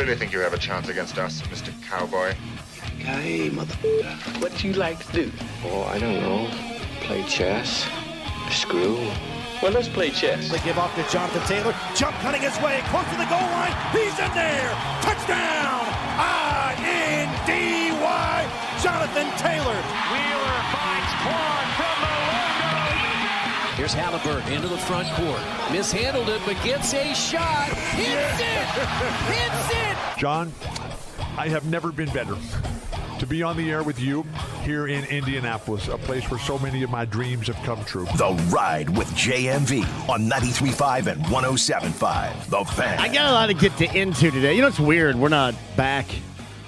really think you have a chance against us, Mr. Cowboy? Hey, motherfucker, what do you like to do? Oh, I don't know. Play chess. Screw. Well, let's play chess. They give off to Jonathan Taylor. Jump cutting his way close to the goal line. He's in there. Touchdown. I-N-D-Y. Jonathan Taylor. Wheeler finds Quan from the logo. Here's Halliburton into the front court. Mishandled it, but gets a shot. Hits it. Hits it. John, I have never been better to be on the air with you here in Indianapolis, a place where so many of my dreams have come true. The Ride with JMV on 93.5 and 107.5. The Fan. I got a lot to get into today. You know, it's weird. We're not back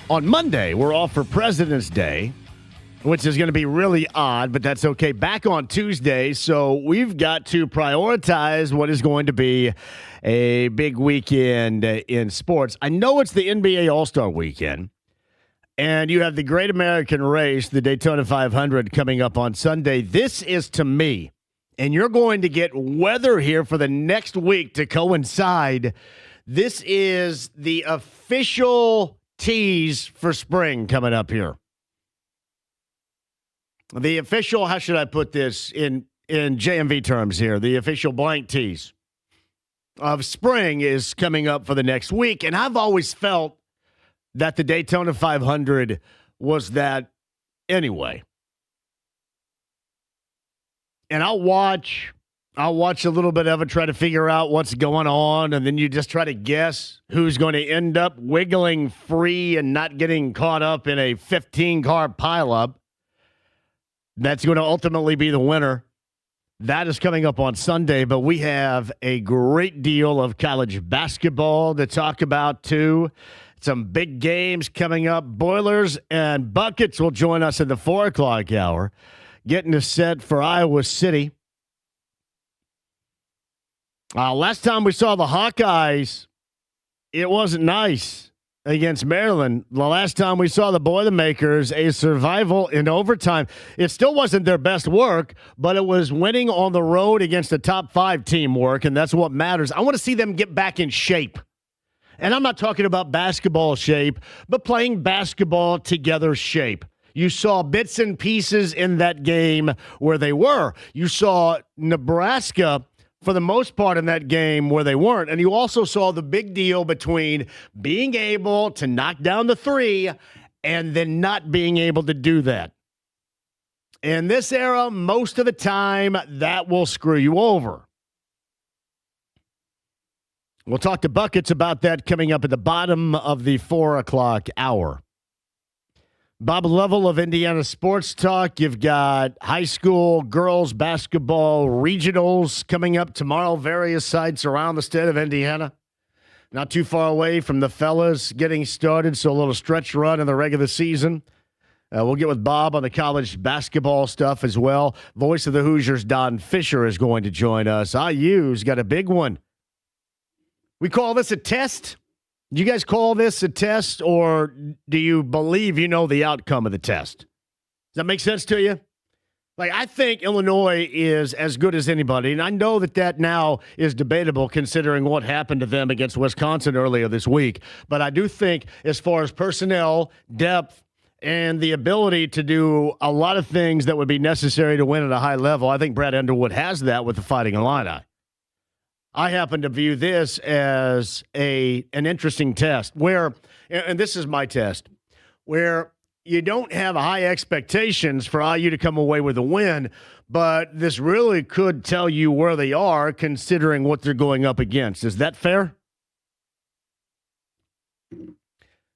on Monday. We're off for President's Day, which is going to be really odd, but that's okay. Back on Tuesday, so we've got to prioritize what is going to be a big weekend in sports. I know it's the NBA All-Star Weekend, and you have the Great American Race, the Daytona 500, coming up on Sunday. This is, to me, and you're going to get weather here for the next week to coincide. This is the official tease for spring coming up here. The official, how should I put this in JMV terms here? The official blank tease of spring is coming up for the next week. And I've always felt that the Daytona 500 was that anyway. And I'll watch a little bit of it, try to figure out what's going on, and then you just try to guess who's going to end up wiggling free and not getting caught up in a 15-car pileup. That's going to ultimately be the winner. That is coming up on Sunday, but we have a great deal of college basketball to talk about, too. Some big games coming up. Boilers and Buckets will join us in the 4 o'clock hour, getting us set for Iowa City. Last time we saw the Hawkeyes, it wasn't nice against Maryland. The last time we saw the Boilermakers, a survival in overtime. It still wasn't their best work, but it was winning on the road against a top 5 teamwork, and that's what matters. I want to see them get back in shape. And I'm not talking about basketball shape, but playing basketball together shape. You saw bits and pieces in that game where they were. You saw Nebraska, for the most part, in that game where they weren't. And you also saw the big deal between being able to knock down the 3 and then not being able to do that. In this era, most of the time, that will screw you over. We'll talk to Buckets about that coming up at the bottom of the 4 o'clock hour. Bob Lovell of Indiana Sports Talk. You've got high school girls basketball regionals coming up tomorrow, various sites around the state of Indiana. Not too far away from the fellas getting started, so a little stretch run in the regular season. We'll get with Bob on the college basketball stuff as well. Voice of the Hoosiers, Don Fisher, is going to join us. IU's got a big one. We call this a test. Do you guys call this a test, or do you believe you know the outcome of the test? Does that make sense to you? Like, I think Illinois is as good as anybody, and I know that now is debatable considering what happened to them against Wisconsin earlier this week. But I do think as far as personnel, depth, and the ability to do a lot of things that would be necessary to win at a high level, I think Brad Underwood has that with the Fighting Illini. I happen to view this as an interesting test where, and this is my test, where you don't have high expectations for IU to come away with a win, but this really could tell you where they are considering what they're going up against. Is that fair?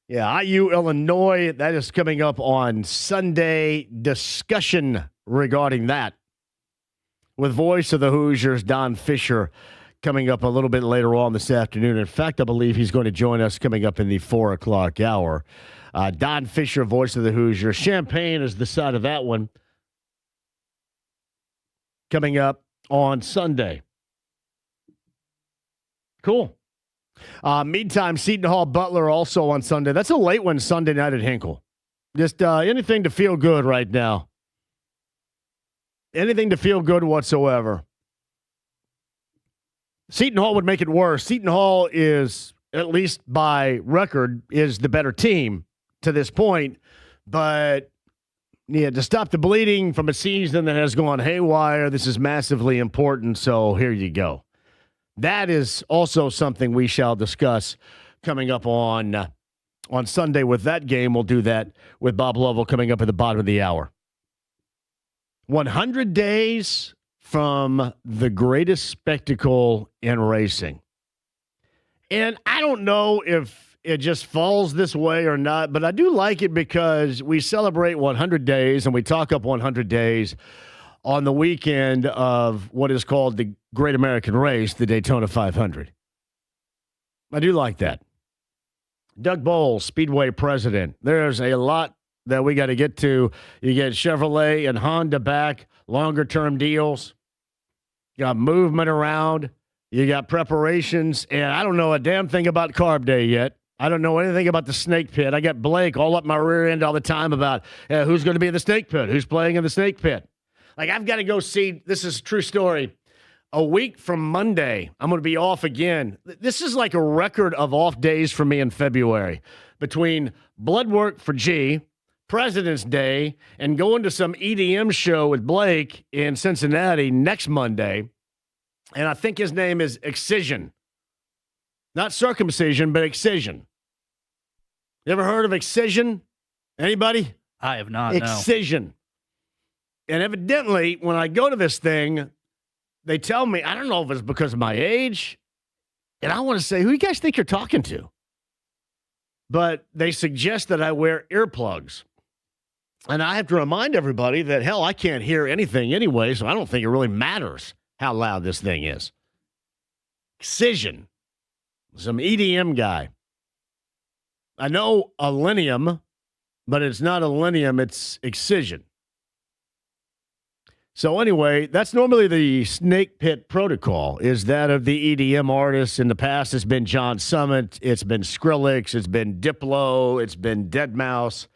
Yeah, IU, Illinois, that is coming up on Sunday. Discussion regarding that with voice of the Hoosiers, Don Fisher, coming up a little bit later on this afternoon. In fact, I believe he's going to join us coming up in the 4 o'clock hour. Don Fisher, voice of the Hoosiers. Champaign is the side of that one. Coming up on Sunday. Cool. Meantime, Seton Hall Butler also on Sunday. That's a late one Sunday night at Hinkle. Just anything to feel good right now. Anything to feel good whatsoever. Seton Hall would make it worse. Seton Hall is at least by record, is the better team to this point. But yeah, to stop the bleeding from a season that has gone haywire, this is massively important. So here you go. That is also something we shall discuss coming up on Sunday with that game. We'll do that with Bob Lovell coming up at the bottom of the hour. 100 days from the greatest spectacle in racing. And I don't know if it just falls this way or not, but I do like it because we celebrate 100 days and we talk up 100 days on the weekend of what is called the Great American Race, the Daytona 500. I do like that. Doug Bowles, Speedway president. There's a lot that we got to get to. You get Chevrolet and Honda back, longer-term deals. You got movement around. You got preparations. And I don't know a damn thing about Carb Day yet. I don't know anything about the snake pit. I got Blake all up my rear end all the time about who's going to be in the snake pit, who's playing in the snake pit. Like, I've got to go see, this is a true story. A week from Monday, I'm going to be off again. This is like a record of off days for me in February. Between blood work for G, President's Day, and going to some EDM show with Blake in Cincinnati next Monday. And I think his name is Excision. Not circumcision, but Excision. You ever heard of Excision? Anybody? I have not, Excision. No. And evidently, when I go to this thing, they tell me, I don't know if it's because of my age, and I want to say, who do you guys think you're talking to? But they suggest that I wear earplugs. And I have to remind everybody that, hell, I can't hear anything anyway, so I don't think it really matters how loud this thing is. Excision. Some EDM guy. I know Millennium, but it's not Millennium, it's Excision. So anyway, that's normally the snake pit protocol, is that of the EDM artists. In the past, it's been John Summit, it's been Skrillex, it's been Diplo, it's been Deadmau5.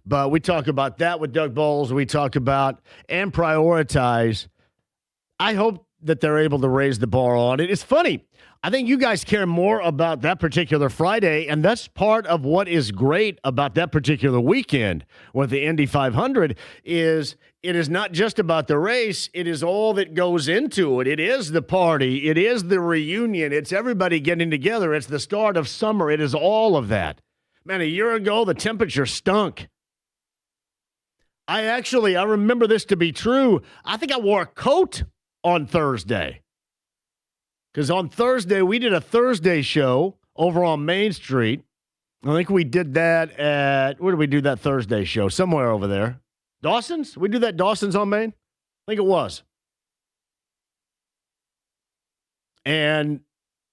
But we talk about that with Doug Bowles. We talk about and prioritize. I hope that they're able to raise the bar on it. It's funny. I think you guys care more about that particular Friday, and that's part of what is great about that particular weekend with the Indy 500 is it is not just about the race. It is all that goes into it. It is the party. It is the reunion. It's everybody getting together. It's the start of summer. It is all of that. Man, a year ago, the temperature stunk. I remember this to be true. I think I wore a coat on Thursday. Because on Thursday, we did a Thursday show over on Main Street. I think we did that at, where did we do that Thursday show? Somewhere over there. Dawson's? We do that Dawson's on Main? I think it was. And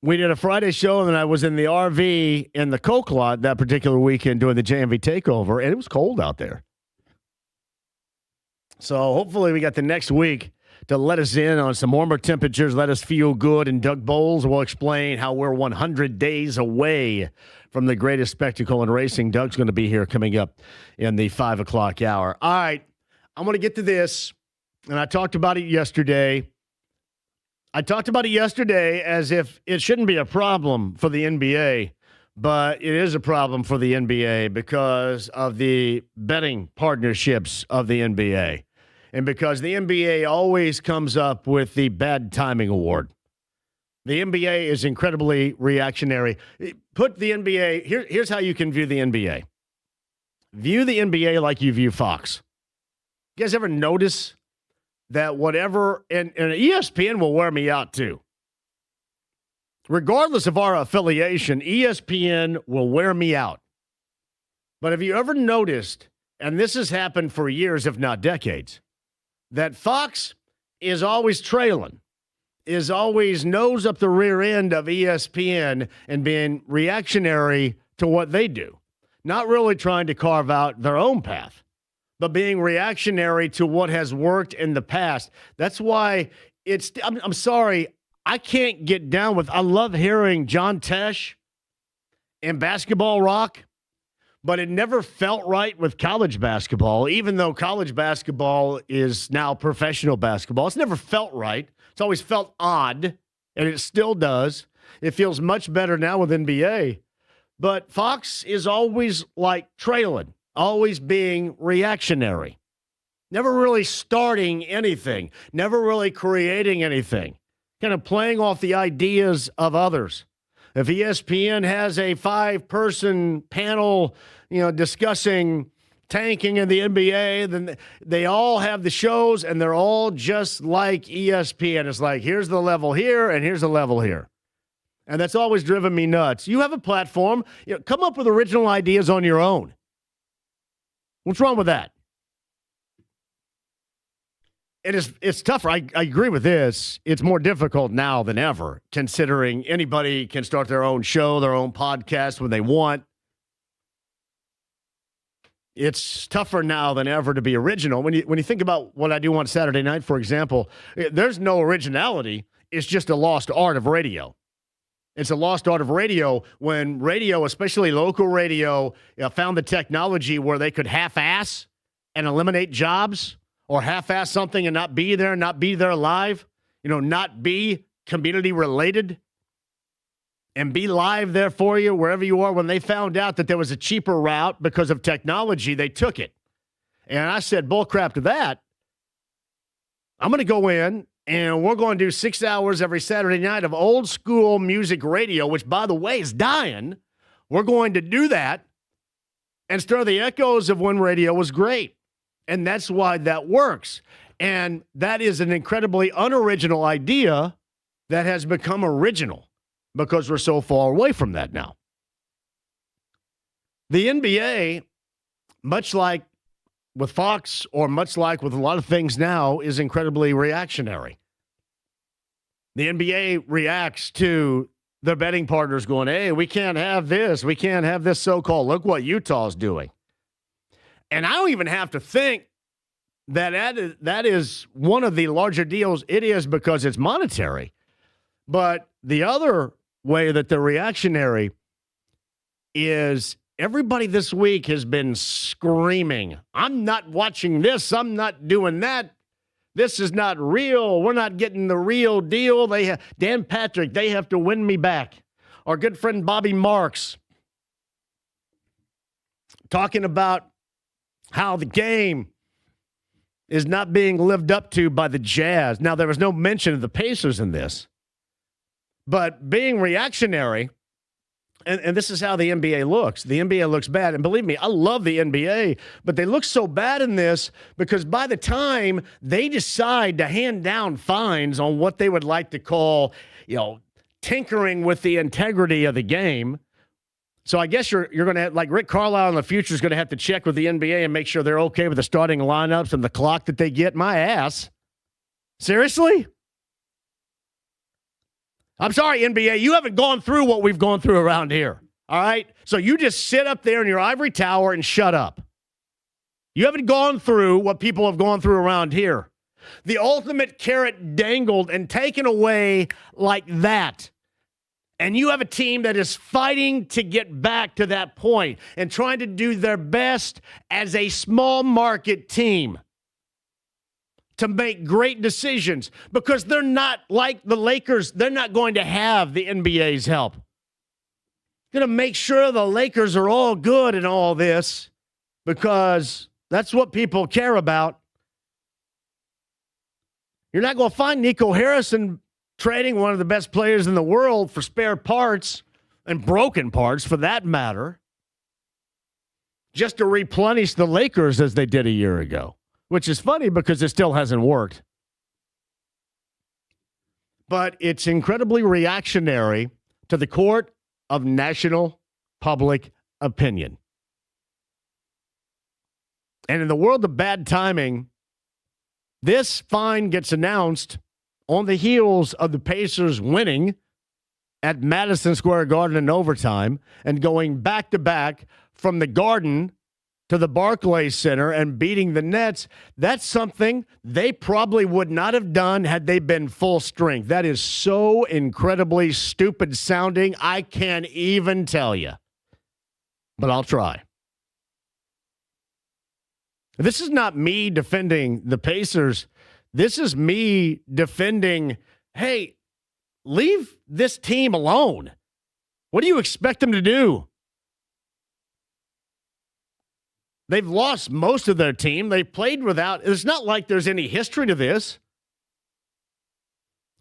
we did a Friday show, and then I was in the RV in the Coke lot that particular weekend doing the JMV takeover, and it was cold out there. So hopefully we got the next week to let us in on some warmer temperatures, let us feel good, and Doug Bowles will explain how we're 100 days away from the greatest spectacle in racing. Doug's going to be here coming up in the 5 o'clock hour. All right, I'm going to get to this, and I talked about it yesterday. As if it shouldn't be a problem for the NBA, but it is a problem for the NBA because of the betting partnerships of the NBA. And because the NBA always comes up with the bad timing award. The NBA is incredibly reactionary. Put the NBA, here's how you can view the NBA. View the NBA like you view Fox. You guys ever notice that whatever, and ESPN will wear me out too. Regardless of our affiliation, ESPN will wear me out. But have you ever noticed, and this has happened for years, if not decades, that Fox is always trailing, is always nose up the rear end of ESPN and being reactionary to what they do. Not really trying to carve out their own path, but being reactionary to what has worked in the past. That's why I'm sorry, I can't get down with, I love hearing John Tesh and Basketball Rock, but it never felt right with college basketball, even though college basketball is now professional basketball. It's never felt right. It's always felt odd, and it still does. It feels much better now with NBA. But Fox is always like trailing, always being reactionary, never really starting anything, never really creating anything, kind of playing off the ideas of others. If ESPN has a 5-person panel, discussing tanking in the NBA, then they all have the shows and they're all just like ESPN. It's like, here's the level here and here's the level here. And that's always driven me nuts. You have a platform. Come up with original ideas on your own. What's wrong with that? It's tougher. I agree with this. It's more difficult now than ever, considering anybody can start their own show, their own podcast when they want. It's tougher now than ever to be original. When you think about what I do on Saturday night, for example, there's no originality. It's just a lost art of radio. It's a lost art of radio when radio, especially local radio, found the technology where they could half-ass and eliminate jobs, or half-ass something and not be there live, not be community-related, and be live there for you wherever you are. When they found out that there was a cheaper route because of technology, they took it. And I said, bull crap to that. I'm going to go in, and we're going to do 6 hours every Saturday night of old school music radio, which, by the way, is dying. We're going to do that and stir the echoes of when radio was great. And that's why that works. And that is an incredibly unoriginal idea that has become original because we're so far away from that now. The NBA, much like with Fox or much like with a lot of things now, is incredibly reactionary. The NBA reacts to their betting partners going, hey, we can't have this. We can't have this so-called. Look what Utah's doing. And I don't even have to think that is one of the larger deals. It is because it's monetary. But the other way that they're reactionary is everybody this week has been screaming, I'm not watching this. I'm not doing that. This is not real. We're not getting the real deal. Dan Patrick, they have to win me back. Our good friend Bobby Marks talking about how the game is not being lived up to by the Jazz. Now, there was no mention of the Pacers in this, but being reactionary, and this is how the NBA looks. The NBA looks bad, and believe me, I love the NBA, but they look so bad in this because by the time they decide to hand down fines on what they would like to call, tinkering with the integrity of the game. So I guess you're going to have, like Rick Carlisle in the future is going to have to check with the NBA and make sure they're okay with the starting lineups and the clock that they get. My ass. Seriously? I'm sorry, NBA. You haven't gone through what we've gone through around here. All right? So you just sit up there in your ivory tower and shut up. You haven't gone through what people have gone through around here. The ultimate carrot dangled and taken away like that. And you have a team that is fighting to get back to that point and trying to do their best as a small market team to make great decisions because they're not like the Lakers. They're not going to have the NBA's help. Going to make sure the Lakers are all good in all this because that's what people care about. You're not going to find Nico Harrison trading one of the best players in the world for spare parts and broken parts, for that matter, just to replenish the Lakers as they did a year ago, which is funny because it still hasn't worked. But it's incredibly reactionary to the court of national public opinion. And in the world of bad timing, this fine gets announced on the heels of the Pacers winning at Madison Square Garden in overtime and going back-to-back from the Garden to the Barclays Center and beating the Nets. That's something they probably would not have done had they been full strength. That is so incredibly stupid sounding, I can't even tell you. But I'll try. This is not me defending the Pacers. This is me defending, hey, leave this team alone. What do you expect them to do? They've lost most of their team. They played without. It's not like there's any history to this.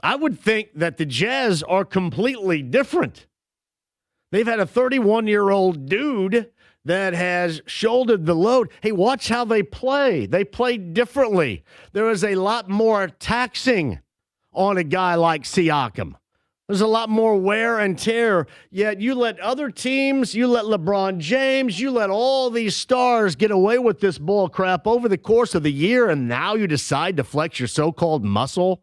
I would think that the Jazz are completely different. They've had a 31-year-old dude that has shouldered the load. Hey, watch how they play. They play differently. There is a lot more taxing on a guy like Siakam. There's a lot more wear and tear. Yet you let other teams, you let LeBron James, you let all these stars get away with this bull crap over the course of the year, and now you decide to flex your so-called muscle?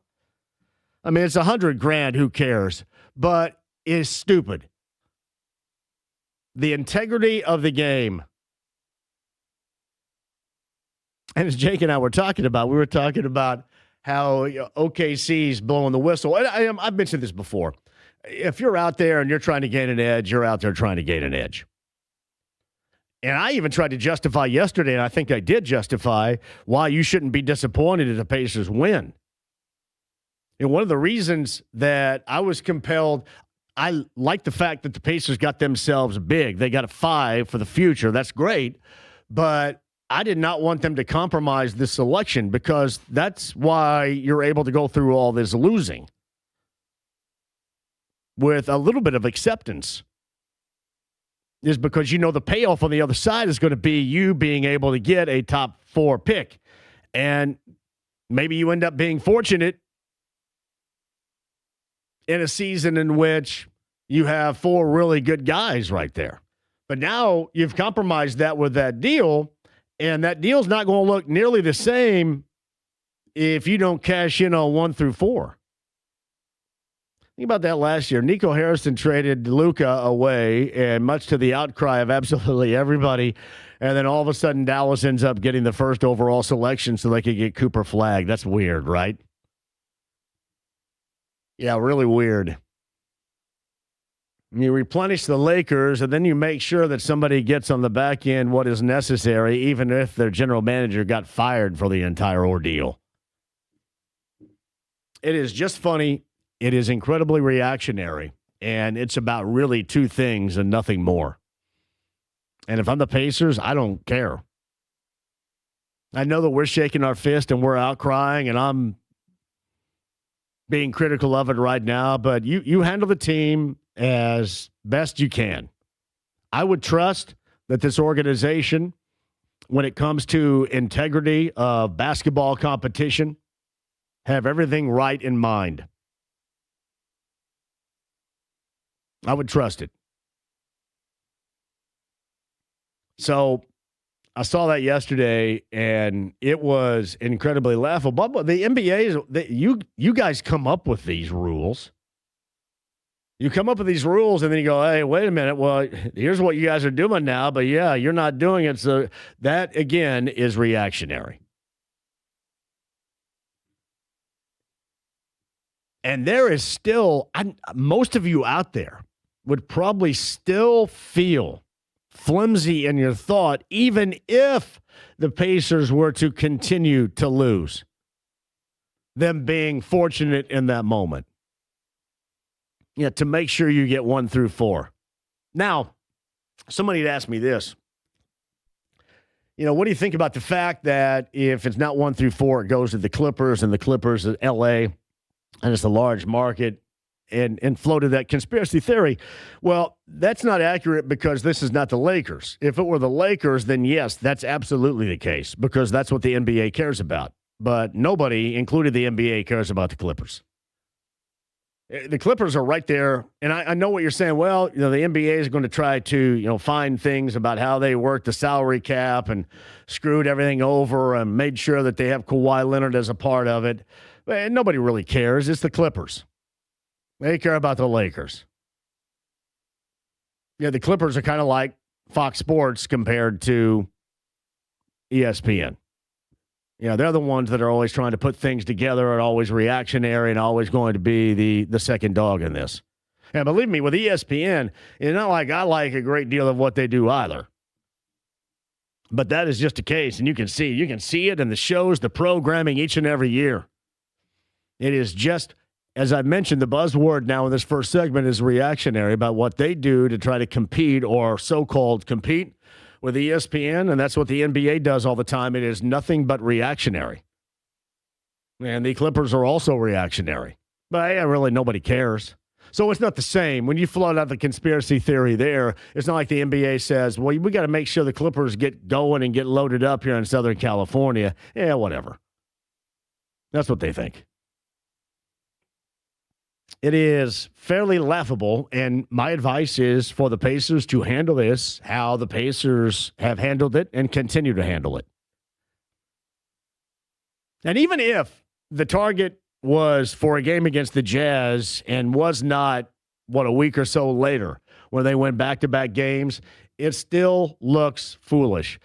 I mean, it's $100,000. Who cares? But it's stupid. The integrity of the game. And as Jake and I were talking about, we were talking about how OKC's blowing the whistle. And I've mentioned this before. If you're out there and you're trying to gain an edge, you're out there trying to gain an edge. And I even tried to justify yesterday, and I think I did justify why you shouldn't be disappointed if the Pacers win. And one of the reasons that I was compelled, I like the fact that the Pacers got themselves big. They got a 5 for the future. That's great. But I did not want them to compromise this selection because that's why you're able to go through all this losing with a little bit of acceptance, is because you know the payoff on the other side is going to be you being able to get a top 4 pick. And maybe you end up being fortunate in a season in which you have 4 really good guys right there. But now you've compromised that with that deal, and that deal's not going to look nearly the same if you don't cash in on 1 through 4. Think about that last year. Nico Harrison traded Luka away, and much to the outcry of absolutely everybody, and then all of a sudden Dallas ends up getting the first overall selection so they could get Cooper Flagg. That's weird, right? Yeah, really weird. You replenish the Lakers, and then you make sure that somebody gets on the back end what is necessary, even if their general manager got fired for the entire ordeal. It is just funny. It is incredibly reactionary, and it's about really 2 things and nothing more. And if I'm the Pacers, I don't care. I know that we're shaking our fist and we're out crying, and I'm being critical of it right now, but you handle the team as best you can. I would trust that this organization, when it comes to integrity of basketball competition, have everything right in mind. I would trust it. So I saw that yesterday, and it was incredibly laughable. But the NBA, you guys come up with these rules. You come up with these rules, and then you go, hey, wait a minute. Well, here's what you guys are doing now, but yeah, you're not doing it. So that, again, is reactionary. And there is still, most of you out there would probably still feel flimsy in your thought, even if the Pacers were to continue to lose, them being fortunate in that moment. Yeah, to make sure you get 1 through 4. Now, somebody had asked me this. What do you think about the fact that if it's not 1 through 4, it goes to the Clippers, and the Clippers is L.A., and it's a large market, and floated that conspiracy theory? Well, that's not accurate because this is not the Lakers. If it were the Lakers, then yes, that's absolutely the case because that's what the NBA cares about. But nobody, including the NBA, cares about the Clippers. The Clippers are right there, and I know what you're saying. Well, the NBA is going to try to, find things about how they work the salary cap and screwed everything over and made sure that they have Kawhi Leonard as a part of it. But nobody really cares. It's the Clippers. They care about the Lakers. Yeah, the Clippers are kind of like Fox Sports compared to ESPN. They're the ones that are always trying to put things together and always reactionary and always going to be the second dog in this. And believe me, with ESPN, it's not like I like a great deal of what they do either. But that is just a case, and you can see it in the shows, the programming each and every year. It is just as I mentioned, the buzzword now in this first segment is reactionary about what they do to try to compete or so-called compete with ESPN, and that's what the NBA does all the time. It is nothing but reactionary. And the Clippers are also reactionary. But yeah, really nobody cares. So it's not the same. When you float out the conspiracy theory there, it's not like the NBA says, well, we got to make sure the Clippers get going and get loaded up here in Southern California. Yeah, whatever. That's what they think. It is fairly laughable, and my advice is for the Pacers to handle this how the Pacers have handled it and continue to handle it. And even if the target was for a game against the Jazz and was not, a week or so later when they went back-to-back games, it still looks foolish.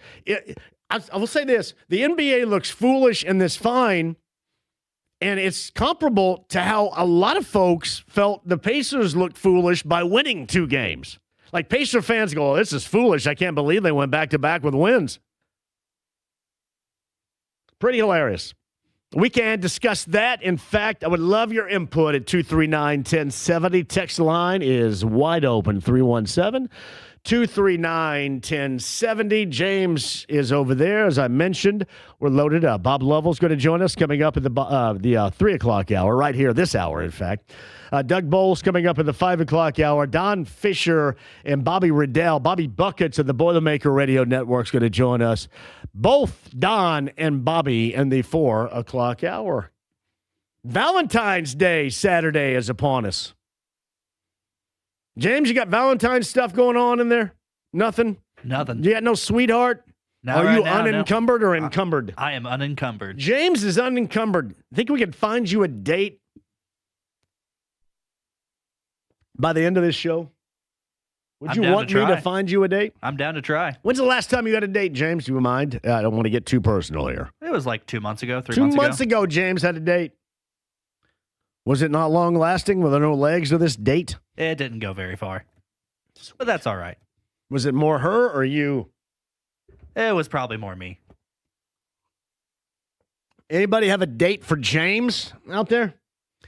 I will say this. The NBA looks foolish in this fine, and it's comparable to how a lot of folks felt the Pacers looked foolish by winning 2 games. Like Pacer fans go, this is foolish. I can't believe they went back-to-back with wins. Pretty hilarious. We can discuss that. In fact, I would love your input at 239-1070. Text line is wide open, 317-239-1070. James is over there. As I mentioned, we're loaded up. Bob Lovell's going to join us coming up at the 3 o'clock hour, right here, this hour, in fact. Doug Bowles coming up at the 5 o'clock hour. Don Fisher and Bobby Riddell, Bobby Buckets of the Boilermaker Radio Network is going to join us. Both Don and Bobby in the 4 o'clock hour. Valentine's Day Saturday is upon us. James, you got Valentine's stuff going on in there? Nothing? Nothing. You got no sweetheart? Not Are you right now, unencumbered no. or encumbered? I am unencumbered. James is unencumbered. Think we could find you a date by the end of this show? Would you want me to find you a date? I'm down to try. When's the last time you had a date, James? Do you mind? I don't want to get too personal here. It was like 2 months ago, 3 2 months ago. 2 months ago, James had a date. Was it not long lasting? Were there no legs to this date? It didn't go very far. But that's all right. Was it more her or you? It was probably more me. Anybody have a date for James out there?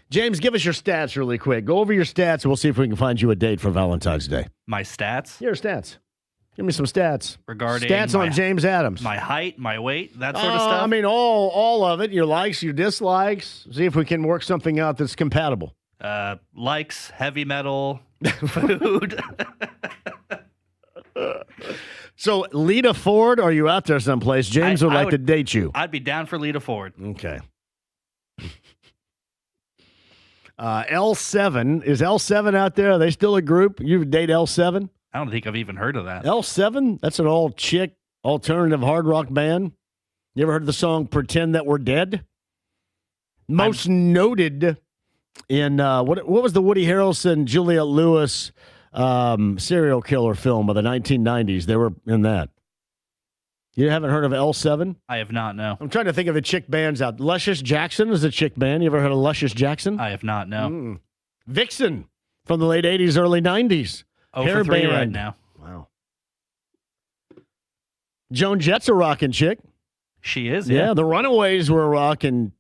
James, give us your stats really quick. Go over your stats, and we'll see if we can find you a date for Valentine's Day. My stats? Your stats. Give me some stats. Regarding stats on James Adams. My height, my weight, that sort of stuff? I mean, all of it. Your likes, your dislikes. See if we can work something out that's compatible. Likes, heavy metal, food. So, Lita Ford, are you out there someplace? James would like to date you. I'd be down for Lita Ford. Okay. L7. Is L7 out there? Are they still a group? You would date L7? I don't think I've even heard of that. L7? That's an all-chick alternative hard rock band. You ever heard the song Pretend That We're Dead? Most noted in, what was the Woody Harrelson, Juliette Lewis serial killer film of the 1990s? They were in that. You haven't heard of L7? I have not, no. I'm trying to think of the chick bands out. Luscious Jackson is a chick band. You ever heard of Luscious Jackson? I have not, no. Vixen from the late 80s, early 90s. Oh, Hair for 3 band. right now. Wow. Joan Jett's a rockin' chick. She is, yeah. The Runaways were a rockin'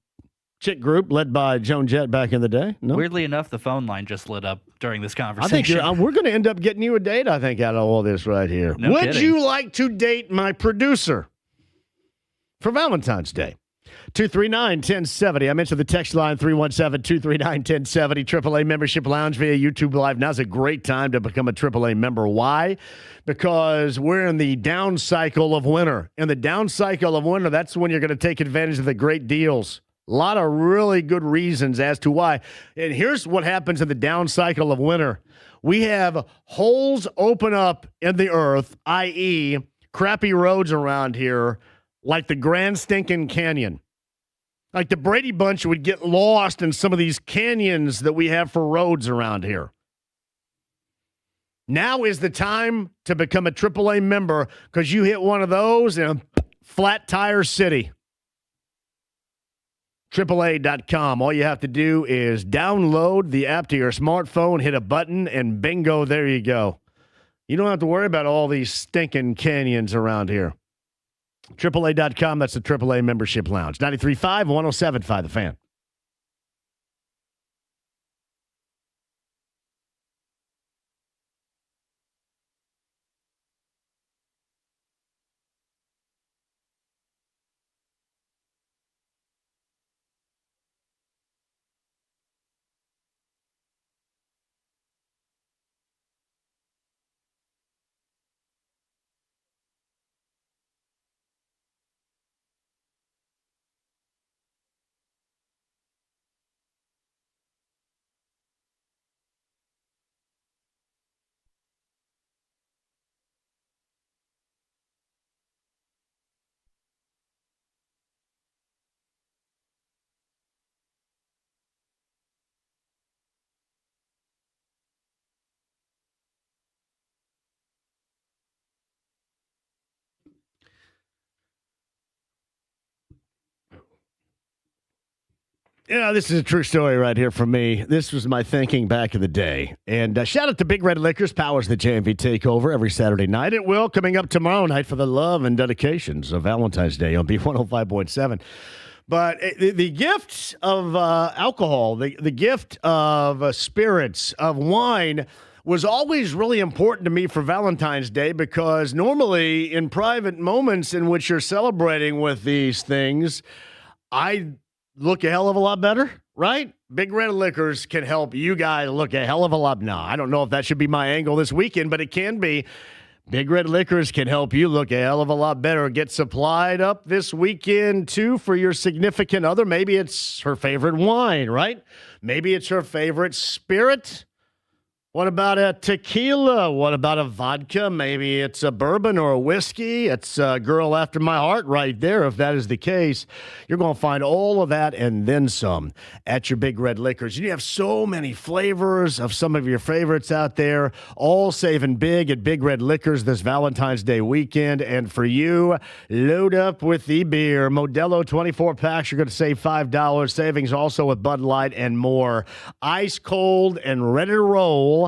chick group led by Joan Jett back in the day. No? Weirdly enough, the phone line just lit up during this I conversation. think we're going to end up getting you a date, I think, out of all this right here. No Would kidding. you like to date my producer for Valentine's Day? 239-1070. I mentioned the text line, 317-239-1070. AAA Membership Lounge via YouTube Live. Now's a great time to become a AAA member. Why? Because we're in the down cycle of winter. In the down cycle of winter, that's when you're going to take advantage of the great deals. A lot of really good reasons as to why. And here's what happens in the down cycle of winter. We have holes open up in the earth, i.e., crappy roads around here, like the Grand Stinking Canyon. Like the Brady Bunch would get lost in some of these canyons that we have for roads around here. Now is the time to become a AAA member because you hit one of those in a flat tire city. AAA.com. All you have to do is download the app to your smartphone, hit a button, and bingo, there you go. You don't have to worry about all these stinking canyons around here. AAA.com, that's the AAA Membership Lounge. 93.5, 107.5, The Fan. Yeah, this is a true story right here from me. This was my thinking back in the day. And shout out to Big Red Liquors, powers the JMV Takeover every Saturday night. It will, coming up tomorrow night for the love and dedications of Valentine's Day on B105.7. But the gift of alcohol, the gift of spirits, of wine, was always really important to me for Valentine's Day because normally in private moments in which you're celebrating with these things, I look a hell of a lot better, right? Big Red Liquors can help you guys look a hell of a lot. No, I don't know if that should be my angle this weekend, but it can be. Big Red Liquors can help you look a hell of a lot better. Get supplied up this weekend, too, for your significant other. Maybe it's her favorite wine, right? Maybe it's her favorite spirit. What about a tequila? What about a vodka? Maybe it's a bourbon or a whiskey. It's a girl after my heart right there. If that is the case, you're going to find all of that and then some at your Big Red Liquors. You have so many flavors of some of your favorites out there, all saving big at Big Red Liquors this Valentine's Day weekend. And for you, load up with the beer. Modelo 24 packs, you're going to save $5. Savings also with Bud Light and more. Ice cold and ready to roll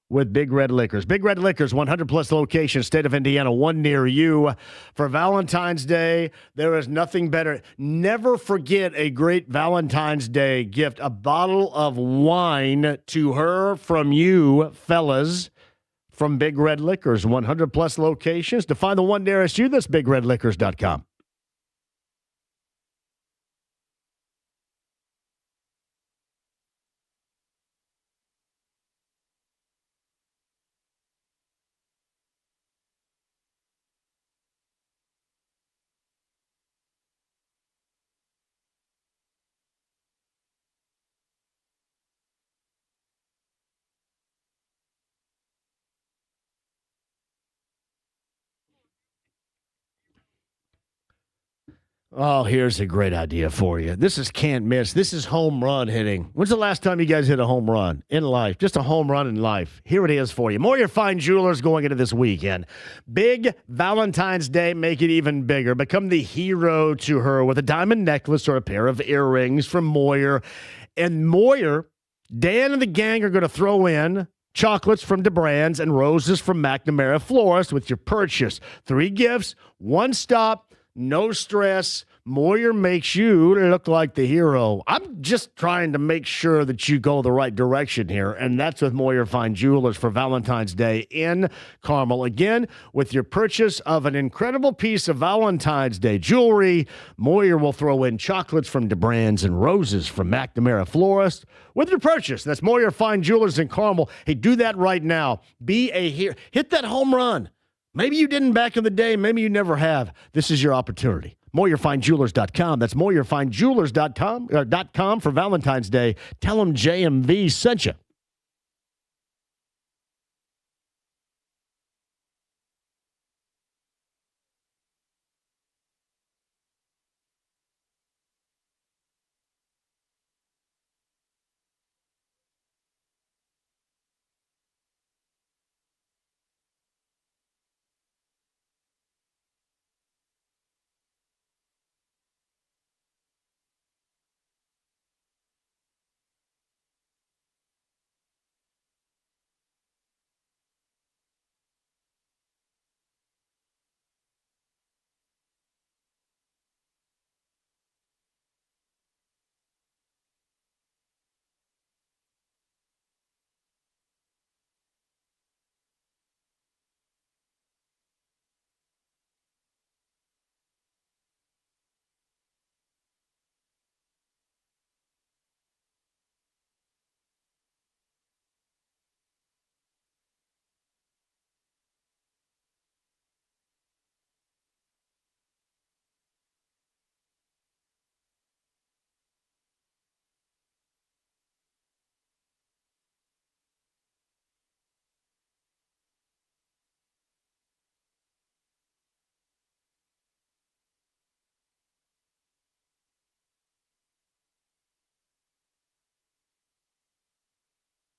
with Big Red Liquors. Big Red Liquors, 100-plus locations, state of Indiana, one near you. For Valentine's Day, there is nothing better. Never forget a great Valentine's Day gift, a bottle of wine to her from you, fellas, from Big Red Liquors, 100-plus locations. To find the one nearest you, that's BigRedLiquors.com. Oh, here's a great idea for you. This is can't miss. This is home run hitting. When's the last time you guys hit a home run in life? Just a home run in life. Here it is for you. Moyer Fine Jewelers going into this weekend. Big Valentine's Day, make it even bigger. Become the hero to her with a diamond necklace or a pair of earrings from Moyer. And Moyer, Dan and the gang are going to throw in chocolates from DeBrands and roses from McNamara Florist with your purchase. 3 gifts, 1 stop. No stress. Moyer makes you look like the hero. I'm just trying to make sure that you go the right direction here, and that's with Moyer Fine Jewelers for Valentine's Day in Carmel. Again, with your purchase of an incredible piece of Valentine's Day jewelry, Moyer will throw in chocolates from DeBrands and roses from McNamara Florist with your purchase. That's Moyer Fine Jewelers in Carmel. Hey, do that right now. Be a hero. Hit that home run. Maybe you didn't back in the day. Maybe you never have. This is your opportunity. MoyerFineJewelers.com. That's MoyerFineJewelers.com for Valentine's Day. Tell them JMV sent you.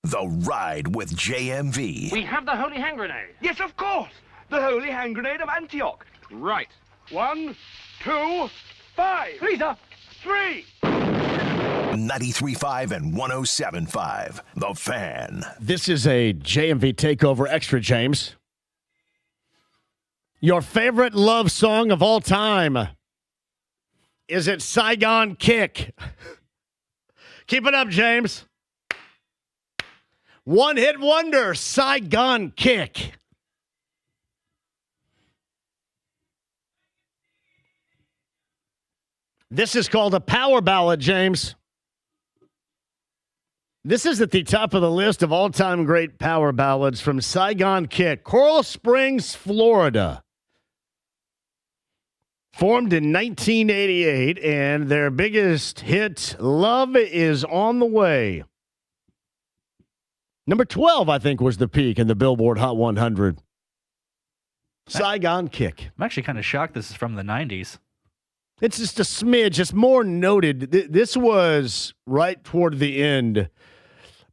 The Ride with JMV. We have the holy hand grenade. Yes, of course. The holy hand grenade of Antioch. Right. 1, 2, 5. Lisa. 3. 93.5 and 107.5. The Fan. This is a JMV Takeover Extra, James. Your favorite love song of all time. Is it Saigon Kick? Keep it up, James. One hit wonder, Saigon Kick. This is called a power ballad, James. This is at the top of the list of all-time great power ballads from Saigon Kick, Coral Springs, Florida. Formed in 1988, and their biggest hit, Love Is on the Way. Number 12, I think, was the peak in the Billboard Hot 100. Saigon Kick. I'm actually kind of shocked this is from the 90s. It's just a smidge. It's more noted. This was right toward the end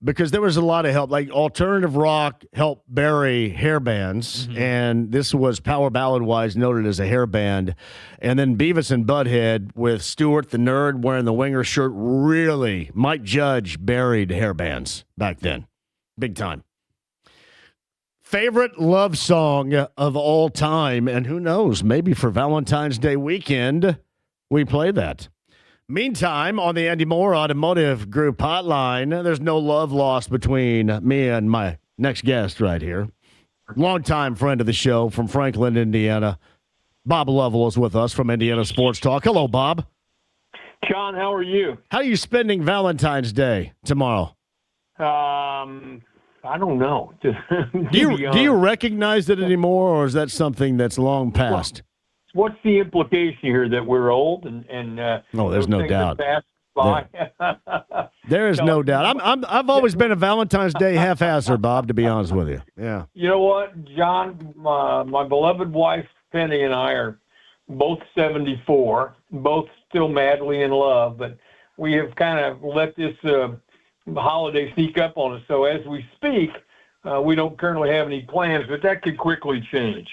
because there was a lot of help. Like alternative rock helped bury hair bands, and this was power ballad-wise noted as a hair band. And then Beavis and Butthead with Stewart the Nerd wearing the winger shirt really, Mike Judge buried hair bands back then. Big time. Favorite love song of all time, and who knows, maybe for Valentine's Day weekend, we play that. Meantime, on the Andy Moore Automotive Group hotline, there's no love lost between me and my next guest right here. Longtime friend of the show from Franklin, Indiana. Bob Lovell is with us from Indiana Sports Talk. Hello, Bob. John, how are you? How are you spending Valentine's Day tomorrow? I don't know. Do you recognize it anymore, or is that something that's long past? What's the implication here, that we're old and no, there's no doubt. By? There is no doubt. I've always been a Valentine's Day half-asser, Bob, to be honest with you. Yeah. You know what, John? My beloved wife Penny and I are both 74, both still madly in love, but we have kind of let this holiday sneak up on us. So as we speak, we don't currently have any plans, but that could quickly change.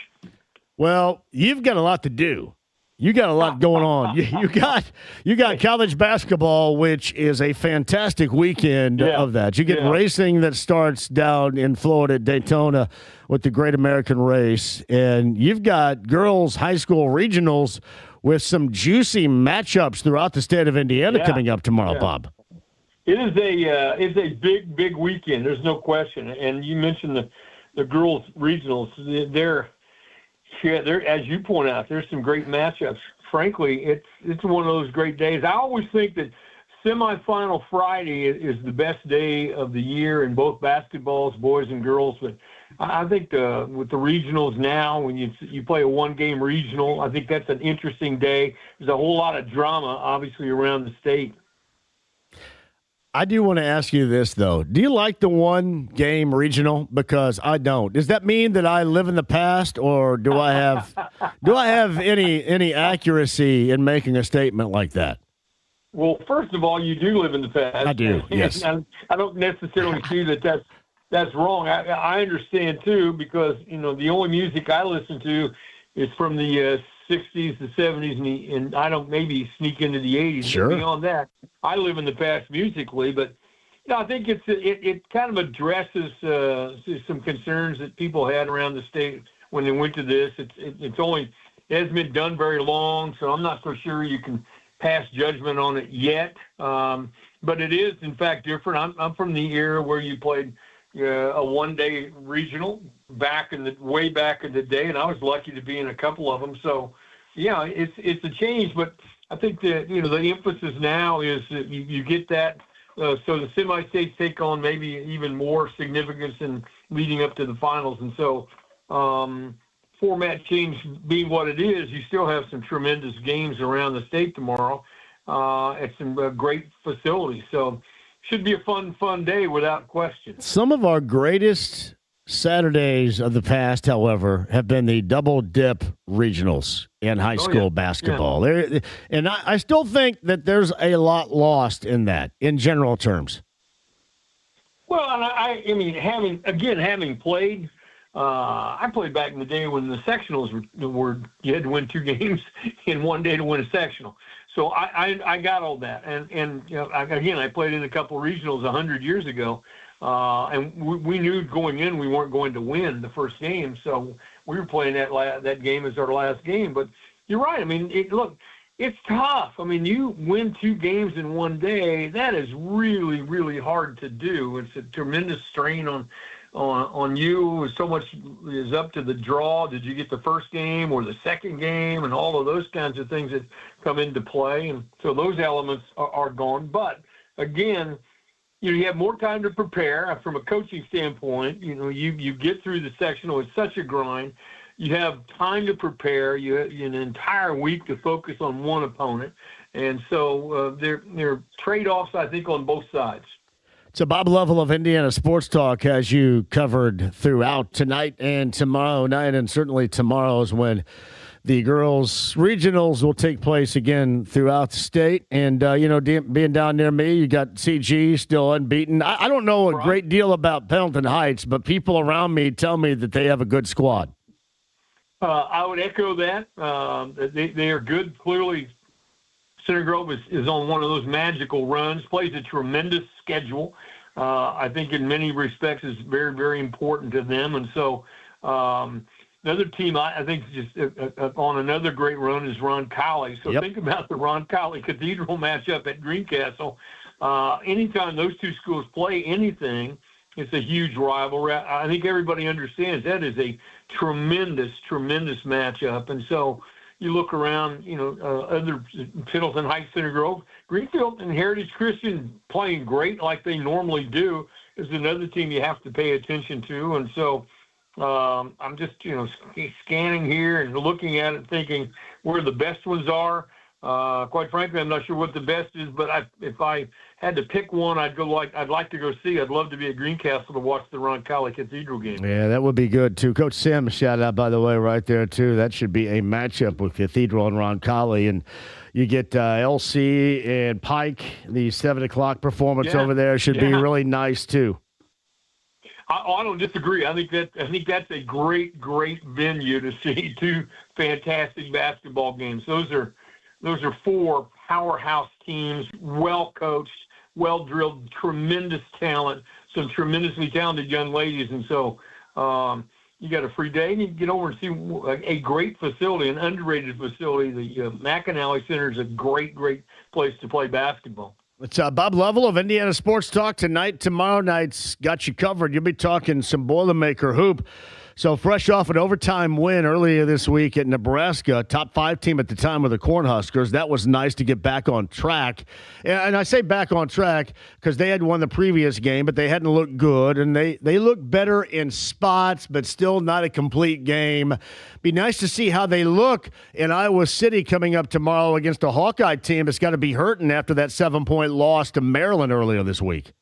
Well, you've got a lot to do. You got a lot going on. You got college basketball, which is a fantastic weekend of that. You get racing that starts down in Florida at Daytona with the Great American Race, and you've got girls' high school regionals with some juicy matchups throughout the state of Indiana coming up tomorrow, Bob. It is a big weekend. There's no question. And you mentioned the girls' regionals. They're as you point out, there's some great matchups. Frankly, it's one of those great days. I always think that semifinal Friday is the best day of the year in both basketballs, boys and girls. But I think with the regionals now, when you play a one-game regional, I think that's an interesting day. There's a whole lot of drama, obviously, around the state. I do want to ask you this, though. Do you like the one-game regional? Because I don't. Does that mean that I live in the past, or do I have any accuracy in making a statement like that? Well, first of all, you do live in the past. I do, yes. I don't necessarily see that's wrong. I understand, too, because, the only music I listen to is from the 60s, the 70s, and I don't maybe sneak into the 80s. Sure. But beyond that, I live in the past musically, but I think it kind of addresses some concerns that people had around the state when they went to this. It hasn't been done very long, so I'm not so sure you can pass judgment on it yet. But it is, in fact, different. I'm from the era where you played a one-day regional way back in the day, and I was lucky to be in a couple of them. So, it's a change, but I think that the emphasis now is that you get that. So the semi-states take on maybe even more significance in leading up to the finals, and so format change being what it is, you still have some tremendous games around the state tomorrow at some great facilities. So should be a fun day without question. Some of our greatest Saturdays of the past, however, have been the double dip regionals in high school basketball. Yeah. And I still think that there's a lot lost in that, in general terms. Well, I mean, having played I played back in the day when the sectionals were you had to win 2 games in one day to win a sectional. So I got all that. And again, I played in a couple of regionals 100 years ago. And we knew going in we weren't going to win the first game. So we were playing that game as our last game. But you're right. I mean, look, it's tough. I mean, you win 2 games in one day. That is really, really hard to do. It's a tremendous strain on you. So much is up to the draw. Did you get the first game or the second game, and all of those kinds of things that come into play. And so those elements are gone. But again, you have more time to prepare from a coaching standpoint. You get through the sectional. It's such a grind. You have time to prepare. You have an entire week to focus on one opponent. And so there are trade-offs, I think, on both sides. So Bob Lovell of Indiana Sports Talk has you covered throughout tonight and tomorrow night, and certainly tomorrow is when the girls' regionals will take place again throughout the state. And, being down near me, you got CG still unbeaten. I don't know a great deal about Pendleton Heights, but people around me tell me that they have a good squad. I would echo that. They are good. Clearly, Center Grove is on one of those magical runs, plays a tremendous schedule. I think in many respects is very, very important to them. And so another team I think just on another great run is Roncalli. So think about the Roncalli Cathedral matchup at Greencastle. Anytime those two schools play anything, it's a huge rivalry. I think everybody understands that is a tremendous, tremendous matchup. And so you look around, other Pendleton Heights, Center Grove, Greenfield and Heritage Christian playing great like they normally do is another team you have to pay attention to. And so I'm just, scanning here and looking at it, thinking where the best ones are. Quite frankly, I'm not sure what the best is, but if I had to pick one, I'd like to go see. I'd love to be at Greencastle to watch the Roncalli Cathedral game. Yeah, that would be good too. Coach Sim, shout out by the way, right there too. That should be a matchup with Cathedral and Roncalli, and you get LC and Pike. The 7:00 performance over there should be really nice too. I don't disagree. I think that's a great venue to see 2 fantastic basketball games. Those are 4 powerhouse teams, well coached, well drilled, tremendous talent, some tremendously talented young ladies. And so you got a free day and you can get over and see a great facility, an underrated facility. The McAnally Center is a great place to play basketball. It's Bob Lovell of Indiana Sports Talk tonight. Tomorrow night's got you covered. You'll be talking some Boilermaker hoop. So fresh off an overtime win earlier this week at Nebraska, top 5 team at the time with the Cornhuskers. That was nice to get back on track. And I say back on track because they had won the previous game, but they hadn't looked good. And they looked better in spots, but still not a complete game. Be nice to see how they look in Iowa City coming up tomorrow against a Hawkeye team that's got to be hurting after that 7-point loss to Maryland earlier this week.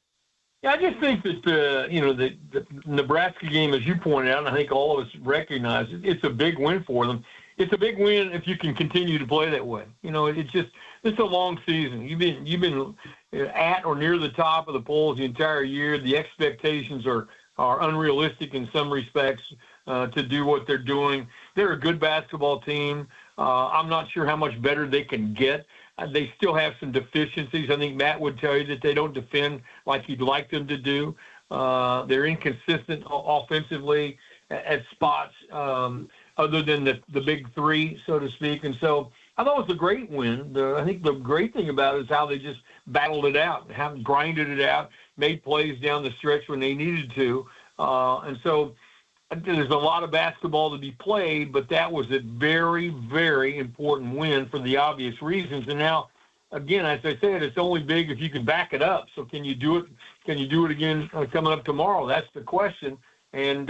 Yeah, I just think that the Nebraska game, as you pointed out, and I think all of us recognize it, it's a big win for them. It's a big win if you can continue to play that way. It's a long season. You've been at or near the top of the polls the entire year. The expectations are unrealistic in some respects to do what they're doing. They're a good basketball team. I'm not sure how much better they can get. They still have some deficiencies. I think Matt would tell you that they don't defend like he'd like them to do. They're inconsistent offensively at spots other than the big 3, so to speak. And so I thought it was a great win. I think the great thing about it is how they just battled it out, grinded it out, made plays down the stretch when they needed to. And so there's a lot of basketball to be played, but that was a very, very important win for the obvious reasons. And now, again, as I said, it's only big if you can back it up. So can you do it? Can you do it again coming up tomorrow? That's the question. And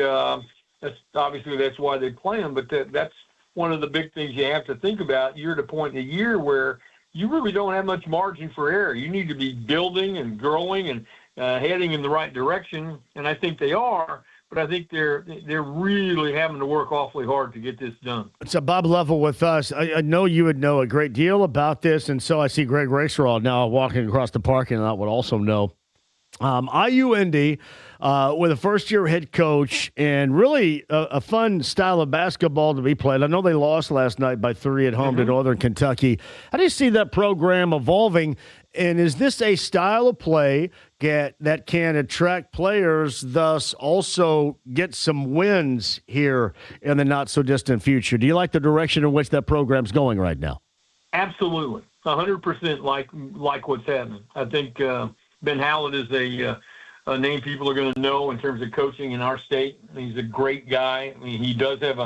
that's why they play them. But that's one of the big things you have to think about. You're at a point in the year where you really don't have much margin for error. You need to be building and growing and heading in the right direction, and I think they are. But I think they're really having to work awfully hard to get this done. So Bob Lovell with us. I know you would know a great deal about this, and so I see Greg Racerall now walking across the parking lot would also know. IU Indy with a first-year head coach and really a fun style of basketball to be played. I know they lost last night by 3 at home to Northern Kentucky. How do you see that program evolving? And is this a style of play that can attract players, thus also get some wins here in the not-so-distant future? Do you like the direction in which that program's going right now? Absolutely. 100% like what's happening. I think Ben Hallett is a name people are going to know in terms of coaching in our state. He's a great guy. I mean, he does have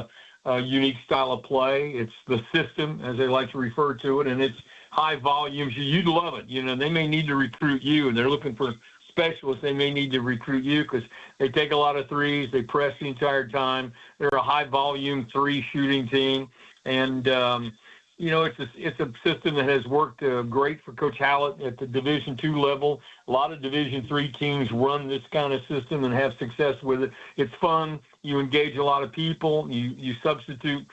a unique style of play. It's the system, as they like to refer to it, and it's high volumes. You'd love it. You know, they may need to recruit you, and they're looking for specialists. They may need to recruit you because they take a lot of threes. They press the entire time. They're a high-volume three-shooting team, and you know, it's a system that has worked great for Coach Hallett at the Division II level. A lot of Division III teams run this kind of system and have success with it. It's fun. You engage a lot of people. You substitute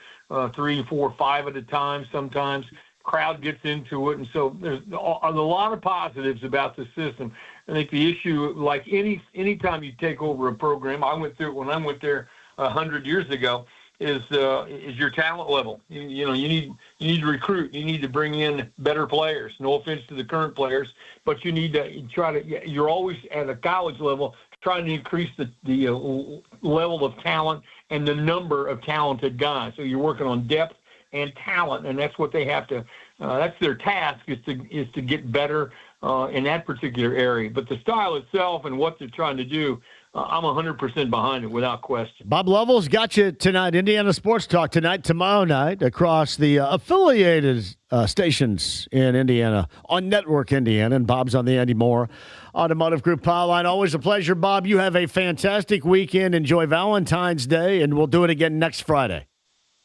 3, 4, 5 at a time sometimes. Crowd gets into it, and so there's a lot of positives about the system. I think the issue, like anytime you take over a program, I went through it when I went there 100 years ago, is your talent level. You know, you need to recruit. You need to bring in better players. No offense to the current players, but you need to you're always at a college level trying to increase the level of talent and the number of talented guys. So you're working on depth and talent, and that's what they have to. That's their task is to get better in that particular area. But the style itself and what they're trying to do, I'm 100% behind it without question. Bob Lovell's got you tonight. Indiana Sports Talk tonight, tomorrow night, across the affiliated stations in Indiana on Network Indiana. And Bob's on the Andy Moore Automotive Group power line. Always a pleasure, Bob. You have a fantastic weekend. Enjoy Valentine's Day, and we'll do it again next Friday.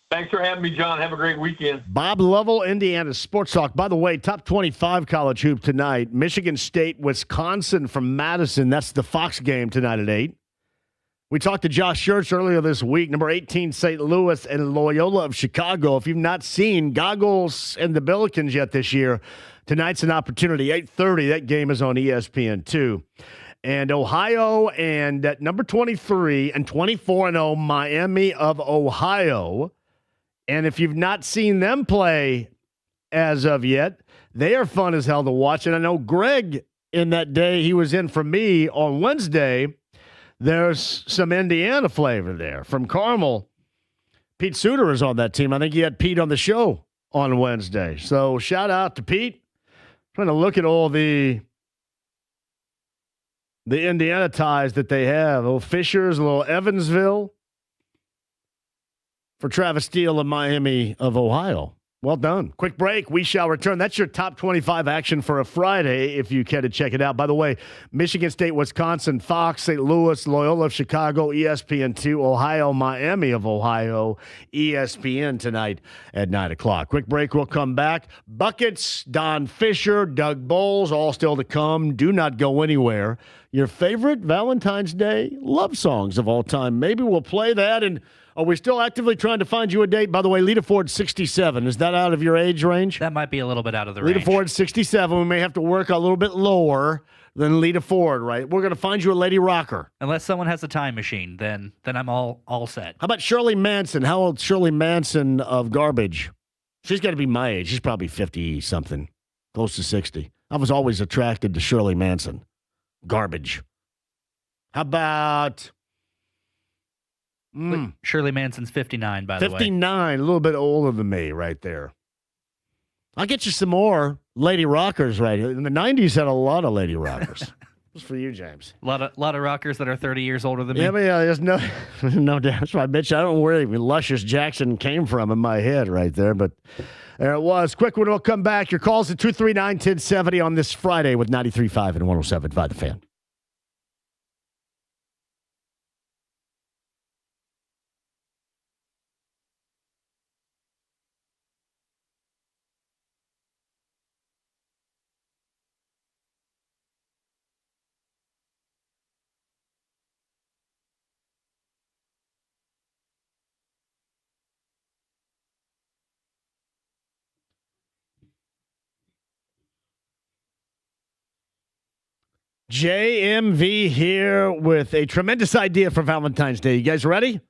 Thanks for having me, John. Have a great weekend. Bob Lovell, Indiana Sports Talk. By the way, top 25 college hoop tonight. Michigan State, Wisconsin from Madison. That's the Fox game tonight at 8. We talked to Josh Schertz earlier this week. Number 18, St. Louis and Loyola of Chicago. If you've not seen Goggles and the Billikens yet this year, tonight's an opportunity. 8:30, that game is on ESPN2. And Ohio and number 23 and 24-0 Miami of Ohio. And if you've not seen them play as of yet, they are fun as hell to watch. And I know Greg, in that day he was in for me on Wednesday, there's some Indiana flavor there from Carmel. Pete Suter is on that team. I think he had Pete on the show on Wednesday. So shout out to Pete. Trying to look at all the Indiana ties that they have. A little Fishers, a little Evansville. For Travis Steele of Miami of Ohio. Well done. Quick break. We shall return. That's your top 25 action for a Friday if you care to check it out. By the way, Michigan State, Wisconsin, Fox, St. Louis, Loyola of Chicago, ESPN2, Ohio, Miami of Ohio, ESPN tonight at 9 o'clock. Quick break. We'll come back. Buckets, Don Fisher, Doug Bowles, all still to come. Do not go anywhere. Your favorite Valentine's Day love songs of all time. Maybe we'll play that. And are we still actively trying to find you a date? By the way, Lita Ford, 67. Is that out of your age range? That might be a little bit out of the range. Lita Ford, 67. We may have to work a little bit lower than Lita Ford, right? We're going to find you a lady rocker. Unless someone has a time machine, then I'm all set. How about Shirley Manson? How old Shirley Manson of Garbage? She's got to be my age. She's probably 50-something, close to 60. I was always attracted to Shirley Manson. Garbage. How about... Shirley Manson's 59, by the way. 59, a little bit older than me right there. I'll get you some more lady rockers right here. In the 90s, had a lot of lady rockers. It was for you, James. A lot of rockers that are 30 years older than me. Yeah, but yeah, there's no doubt. That's why I bet you I don't know where even Luscious Jackson came from in my head right there, but there it was. Quick one, we'll come back. Your calls at 239-1070 on this Friday with 93.5 and 107.5 The Fan. JMV here with a tremendous idea for Valentine's Day. You guys ready?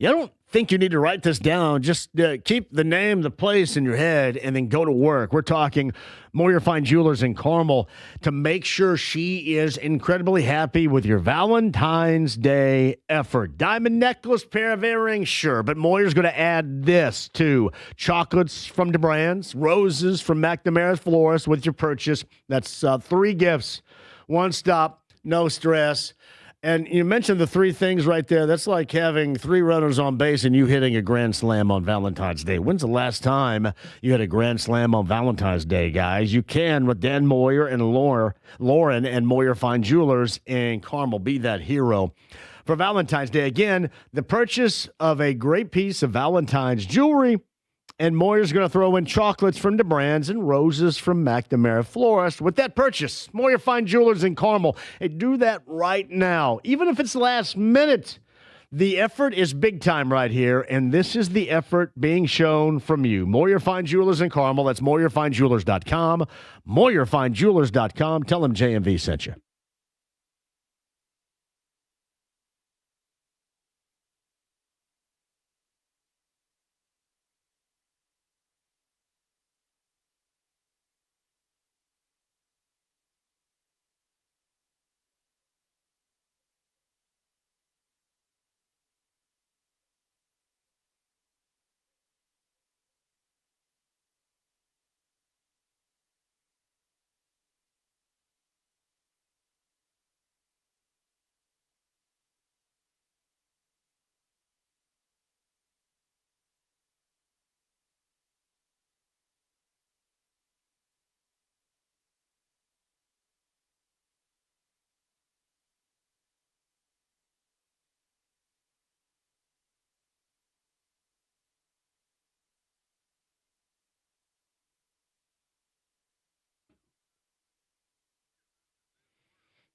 You don't think you need to write this down. Just keep the name, the place in your head, and then go to work. We're talking Moyer Fine Jewelers in Carmel to make sure she is incredibly happy with your Valentine's Day effort. Diamond necklace, pair of earrings, sure. But Moyer's going to add this too. Chocolates from DeBrand's, roses from McNamara's Florist with your purchase. That's 3 gifts. One stop, no stress. And you mentioned the 3 things right there. That's like having 3 runners on base and you hitting a grand slam on Valentine's Day. When's the last time you had a grand slam on Valentine's Day, guys? You can with Dan Moyer and Lauren and Moyer Fine Jewelers in Carmel. Be that hero for Valentine's Day. Again, the purchase of a great piece of Valentine's jewelry. And Moyer's going to throw in chocolates from DeBrand's and roses from McNamara Florist with that purchase. Moyer Fine Jewelers in Carmel. Hey, do that right now. Even if it's last minute, the effort is big time right here, and this is the effort being shown from you. Moyer Fine Jewelers in Carmel. That's MoyerFineJewelers.com. MoyerFineJewelers.com. Tell them JMV sent you.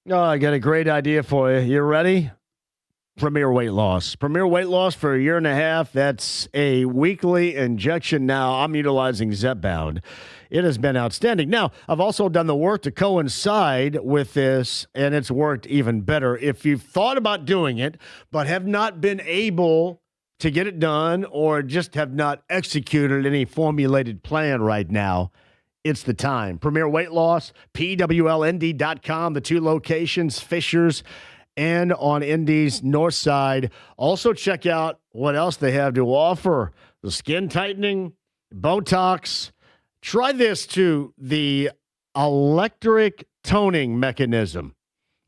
Oh, I got a great idea for you. You ready? Premier Weight Loss. Premier Weight Loss for a year and a half. That's a weekly injection now. I'm utilizing Zepbound. It has been outstanding. Now, I've also done the work to coincide with this, and it's worked even better. If you've thought about doing it, but have not been able to get it done or just have not executed any formulated plan right now, it's the time. Premier Weight Loss, PWLND.com, the 2 locations, Fishers and on Indy's north side. Also check out what else they have to offer. The skin tightening, Botox. Try this too, the electric toning mechanism.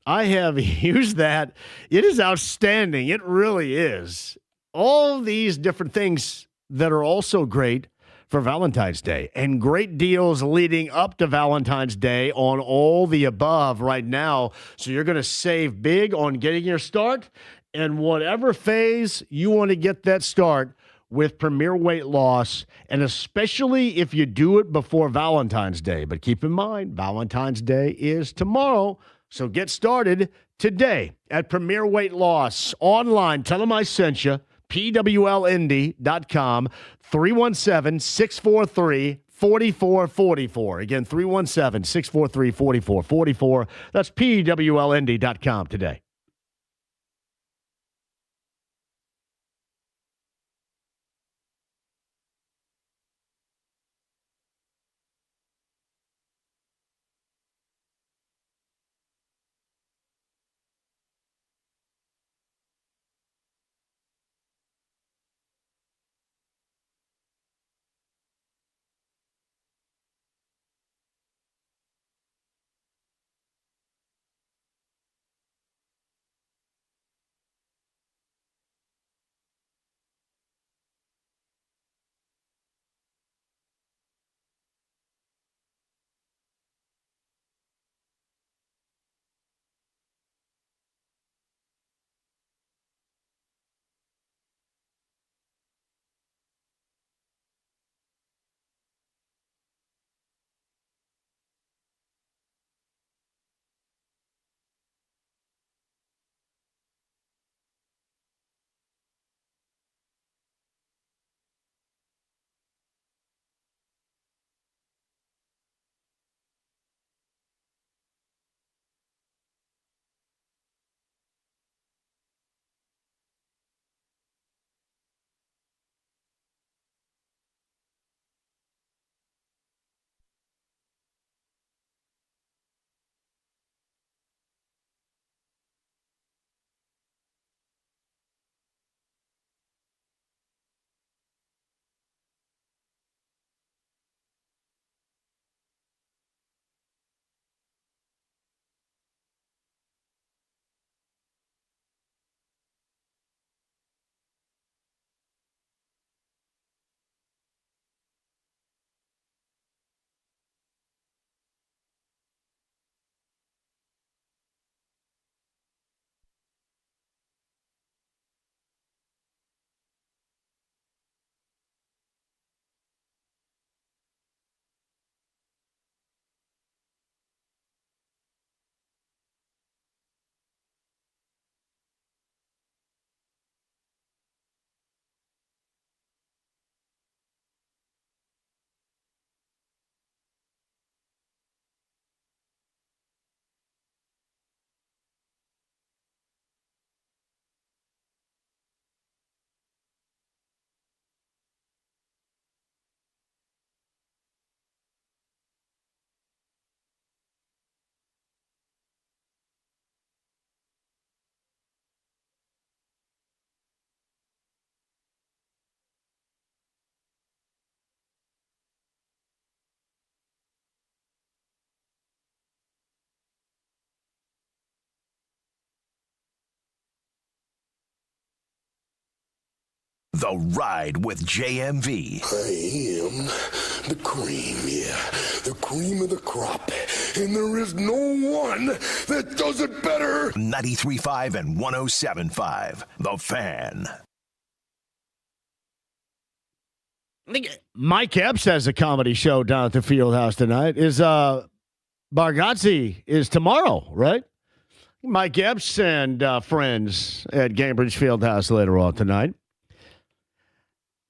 I have used that. It is outstanding. It really is. All these different things that are also great for Valentine's Day, and great deals leading up to Valentine's Day on all the above right now. So you're going to save big on getting your start, and whatever phase you want to get that start with Premier Weight Loss, and especially if you do it before Valentine's Day. But keep in mind, Valentine's Day is tomorrow, so get started today at Premier Weight Loss online. Tell them I sent you. PWLND.com, 317-643-4444. Again, 317-643-4444. That's PWLND.com today. The Ride with JMV. I am the cream, yeah. The cream of the crop. And there is no one that does it better. 93.5 and 107.5. The Fan. I think Mike Epps has a comedy show down at the Fieldhouse tonight. Is Bargatze is tomorrow, right? Mike Epps and friends at Cambridge Fieldhouse later on tonight.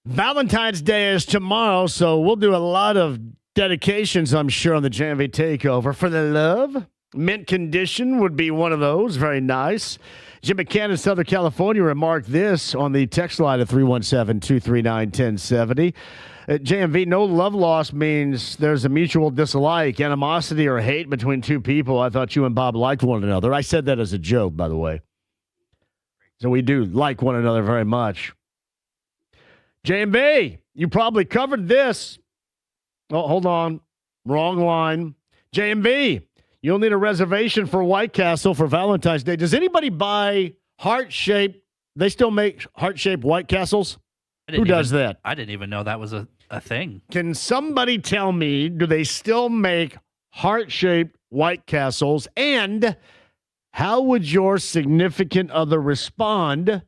Valentine's Day is tomorrow, so we'll do a lot of dedications, I'm sure, on the JMV Takeover for the love. Mint condition would be one of those. Very nice. Jim McCann in Southern California remarked this on the text line of 317-239-1070. At JMV, no love loss means there's a mutual dislike, animosity, or hate between two people. I thought you and Bob liked one another. I said that as a joke, by the way. So we do like one another very much. JMV, you probably covered this. Oh, hold on. Wrong line. JMV, you'll need a reservation for White Castle for Valentine's Day. Does anybody buy heart-shaped? They still make heart-shaped White Castles? Who does that? I didn't even know that was a thing. Can somebody tell me, do they still make heart-shaped White Castles? And how would your significant other respond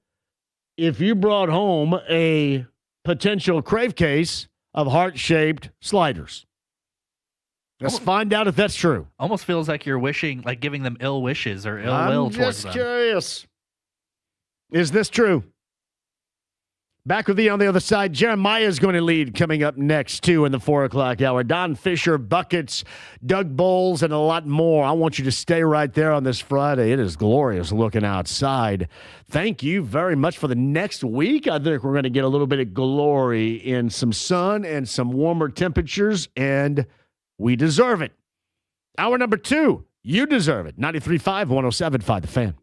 if you brought home a potential crave case of heart-shaped sliders? Let's find out if that's true. Almost feels like you're wishing, like giving them ill wishes or ill will towards them. I'm just curious. Is this true? Back with you on the other side. Jeremiah is going to lead coming up next, too, in the 4 o'clock hour. Don Fisher, buckets, Doug Bowles, and a lot more. I want you to stay right there on this Friday. It is glorious looking outside. Thank you very much for the next week. I think we're going to get a little bit of glory in some sun and some warmer temperatures, and we deserve it. Hour number 2, you deserve it. 93.5, 107.5, The Fan.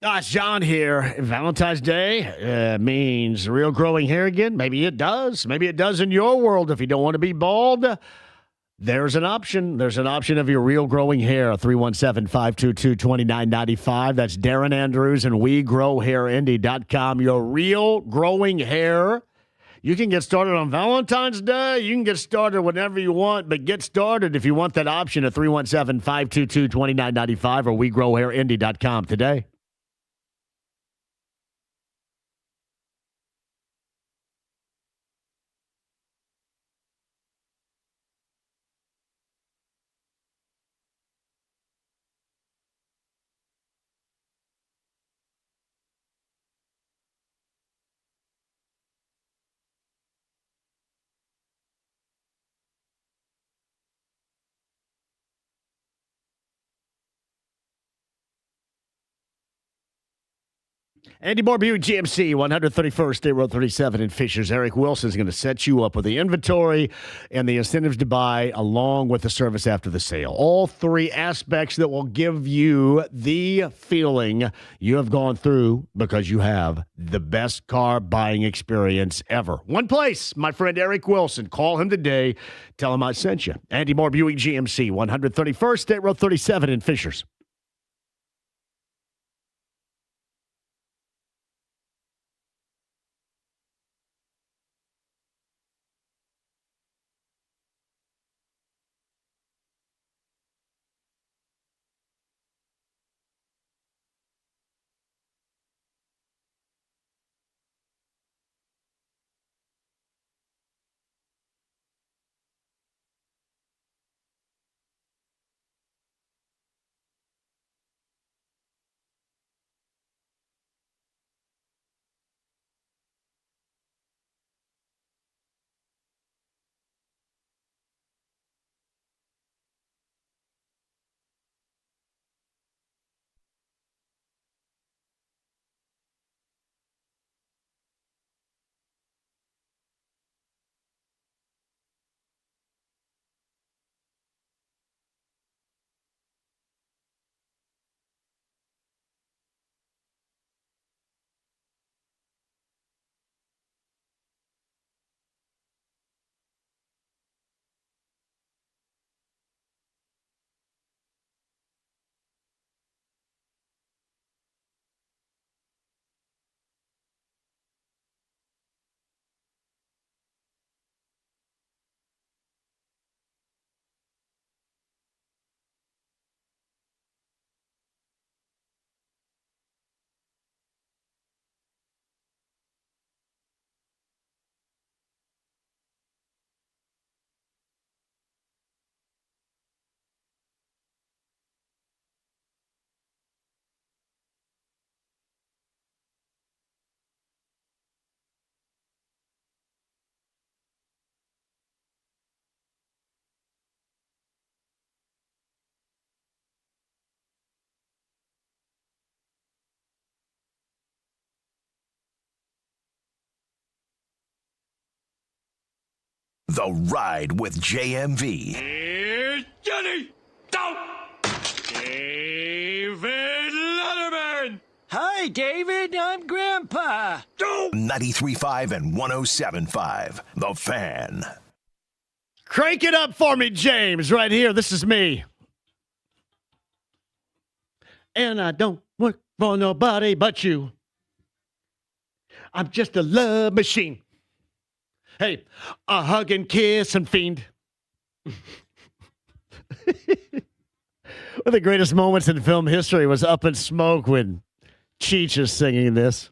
It's John here. Valentine's Day means real growing hair again. Maybe it does. Maybe it does in your world if you don't want to be bald. There's an option. There's an option of your real growing hair. 317-522-2995. That's Darren Andrews and WeGrowHairIndy.com. Your real growing hair. You can get started on Valentine's Day. You can get started whenever you want, but get started if you want that option at 317-522-2995 or WeGrowHairIndy.com today. Andy Moore, Buick GMC, 131st State Road 37 in Fishers. Eric Wilson is going to set you up with the inventory and the incentives to buy along with the service after the sale. All 3 aspects that will give you the feeling you have gone through because you have the best car buying experience ever. One place, my friend Eric Wilson. Call him today. Tell him I sent you. Andy Moore, Buick GMC, 131st State Road 37 in Fishers. The Ride with JMV. Here's Johnny. Don't. David Letterman. Hi, David. I'm Grandpa. 93.5 and 107.5. The Fan. Crank it up for me, James, right here. This is me. And I don't work for nobody but you. I'm just a love machine. Hey, a hug and kiss and fiend. One of the greatest moments in film history was Up in Smoke when Cheech is singing this.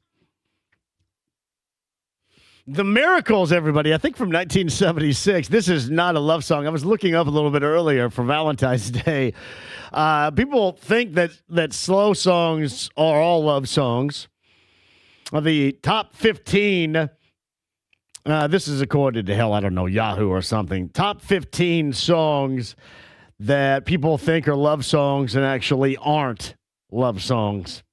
The Miracles, everybody, I think from 1976. This is not a love song. I was looking up a little bit earlier for Valentine's Day. People think that slow songs are all love songs. The top 15, this is according to Yahoo or something. Top 15 songs that people think are love songs and actually aren't love songs,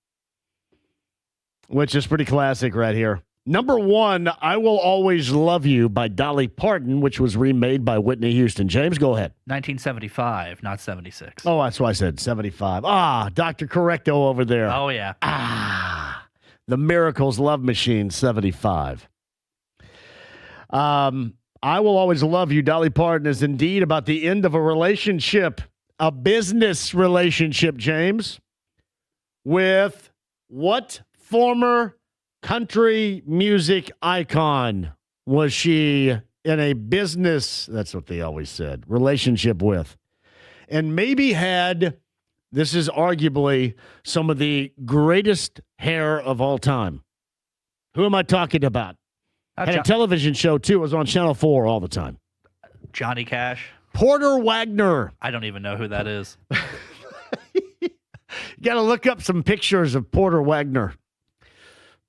which is pretty classic right here. Number 1, I Will Always Love You by Dolly Parton, which was remade by Whitney Houston. James, go ahead. 1975, not 76. Oh, that's why I said 75. Dr. Correcto over there. Oh, yeah. The Miracles Love Machine, 75. I Will Always Love You, Dolly Parton, is indeed about the end of a relationship, a business relationship, James, with what former country music icon was she in a business, that's what they always said, relationship with? And maybe had, this is arguably some of the greatest hair of all time. Who am I talking about? Had a television show, too. It was on Channel 4 all the time. Johnny Cash. Porter Wagner. I don't even know who that is. You got to look up some pictures of Porter Wagner.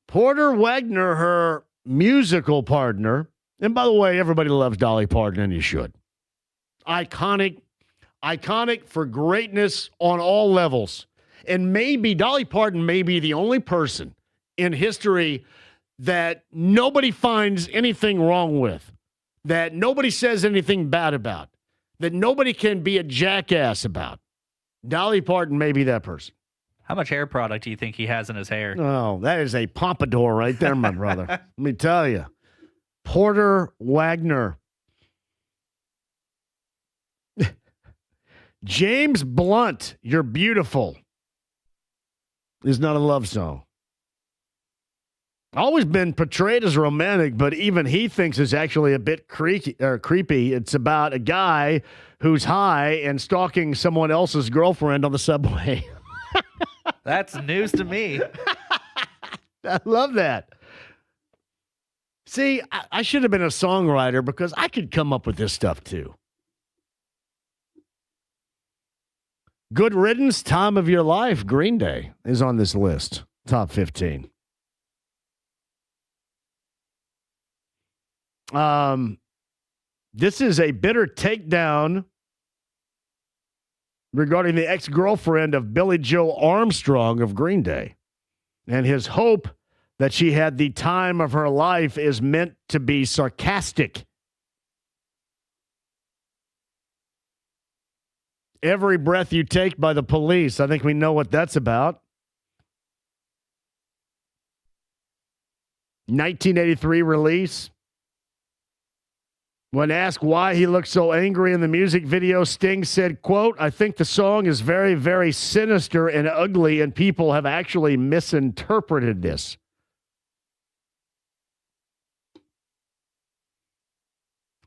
Porter Wagner, her musical partner, and by the way, everybody loves Dolly Parton, and you should. Iconic for greatness on all levels. And maybe Dolly Parton may be the only person in history that nobody finds anything wrong with, that nobody says anything bad about, that nobody can be a jackass about. Dolly Parton may be that person. How much hair product do you think he has in his hair? Oh, that is a pompadour right there, my brother. Let me tell you. Porter Wagner. James Blunt, You're Beautiful, is not a love song. Always been portrayed as romantic, but even he thinks it's actually a bit creepy. It's about a guy who's high and stalking someone else's girlfriend on the subway. That's news to me. I love that. See, I should have been a songwriter because I could come up with this stuff too. Good Riddance, Time of Your Life, Green Day is on this list. Top 15. This is a bitter takedown regarding the ex-girlfriend of Billie Joe Armstrong of Green Day. And his hope that she had the time of her life is meant to be sarcastic. Every Breath You Take by the Police. I think we know what that's about. 1983 release. When asked why he looked so angry in the music video, Sting said, quote, I think the song is very, very sinister and ugly, and people have actually misinterpreted this.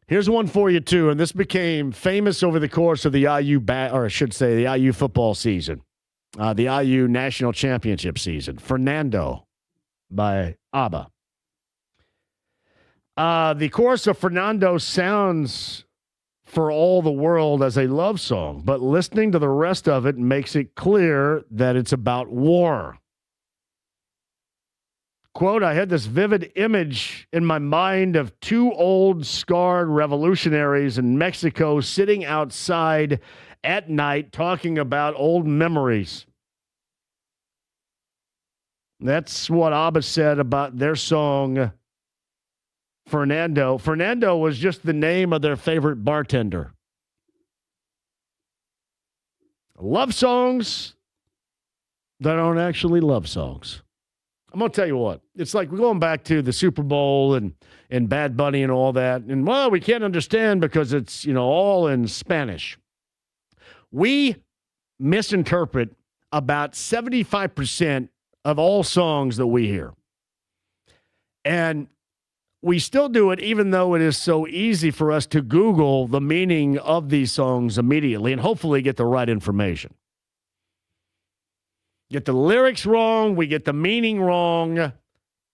Here's one for you, too, and this became famous over the course of the the IU football season, the IU national championship season. Fernando by ABBA. The chorus of Fernando sounds for all the world as a love song, but listening to the rest of it makes it clear that it's about war. Quote, I had this vivid image in my mind of two old scarred revolutionaries in Mexico sitting outside at night talking about old memories. That's what ABBA said about their song Fernando. Fernando was just the name of their favorite bartender. Love songs that aren't actually love songs. I'm going to tell you what. It's like we're going back to the Super Bowl and Bad Bunny and all that. And, well, we can't understand because it's, all in Spanish. We misinterpret about 75% of all songs that we hear. And we still do it even though it is so easy for us to Google the meaning of these songs immediately and hopefully get the right information. Get the lyrics wrong, we get the meaning wrong.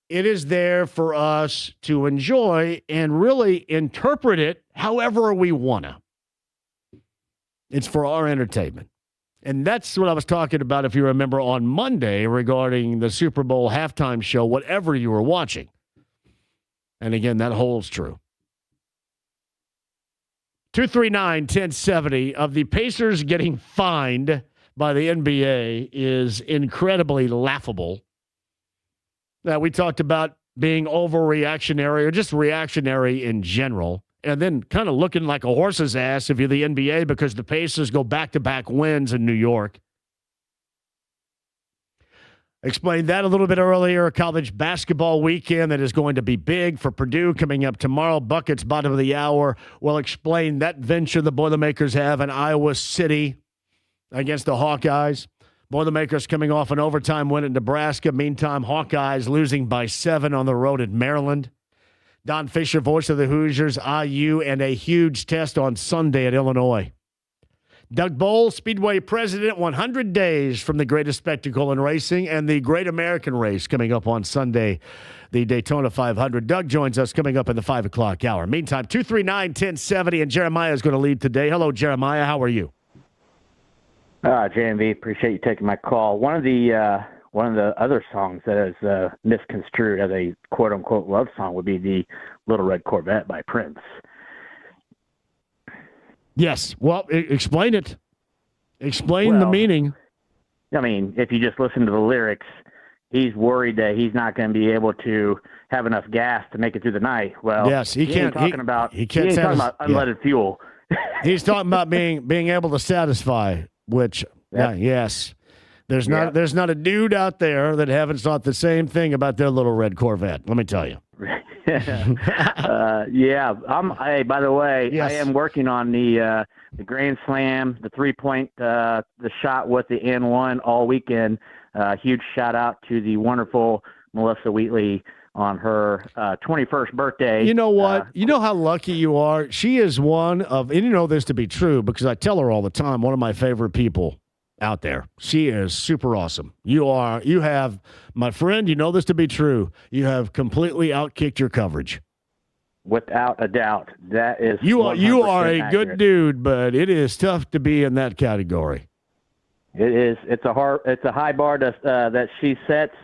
It is there for us to enjoy and really interpret it however we want to. It's for our entertainment. And that's what I was talking about, if you remember, on Monday regarding the Super Bowl halftime show, whatever you were watching. And again, that holds true. 239-1070 of the Pacers getting fined by the NBA is incredibly laughable. Now, we talked about being overreactionary or just reactionary in general, and then kind of looking like a horse's ass if you're the NBA because the Pacers go back-to-back wins in New York. Explained that a little bit earlier. A college basketball weekend that is going to be big for Purdue coming up tomorrow. Buckets, bottom of the hour. We'll explain that venture the Boilermakers have in Iowa City against the Hawkeyes. Boilermakers coming off an overtime win at Nebraska. Meantime, Hawkeyes losing by 7 on the road at Maryland. Don Fisher, voice of the Hoosiers, IU, and a huge test on Sunday at Illinois. Doug Bowles, Speedway president, 100 days from the greatest spectacle in racing and the Great American Race coming up on Sunday, the Daytona 500. Doug joins us coming up in the 5 o'clock hour. Meantime, 239-1070, and Jeremiah is going to lead today. Hello, Jeremiah. How are you? JMV, appreciate you taking my call. One of the other songs that is misconstrued as a quote-unquote love song would be the Little Red Corvette by Prince. Yes. Well, explain it. Explain the meaning. I mean, if you just listen to the lyrics, he's worried that he's not going to be able to have enough gas to make it through the night. Well, yes, he can't. He ain't talking about unleaded fuel. He's talking about being able to satisfy. Which, yes, there's not a dude out there that haven't thought the same thing about their Little Red Corvette. Let me tell you. Hey, by the way, yes. I am working on the Grand Slam, the 3-point, the shot with the N1 all weekend. Huge shout out to the wonderful Melissa Wheatley on her 21st birthday. You know what? You know how lucky you are? She is one of, and you know this to be true because I tell her all the time, one of my favorite people out there. She is super awesome. You have, my friend, you know this to be true. You have completely outkicked your coverage. Without a doubt. That is You are a accurate. good dude, but it is tough to be in that category. It is. It's a high bar that she sets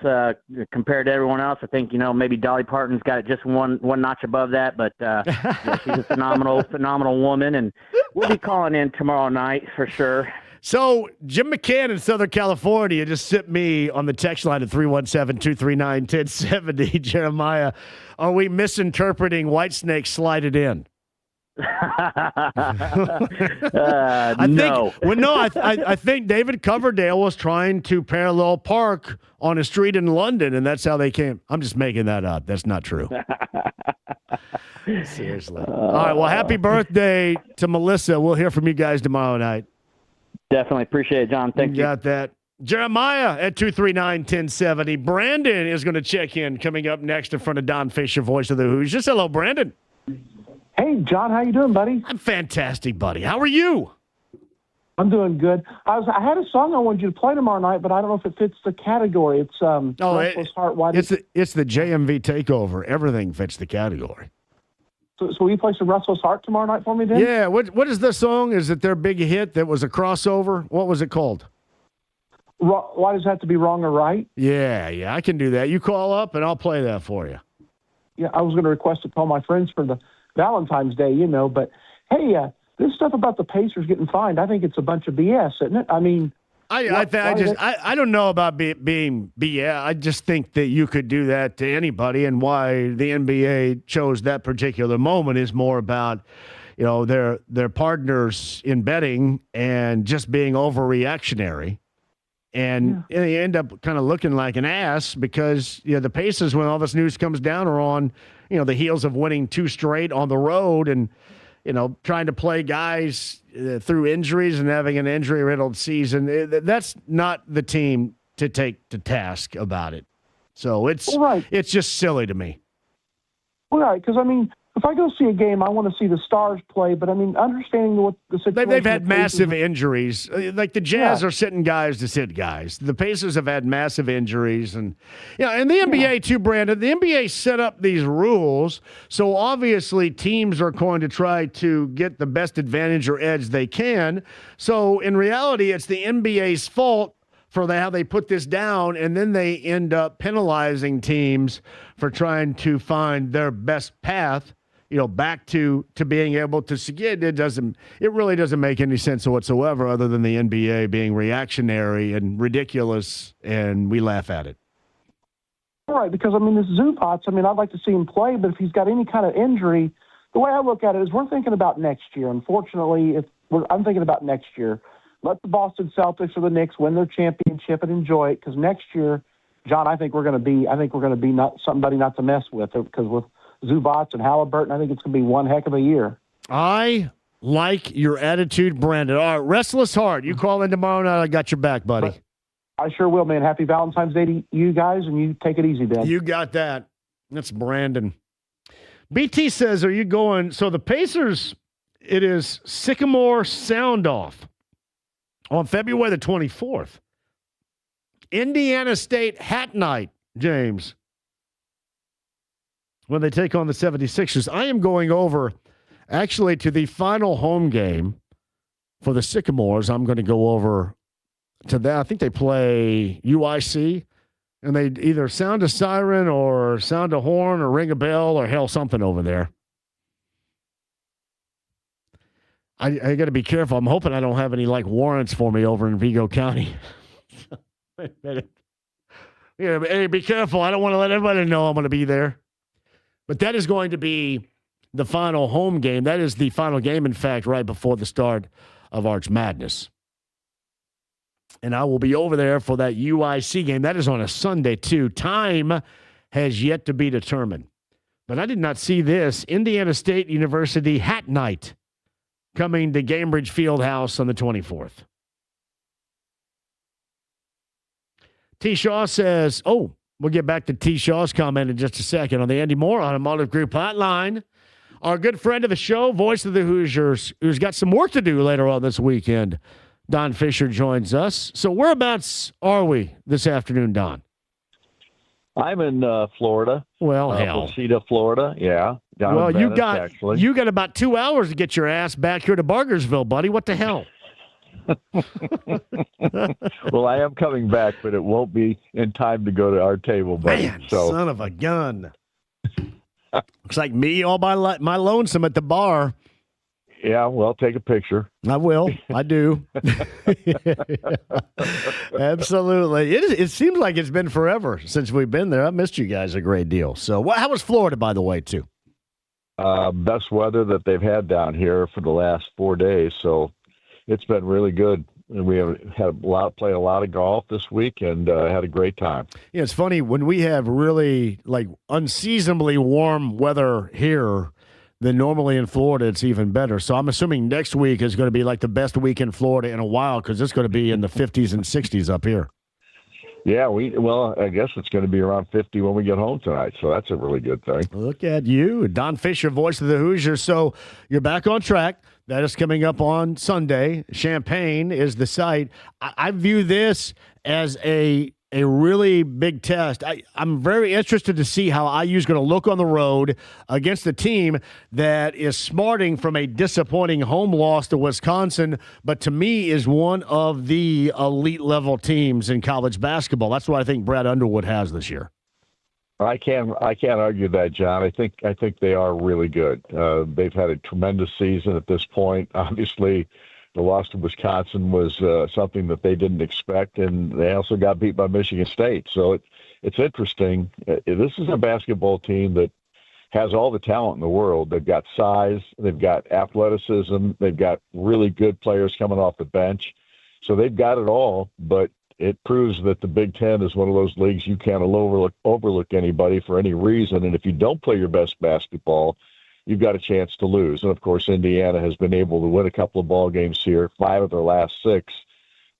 compared to everyone else. I think maybe Dolly Parton's got it just one notch above that, but she's a phenomenal woman, and we'll be calling in tomorrow night for sure. So Jim McCann in Southern California just sent me on the text line at 317-239-1070. Jeremiah, are we misinterpreting Whitesnake Slide It In? No. I think David Coverdale was trying to parallel park on a street in London, and that's how they came. I'm just making that up. That's not true. Seriously. All right. Well, happy birthday to Melissa. We'll hear from you guys tomorrow night. Definitely appreciate it, John. Thank you. Got that. Jeremiah at 239-1070. Brandon is going to check in coming up next in front of Don Fisher, voice of the Hoosiers. Hello, Brandon. Hey, John, how you doing, buddy? I'm fantastic, buddy. How are you? I'm doing good. I had a song I wanted you to play tomorrow night, but I don't know if it fits the category. It's Restless Heart. It's the JMV takeover. Everything fits the category. So will you play some Restless Heart tomorrow night for me then? Yeah. What is the song? Is it their big hit that was a crossover? What was it called? Why does it have to be wrong or right? Yeah, I can do that. You call up and I'll play that for you. Yeah, I was going to request it to all my friends for the Valentine's Day, but hey, this stuff about the Pacers getting fined, I think it's a bunch of BS, isn't it? I mean, I don't know about being BS. I just think that you could do that to anybody, and why the NBA chose that particular moment is more about, their partners in betting and just being overreactionary. And you end up kind of looking like an ass because the Pacers, when all this news comes down, are on the heels of winning 2 straight on the road, and trying to play guys through injuries and having an injury-riddled season. That's not the team to take to task about it. So it's just silly to me. Right, because, if I go see a game, I want to see the stars play, but, understanding what the situation They've had massive injuries. Like the Jazz are sitting guys to sit guys. The Pacers have had massive injuries. And and the NBA too, Brandon, the NBA set up these rules, so obviously teams are going to try to get the best advantage or edge they can. So in reality, it's the NBA's fault for how they put this down, and then they end up penalizing teams for trying to find their best path, back to being able to succeed. It really doesn't make any sense whatsoever, other than the NBA being reactionary and ridiculous, and we laugh at it. Right, because this Zubac, I'd like to see him play, but if he's got any kind of injury, the way I look at it is we're thinking about next year. Unfortunately, I'm thinking about next year. Let the Boston Celtics or the Knicks win their championship and enjoy it, because next year, John, I think we're going to be not somebody not to mess with, because with Zubac and Halliburton, I think it's going to be one heck of a year. I like your attitude, Brandon. All right, restless heart. You call in tomorrow night. I got your back, buddy. I sure will, man. Happy Valentine's Day to you guys, and you take it easy, Ben. You got that. That's Brandon. BT says, are you going? So the Pacers, it is Sycamore Sound Off on February the 24th. Indiana State Hat Night, James, when they take on the 76ers. I am going over, actually, to the final home game for the Sycamores. I'm going to go over to that. I think they play UIC, and they either sound a siren or sound a horn or ring a bell or hell something over there. I got to be careful. I'm hoping I don't have any warrants for me over in Vigo County. Hey, be careful. I don't want to let everybody know I'm going to be there. But that is going to be the final home game. That is the final game, in fact, right before the start of Arch Madness. And I will be over there for that UIC game. That is on a Sunday, too. Time has yet to be determined. But I did not see this. Indiana State University Hat Night coming to Cambridge Fieldhouse on the 24th. T. Shaw says, we'll get back to T. Shaw's comment in just a second on the Andy Moore Automotive Group hotline. Our good friend of the show, voice of the Hoosiers, who's got some work to do later on this weekend, Don Fisher, joins us. So whereabouts are we this afternoon, Don? I'm in Florida. Well, hell. Placida, Florida. Yeah. Well, you got about 2 hours to get your ass back here to Bargersville, buddy. What the hell? Well, I am coming back, but it won't be in time to go to our table, buddy. Man, son of a gun. Looks like me all by my lonesome at the bar. Yeah, well, take a picture. I will. I do. Absolutely. It seems like it's been forever since we've been there. I missed you guys a great deal. So how was Florida, by the way, too? Best weather that they've had down here for the last 4 days, so it's been really good. And we have played a lot of golf this week and had a great time. Yeah, it's funny when we have really unseasonably warm weather here. Then normally in Florida, it's even better. So I'm assuming next week is going to be the best week in Florida in a while, because it's going to be in the 50s and 60s up here. Yeah, I guess it's going to be around 50 when we get home tonight, so that's a really good thing. Look at you, Don Fisher, voice of the Hoosiers. So you're back on track. That is coming up on Sunday. Champaign is the site. I view this as a really big test. I'm very interested to see how IU is going to look on the road against a team that is smarting from a disappointing home loss to Wisconsin, but to me is one of the elite level teams in college basketball. That's what I think Brad Underwood has this year. I can't argue that, John. I think they are really good. They've had a tremendous season at this point. Obviously, The loss to Wisconsin was something that they didn't expect, and they also got beat by Michigan State. So it's interesting. This is a basketball team that has all the talent in the world. They've got size, they've got athleticism, they've got really good players coming off the bench. So they've got it all, but it proves that the Big Ten is one of those leagues you can't overlook anybody for any reason. And if you don't play your best basketball, you've got a chance to lose. And, of course, Indiana has been able to win a couple of ball games here, 5 of their last 6.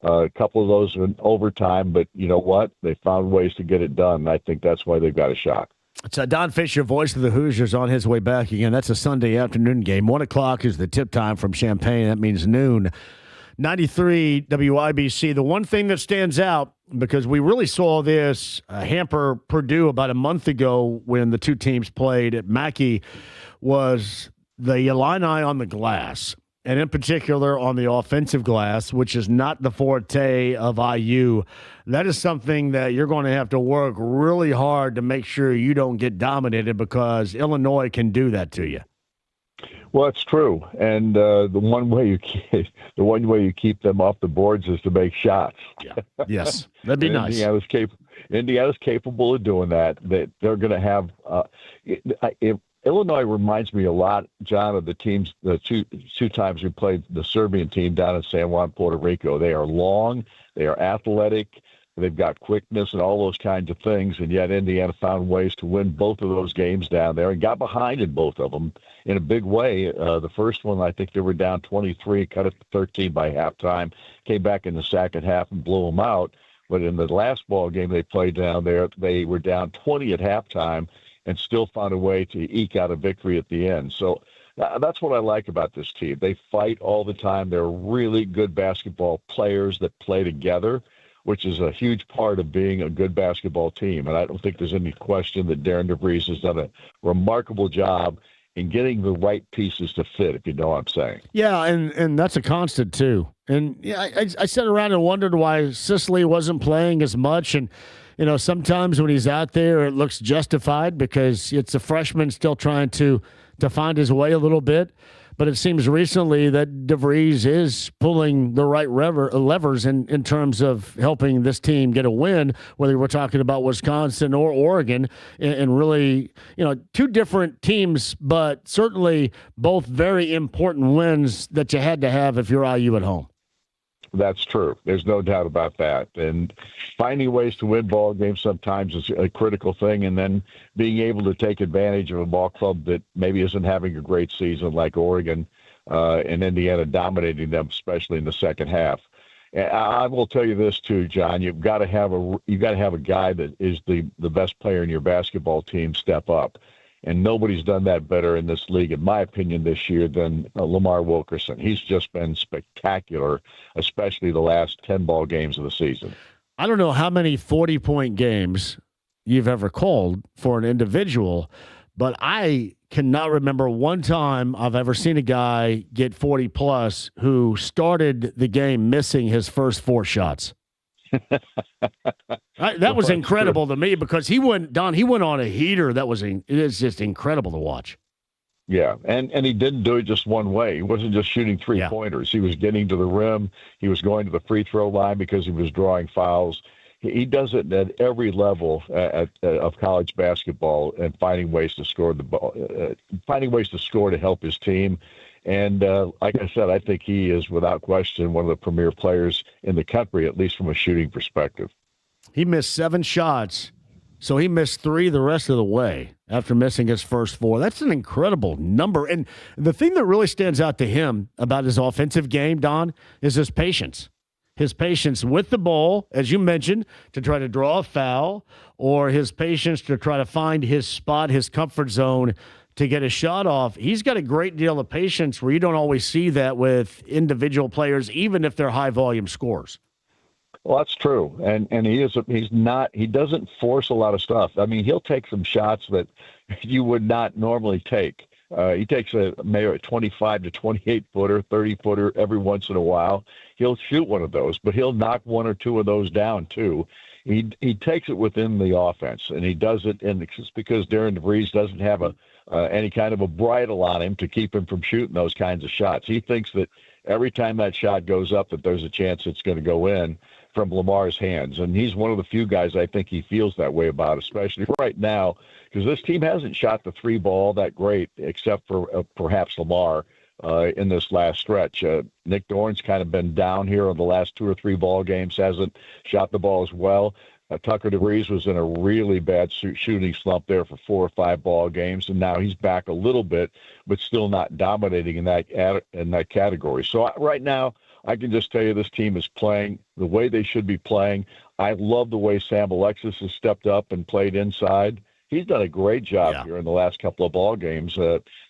A couple of those in overtime, but you know what? They found ways to get it done, and I think that's why they've got a shot. It's Don Fisher, voice of the Hoosiers, on his way back again. That's a Sunday afternoon game. 1 o'clock is the tip time from Champaign. That means noon. 93 WIBC. The one thing that stands out, because we really saw this hamper Purdue about a month ago when the two teams played at Mackey, was the Illini on the glass, and in particular on the offensive glass, which is not the forte of IU. That is something that you're going to have to work really hard to make sure you don't get dominated, because Illinois can do that to you. Well, it's true, and the one way you keep them off the boards is to make shots. Yeah. Yes, that'd be nice. Indiana's capable of doing that. They're going to have. Illinois reminds me a lot, John, of the teams. The two times we played the Serbian team down in San Juan, Puerto Rico. They are long, they are athletic, they've got quickness and all those kinds of things, and yet Indiana found ways to win both of those games down there and got behind in both of them in a big way. The first one, I think they were down 23, cut it to 13 by halftime, came back in the second half and blew them out. But in the last ball game they played down there, they were down 20 at halftime and still found a way to eke out a victory at the end. So that's what I like about this team. They fight all the time. They're really good basketball players that play together, which is a huge part of being a good basketball team. And I don't think there's any question that Darren DeVries has done a remarkable job in getting the right pieces to fit, if you know what I'm saying. Yeah, and that's a constant, too. And yeah, I sat around and wondered why Sicily wasn't playing as much. And, you know, sometimes when he's out there, it looks justified because it's a freshman still trying to find his way a little bit. But it seems recently that DeVries is pulling the right levers in terms of helping this team get a win, whether we're talking about Wisconsin or Oregon, and really, you know, two different teams, but certainly both very important wins that you had to have if you're IU at home. That's true. There's no doubt about that. And finding ways to win ball games sometimes is a critical thing, and then being able to take advantage of a ball club that maybe isn't having a great season like Oregon and Indiana dominating them, especially in the second half. And I will tell you this too, John. You've got to have a guy that is the best player in your basketball team step up. And nobody's done that better in this league, in my opinion, this year than Lamar Wilkerson. He's just been spectacular, especially the last 10 ball games of the season. I don't know how many 40-point games you've ever called for an individual, but I cannot remember one time I've ever seen a guy get 40-plus who started the game missing his first 4 shots. That was incredible to me because he went on a heater. It is just incredible to watch. Yeah, and he didn't do it just one way. He wasn't just shooting three-pointers. He was getting to the rim. He was going to the free throw line because he was drawing fouls. He does it at every level of college basketball and finding ways to score to help his team. And like I said, I think he is, without question, one of the premier players in the country, at least from a shooting perspective. He missed 7 shots, so he missed 3 the rest of the way after missing his first 4. That's an incredible number. And the thing that really stands out to him about his offensive game, Don, is his patience. His patience with the ball, as you mentioned, to try to draw a foul, or his patience to try to find his spot, his comfort zone, to get a shot off. He's got a great deal of patience where you don't always see that with individual players, even if they're high volume scorers. Well, that's true. And he doesn't force a lot of stuff. I mean, he'll take some shots that you would not normally take. He takes maybe a 25 to 28 footer, 30 footer every once in a while. He'll shoot one of those, but he'll knock 1 or 2 of those down too. He takes it within the offense, and he does it, and it's just because Darren DeVries doesn't have any kind of a bridle on him to keep him from shooting those kinds of shots. He thinks that every time that shot goes up that there's a chance it's going to go in from Lamar's hands. And he's one of the few guys I think he feels that way about, especially right now, because this team hasn't shot the three ball that great except for perhaps Lamar in this last stretch. Nick Dorn's kind of been down here on the last 2 or 3 ball games, hasn't shot the ball as well. Tucker DeVries was in a really bad shooting slump there for 4 or 5 ball games, and now he's back a little bit, but still not dominating in that category. So right now, I can just tell you this team is playing the way they should be playing. I love the way Sam Alexis has stepped up and played inside. He's done a great job here in the last couple of ball games,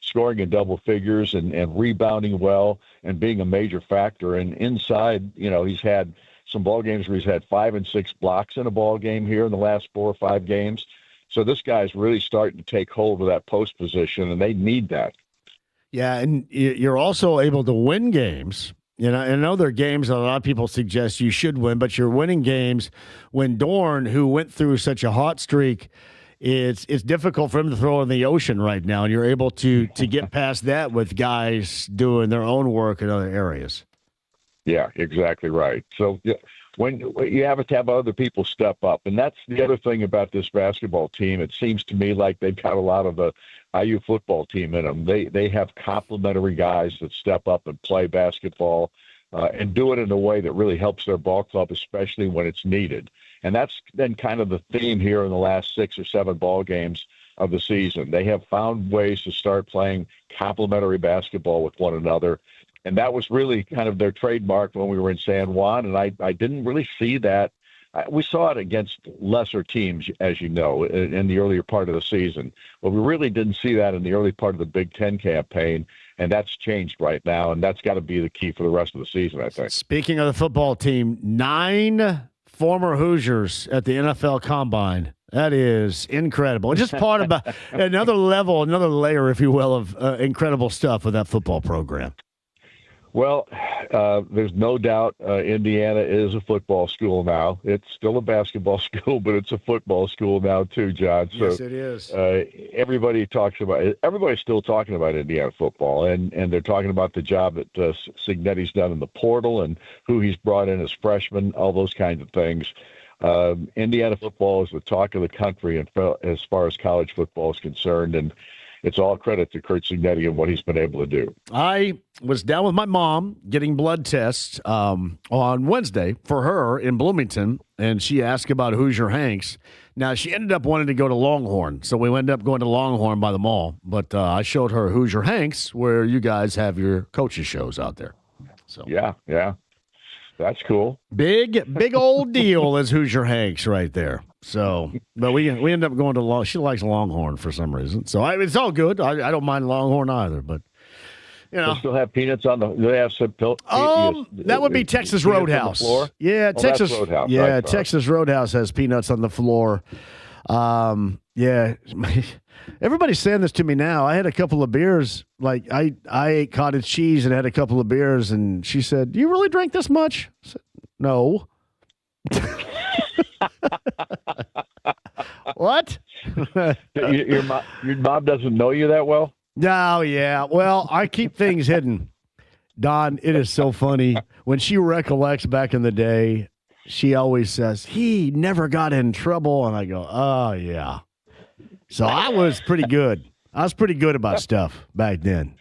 scoring in double figures and rebounding well and being a major factor. And inside, he's had some ball games where he's had 5 and 6 blocks in a ball game here in the last 4 or 5 games. So this guy's really starting to take hold of that post position, and they need that. Yeah, and you're also able to win games. I know there are games that a lot of people suggest you should win, but you're winning games when Dorn, who went through such a hot streak, it's difficult for him to throw in the ocean right now, and you're able to get past that with guys doing their own work in other areas. Yeah, exactly right. So when you have to have other people step up, and that's the other thing about this basketball team. It seems to me like they've got a lot of the IU football team in them. They have complementary guys that step up and play basketball and do it in a way that really helps their ball club, especially when it's needed. And that's been kind of the theme here in the last 6 or 7 ball games of the season. They have found ways to start playing complementary basketball with one another. And that was really kind of their trademark when we were in San Juan. And I didn't really see that. We saw it against lesser teams, as you know, in the earlier part of the season. But we really didn't see that in the early part of the Big Ten campaign. And that's changed right now. And that's got to be the key for the rest of the season, I think. Speaking of the football team, 9 former Hoosiers at the NFL Combine. That is incredible. Just part of another level, another layer, if you will, of incredible stuff with that football program. Well, there's no doubt Indiana is a football school now. It's still a basketball school, but it's a football school now too, John. So, yes, it is. Everybody's still talking about Indiana football, and they're talking about the job that Cignetti's done in the portal and who he's brought in as freshmen, all those kinds of things. Indiana football is the talk of the country as far as college football is concerned, and it's all credit to Curt Cignetti and what he's been able to do. I was down with my mom getting blood tests on Wednesday for her in Bloomington, and she asked about Hoosier Hanks. Now, she ended up wanting to go to Longhorn, so we ended up going to Longhorn by the mall. But I showed her Hoosier Hanks, where you guys have your coaches shows out there. So yeah. That's cool. Big old deal is Hoosier Hanks right there. So, but we end up going to she likes Longhorn for some reason. So it's all good. I don't mind Longhorn either, but They still have peanuts on the. Do they have some that would be Texas Roadhouse. Yeah, Texas Roadhouse. Yeah, right. Texas Roadhouse has peanuts on the floor. Yeah, everybody's saying this to me now. I had a couple of beers. Like I ate cottage cheese and had a couple of beers, and she said, "Do you really drink this much?" I said, "No." What? Your mom doesn't know you that well? No, yeah. Well, I keep things hidden. Don, it is so funny. When she recollects back in the day, she always says, he never got in trouble. And I go, oh, yeah. So I was pretty good. I was pretty good about stuff back then.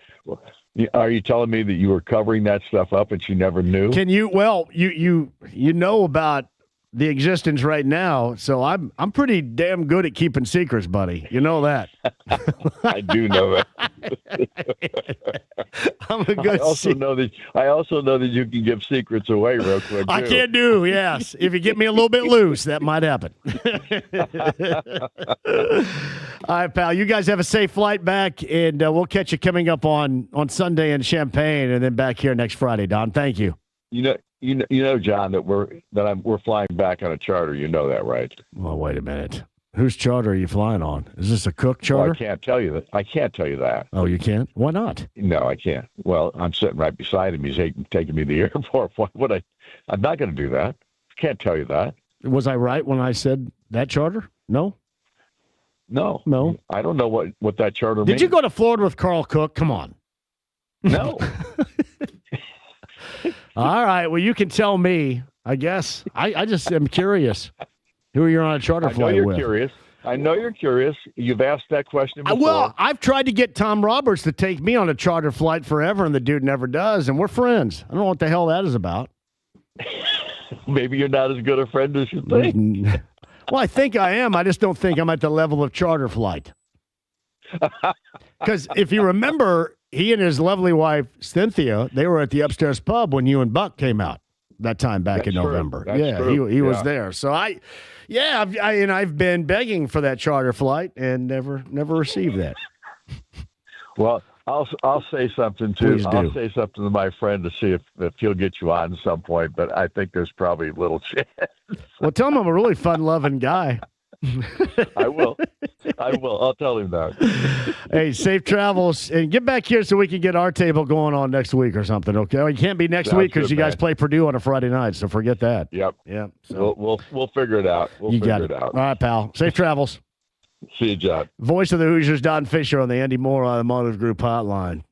Are you telling me that you were covering that stuff up and she never knew? Can you? Well, you know about the existence right now, so I'm pretty damn good at keeping secrets, buddy. You know that. I do know that. I'm a good. I also know that you can give secrets away real quick. I can do, yes. If you get me a little bit loose, that might happen. All right, pal. You guys have a safe flight back, and we'll catch you coming up on Sunday in Champaign, and then back here next Friday. Don, thank you. You know, John, that we're flying back on a charter. You know that, right? Well, wait a minute. Whose charter are you flying on? Is this a Cook charter? Well, I can't tell you that. I can't tell you that. Oh, you can't? Why not? No, I can't. Well, I'm sitting right beside him. He's taking me to the airport. Why would I? I'm not going to do that. Can't tell you that. Was I right when I said that charter? No. No. I don't know what that charter means. Did you go to Florida with Carl Cook? Come on. No. All right. Well, you can tell me, I guess. I just am curious who you're on a charter flight with. I know you're curious. I know you're curious. You've asked that question before. Well, I've tried to get Tom Roberts to take me on a charter flight forever, and the dude never does, and we're friends. I don't know what the hell that is about. Maybe you're not as good a friend as you think. Well, I think I am. I just don't think I'm at the level of charter flight. Because if you remember, he and his lovely wife, Cynthia, they were at the upstairs pub when you and Buck came out that time back in November. He was there. So I've been begging for that charter flight and never received that. Well, I'll say something too. Please do. I'll say something to my friend to see if he'll get you on at some point, but I think there's probably little chance. Well, tell him I'm a really fun-loving guy. I will. I'll tell him that. Hey, safe travels, and get back here so we can get our table going on next week or something, okay? Well, you can't be next week because you guys play Purdue on a Friday night, so forget that. Yep. So We'll figure it out. We'll figure it out. All right, pal. Safe travels. See you, John. Voice of the Hoosiers, Don Fisher on the Andy Moore Automotive Group hotline.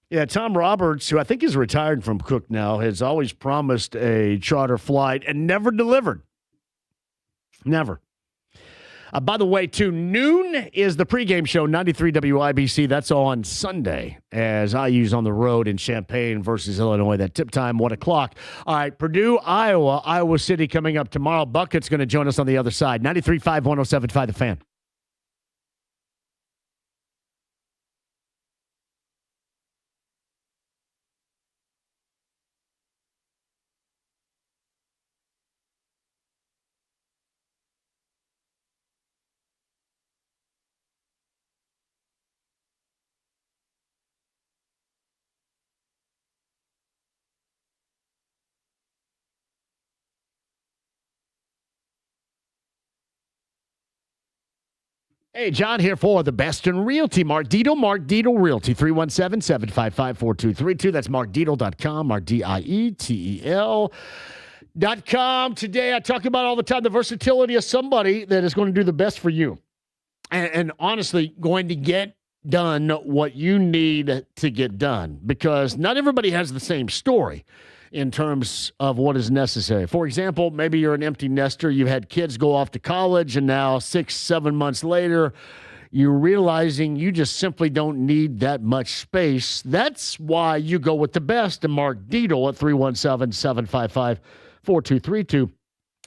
Yeah, Tom Roberts, who I think is retired from Cook now, has always promised a charter flight and never delivered. Never. By the way, too, noon is the pregame show, 93 WIBC. That's on Sunday as IU's on the road in Champaign versus Illinois. That tip time, 1 o'clock. All right, Purdue, Iowa City coming up tomorrow. Bucket's going to join us on the other side. 93.5, 107.5, The Fan. Hey, John here for the Best in Realty. Mark Dietel Realty, 317-755-4232. That's markdietel.com, markdietel.com. Today, I talk about all the time the versatility of somebody that is going to do the best for you. And honestly, going to get done what you need to get done. Because not everybody has the same story in terms of what is necessary. For example, maybe you're an empty nester. You've had kids go off to college, and now 6-7 months later, you're realizing you just simply don't need that much space. That's why you go with the best. And Mark Dietel at 317-755-4232.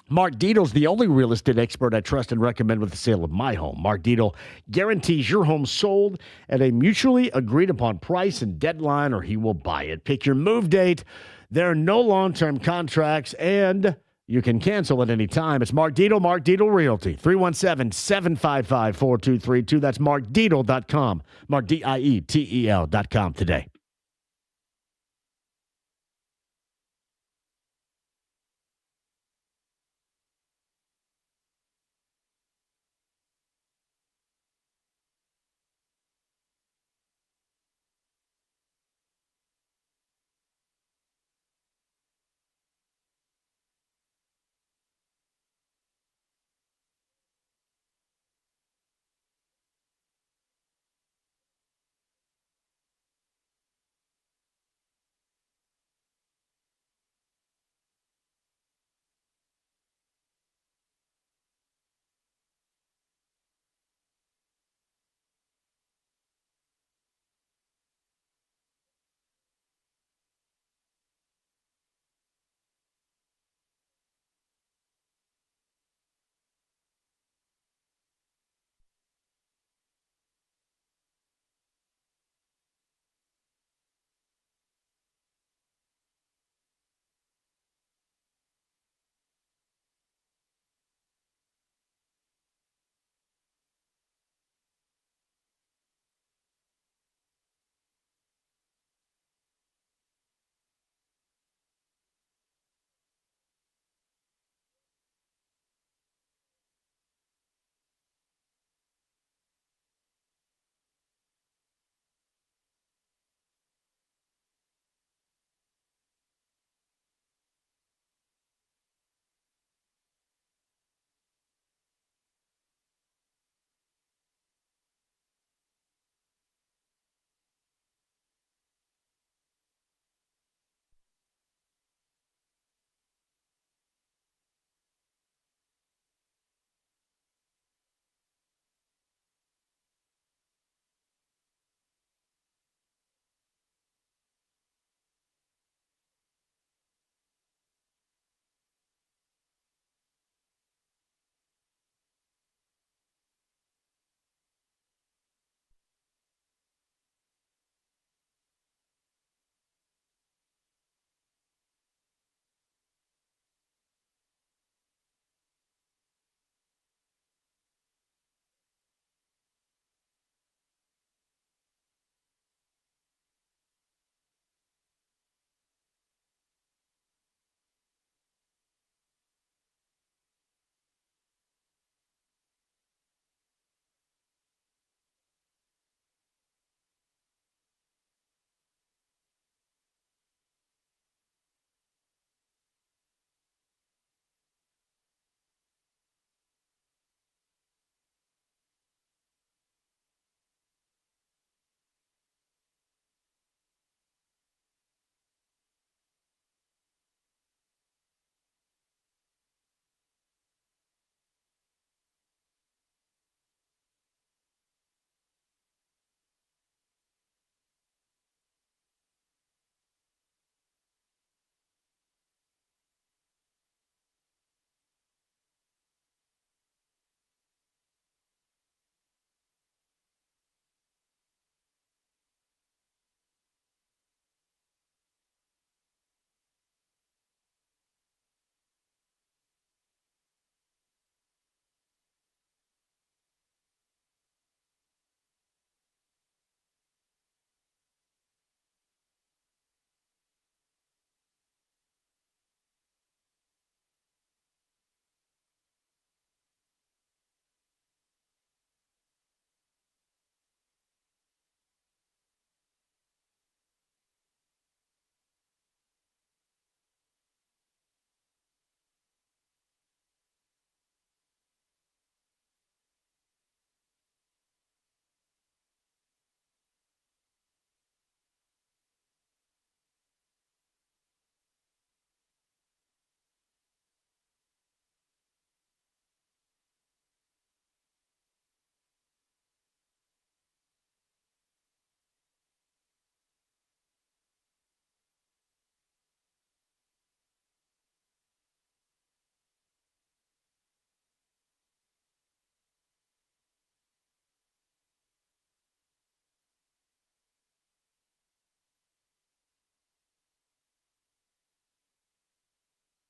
Mark Dietel's the only real estate expert I trust and recommend with the sale of my home. Mark Dietel guarantees your home sold at a mutually agreed upon price and deadline, or he will buy it. Pick your move date. There are no long-term contracts, and you can cancel at any time. It's Mark Dietel Realty, 317-755-4232. That's markdietel.com, markdietel.com today.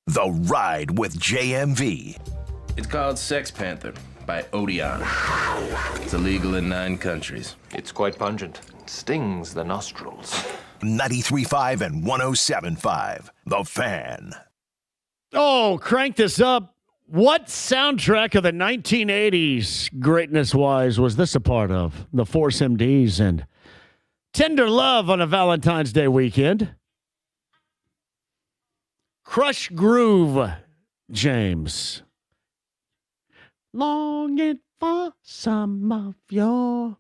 The Ride with JMV. It's called Sex Panther by Odeon. It's illegal in 9 countries. It's quite pungent. It stings the nostrils. 93.5 and 107.5. The Fan. Oh, crank this up. What soundtrack of the 1980s, greatness-wise, was this a part of? The Force MDs and Tender Love on a Valentine's Day weekend. Crush Groove, James. Longing for some of your...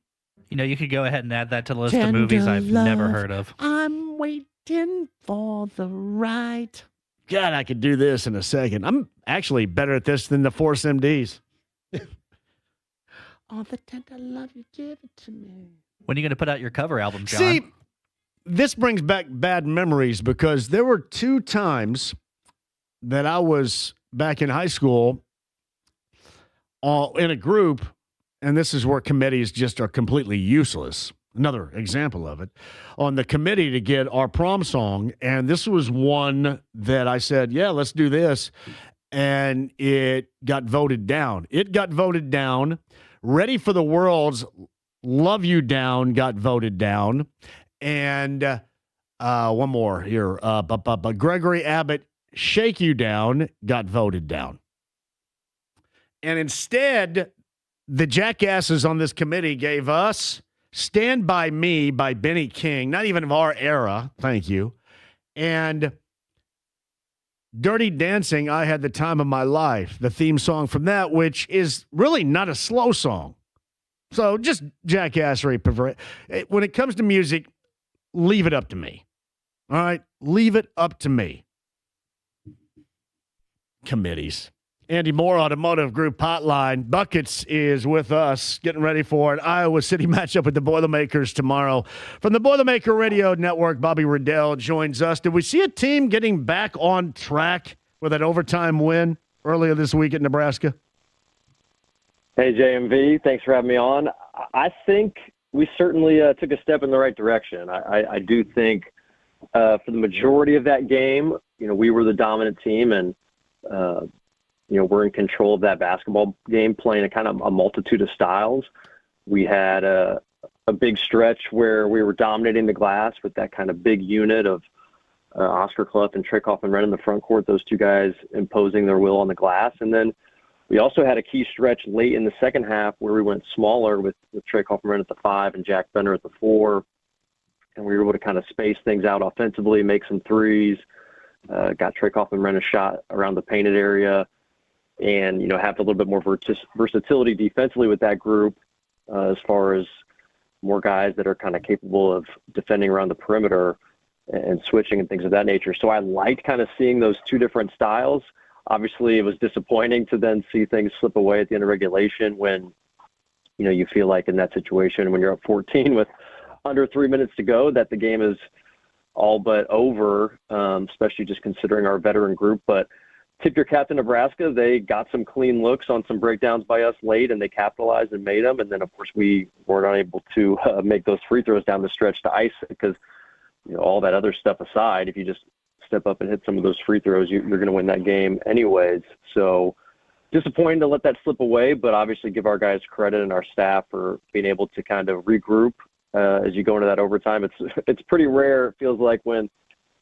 You know, you could go ahead and add that to the list of movies I've never heard of. I'm waiting for the right... God, I could do this in a second. I'm actually better at this than the Force MDs. All the tender love you give it to me. When are you going to put out your cover album, John? See, this brings back bad memories because there were 2 times that I was back in high school in a group, and this is where committees just are completely useless. Another example of it, on the committee to get our prom song. And this was one that I said, yeah, let's do this. And it got voted down. Ready for the World's Love You Down got voted down. And one more here. Gregory Abbott, Shake You Down got voted down. And instead, the jackasses on this committee gave us Stand By Me by Benny King, not even of our era, thank you, and Dirty Dancing, I Had the Time of My Life, the theme song from that, which is really not a slow song. So just jackassery. When it comes to music, leave it up to me. All right? Leave it up to me. Committees. Andy Moore, Automotive Group Hotline. Buckets is with us, getting ready for an Iowa City matchup with the Boilermakers tomorrow. From the Boilermaker Radio Network, Bobby Riddell joins us. Did we see a team getting back on track with an overtime win earlier this week at Nebraska? Hey, JMV. Thanks for having me on. I think we certainly took a step in the right direction. I do think for the majority of that game, we were the dominant team, and we're in control of that basketball game, playing a kind of a multitude of styles. We had a big stretch where we were dominating the glass with that kind of big unit of Oscar Clough and Trey Kaufman-Renn in the front court, those 2 guys imposing their will on the glass. And then we also had a key stretch late in the second half where we went smaller with Trey Kaufman-Renn at the 5 and Jack Bender at the 4. And we were able to kind of space things out offensively, make some threes, got Trey Kaufman-Renn a shot around the painted area, and, have a little bit more versatility defensively with that group as far as more guys that are kind of capable of defending around the perimeter and switching and things of that nature. So I liked kind of seeing those 2 different styles. Obviously, it was disappointing to then see things slip away at the end of regulation when, you feel like in that situation when you're up 14 with under 3 minutes to go that the game is all but over, especially just considering our veteran group. But tip your cap to Nebraska. They got some clean looks on some breakdowns by us late, and they capitalized and made them. And then, of course, we weren't unable to make those free throws down the stretch to ice it because, all that other stuff aside, if you just step up and hit some of those free throws, you're going to win that game anyways. So disappointing to let that slip away, but obviously give our guys credit and our staff for being able to kind of regroup as you go into that overtime. It's pretty rare, it feels like, when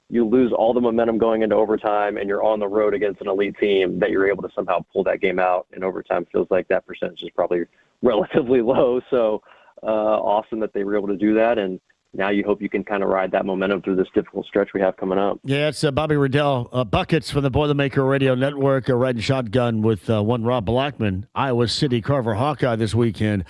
you lose all the momentum going into overtime and you're on the road against an elite team that you're able to somehow pull that game out in overtime. Feels like that percentage is probably relatively low. So awesome that they were able to do that. And now you hope you can kind of ride that momentum through this difficult stretch we have coming up. Yeah, it's Bobby Riddell. Buckets for the Boilermaker Radio Network, riding shotgun with one Rob Blackman, Iowa City Carver Hawkeye this weekend.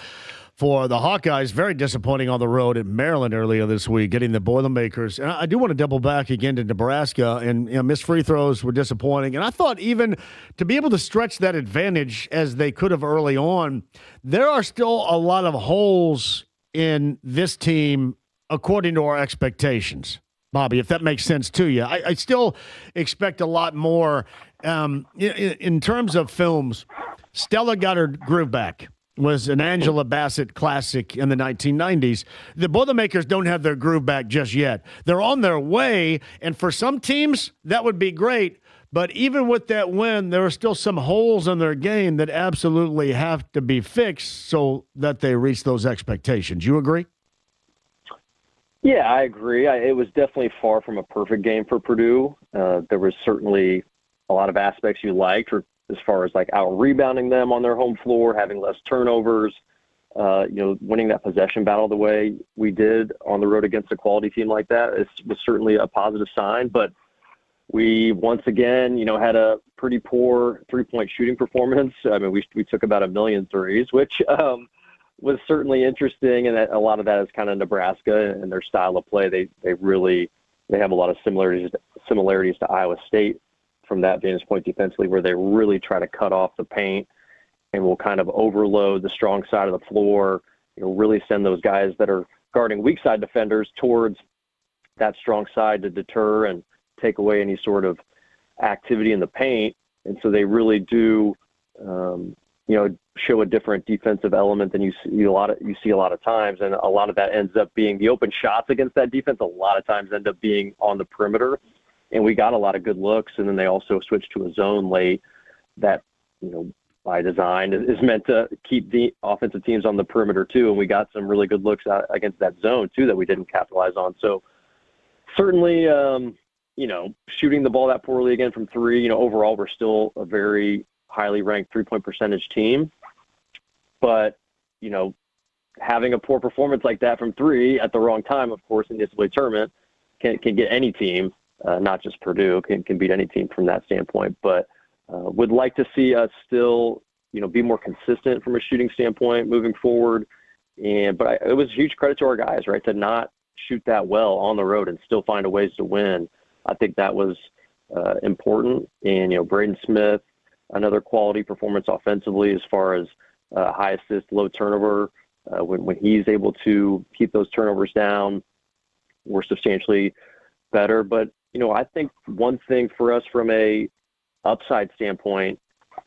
For the Hawkeyes, very disappointing on the road at Maryland earlier this week, getting the Boilermakers. And I do want to double back again to Nebraska, and missed free throws were disappointing. And I thought even to be able to stretch that advantage as they could have early on, there are still a lot of holes in this team according to our expectations. Bobby, if that makes sense to you. I still expect a lot more. In terms of films, Stella got her groove back. Was an Angela Bassett classic in the 1990s. The Boilermakers don't have their groove back just yet. They're on their way, and for some teams, that would be great. But even with that win, there are still some holes in their game that absolutely have to be fixed so that they reach those expectations. You agree? Yeah, I agree. It was definitely far from a perfect game for Purdue. There was certainly a lot of aspects you liked, as far as like out rebounding them on their home floor, having less turnovers, winning that possession battle the way we did on the road against a quality team like that was certainly a positive sign. But we once again, had a pretty poor 3-point shooting performance. I mean, we took about 1 million threes, which was certainly interesting, and a lot of that is kind of Nebraska and their style of play. They have a lot of similarities to Iowa State from that vantage point defensively, where they really try to cut off the paint and will kind of overload the strong side of the floor, really send those guys that are guarding weak side defenders towards that strong side to deter and take away any sort of activity in the paint. And so they really do, show a different defensive element than you see a lot of times. And a lot of that ends up being the open shots against that defense. A lot of times end up being on the perimeter. And we got a lot of good looks. And then they also switched to a zone late that, by design is meant to keep the offensive teams on the perimeter too. And we got some really good looks out against that zone too that we didn't capitalize on. So certainly, shooting the ball that poorly again from three, overall we're still a very highly ranked 3-point percentage team. But, having a poor performance like that from three at the wrong time, of course, in the NCAA tournament can get any team, not just Purdue, can beat any team from that standpoint. But would like to see us still, be more consistent from a shooting standpoint moving forward. But it was a huge credit to our guys, right, to not shoot that well on the road and still find a ways to win. I think that was important. And, Braden Smith, another quality performance offensively as far as high assist, low turnover. When he's able to keep those turnovers down, we're substantially better. But, I think one thing for us from a upside standpoint,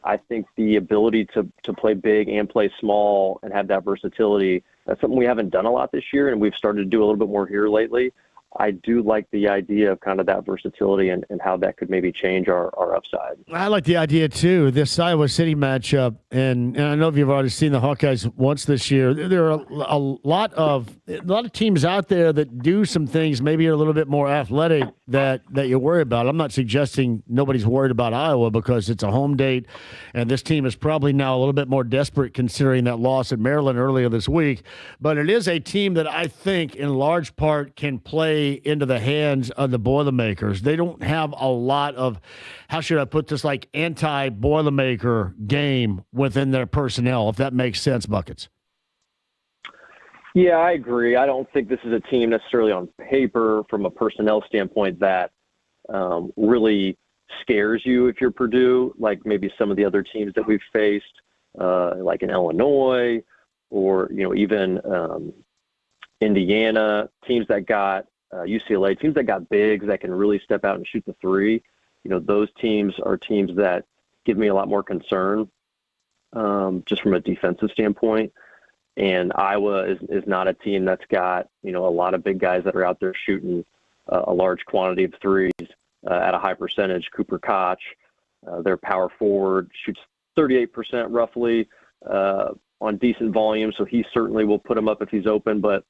I think the ability to play big and play small and have that versatility, that's something we haven't done a lot this year, and we've started to do a little bit more here lately. I do like the idea of kind of that versatility and how that could maybe change our upside. I like the idea too. This Iowa City matchup, and I know if you've already seen the Hawkeyes once this year, there are a lot of teams out there that do some things maybe are a little bit more athletic that you worry about. I'm not suggesting nobody's worried about Iowa because it's a home date, and this team is probably now a little bit more desperate considering that loss at Maryland earlier this week. But it is a team that I think in large part can play into the hands of the Boilermakers. They don't have a lot of, how should I put this, like anti-Boilermaker game within their personnel, if that makes sense, Buckets. Yeah, I agree. I don't think this is a team necessarily on paper from a personnel standpoint that really scares you if you're Purdue, like maybe some of the other teams that we've faced, like in Illinois or, even Indiana, teams that got UCLA, teams that got bigs that can really step out and shoot the three. Those teams are teams that give me a lot more concern just from a defensive standpoint. And Iowa is not a team that's got, a lot of big guys that are out there shooting a large quantity of threes at a high percentage. Cooper Koch, their power forward, shoots 38% roughly on decent volume, so he certainly will put him up if he's open. But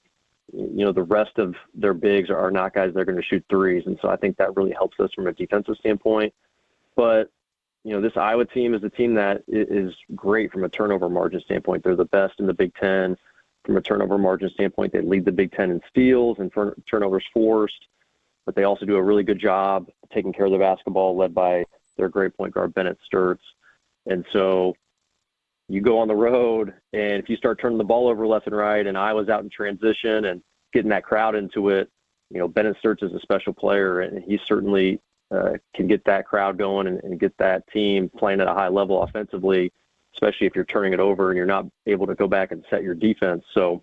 the rest of their bigs are not guys that are going to shoot threes. And so I think that really helps us from a defensive standpoint. But, this Iowa team is a team that is great from a turnover margin standpoint. They're the best in the Big Ten from a turnover margin standpoint. They lead the Big Ten in steals and turnovers forced, but they also do a really good job taking care of the basketball, led by their great point guard, Bennett Sturtz. And so you go on the road, and if you start turning the ball over left and right, and Iowa's out in transition and getting that crowd into it, Bennett Sturtz is a special player, and he certainly can get that crowd going and get that team playing at a high level offensively, especially if you're turning it over and you're not able to go back and set your defense. So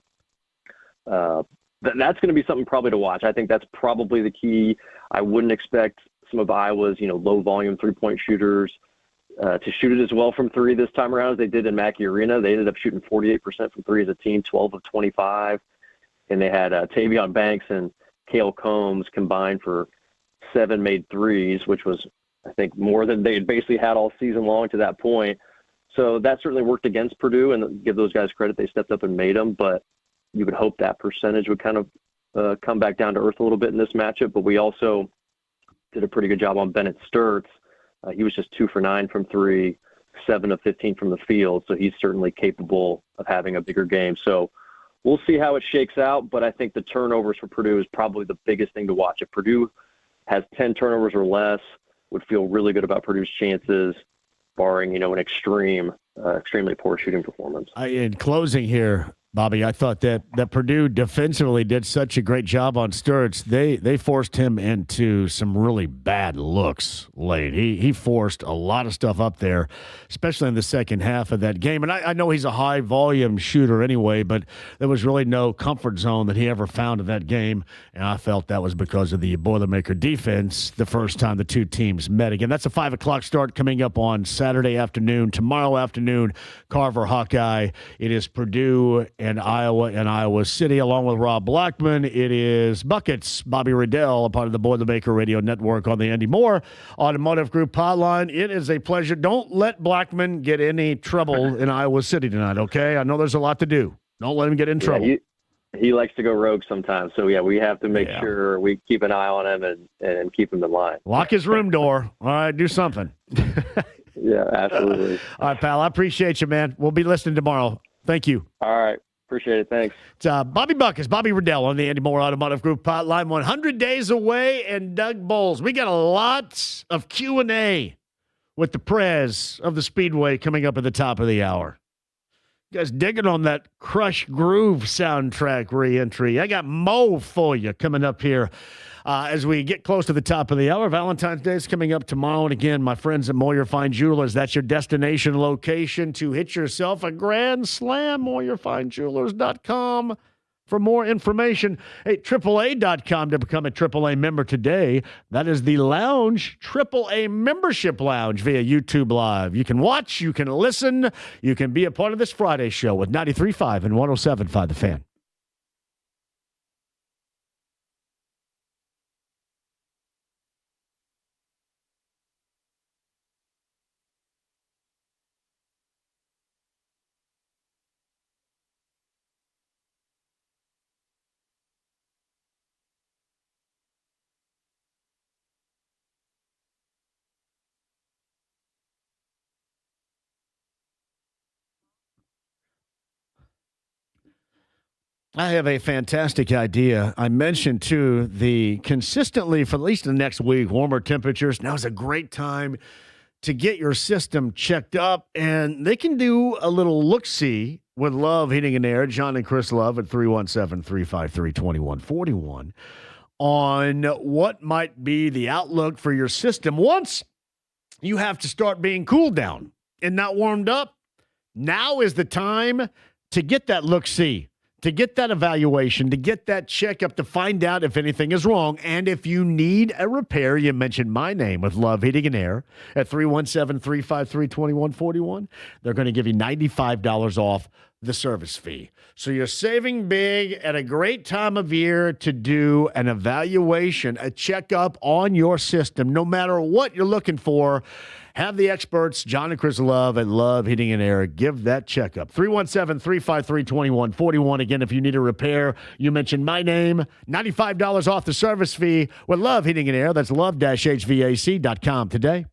that's going to be something probably to watch. I think that's probably the key. I wouldn't expect some of Iowa's, low volume 3-point shooters to shoot it as well from three this time around as they did in Mackey Arena. They ended up shooting 48% from three as a team, 12 of 25. And they had Tavion Banks and Cale Combs combined for 7 made threes, which was, I think more than they had basically had all season long to that point. So that certainly worked against Purdue, and give those guys credit. They stepped up and made them, but you would hope that percentage would kind of come back down to earth a little bit in this matchup. But we also did a pretty good job on Bennett Sturts. He was just 2 for 9 from 3, 7 of 15 from the field. So he's certainly capable of having a bigger game. So we'll see how it shakes out. But I think the turnovers for Purdue is probably the biggest thing to watch. If Purdue has 10 turnovers or less, would feel really good about Purdue's chances, barring, an extremely poor shooting performance. In closing here, Bobby, I thought that Purdue defensively did such a great job on Sturts. They forced him into some really bad looks late. He forced a lot of stuff up there, especially in the second half of that game. And I know he's a high-volume shooter anyway, but there was really no comfort zone that he ever found in that game. And I felt that was because of the Boilermaker defense the first time the two teams met again. That's a 5 o'clock start coming up on Saturday afternoon. Tomorrow afternoon, Carver Hawkeye. It is Purdue and Iowa City, along with Rob Blackman. It is Buckets, Bobby Riddell, a part of the Boilermaker Radio Network on the Andy Moore Automotive Group hotline. It is a pleasure. Don't let Blackman get any trouble in Iowa City tonight, okay? I know there's a lot to do. Don't let him get in trouble. He likes to go rogue sometimes. So, we have to make sure we keep an eye on him and keep him in line. Lock his room door. All right, do something. Yeah, absolutely. All right, pal, I appreciate you, man. We'll be listening tomorrow. Thank you. All right. Appreciate it. Thanks. It's Bobby Buckets, Bobby Riddell on the Andy Moore Automotive Group hotline. 100 days away, and Doug Bowles. We got a lot of Q&A with the Prez of the Speedway coming up at the top of the hour. You guys digging on that Crush Groove soundtrack re-entry. I got Mo for you coming up here as we get close to the top of the hour. Valentine's Day is coming up tomorrow. And again, my friends at Moyer Fine Jewelers, that's your destination location to hit yourself a grand slam. MoyerFineJewelers.com for more information. Hey, AAA.com to become a AAA member today. That is the lounge, AAA membership lounge via YouTube Live. You can watch, you can listen, you can be a part of this Friday show with 93.5 and 107.5 The Fan. I have a fantastic idea. I mentioned, too, the consistently, for at least the next week, warmer temperatures. Now is a great time to get your system checked up, and they can do a little look-see with Love Heating and Air, John and Chris Love at 317-353-2141, on what might be the outlook for your system once you have to start being cooled down and not warmed up. Now is the time to get that look-see, to get that evaluation, to get that checkup, to find out if anything is wrong. And if you need a repair, you mentioned my name with Love Heating and Air at 317-353-2141. They're going to give you $95 off the service fee. So you're saving big at a great time of year to do an evaluation, a checkup on your system. No matter what you're looking for, have the experts, John and Chris Love at Love Heating and Air, give that checkup. 317-353-2141. Again, if you need a repair, you mentioned my name, $95 off the service fee with Love Heating and Air. That's love-hvac.com today.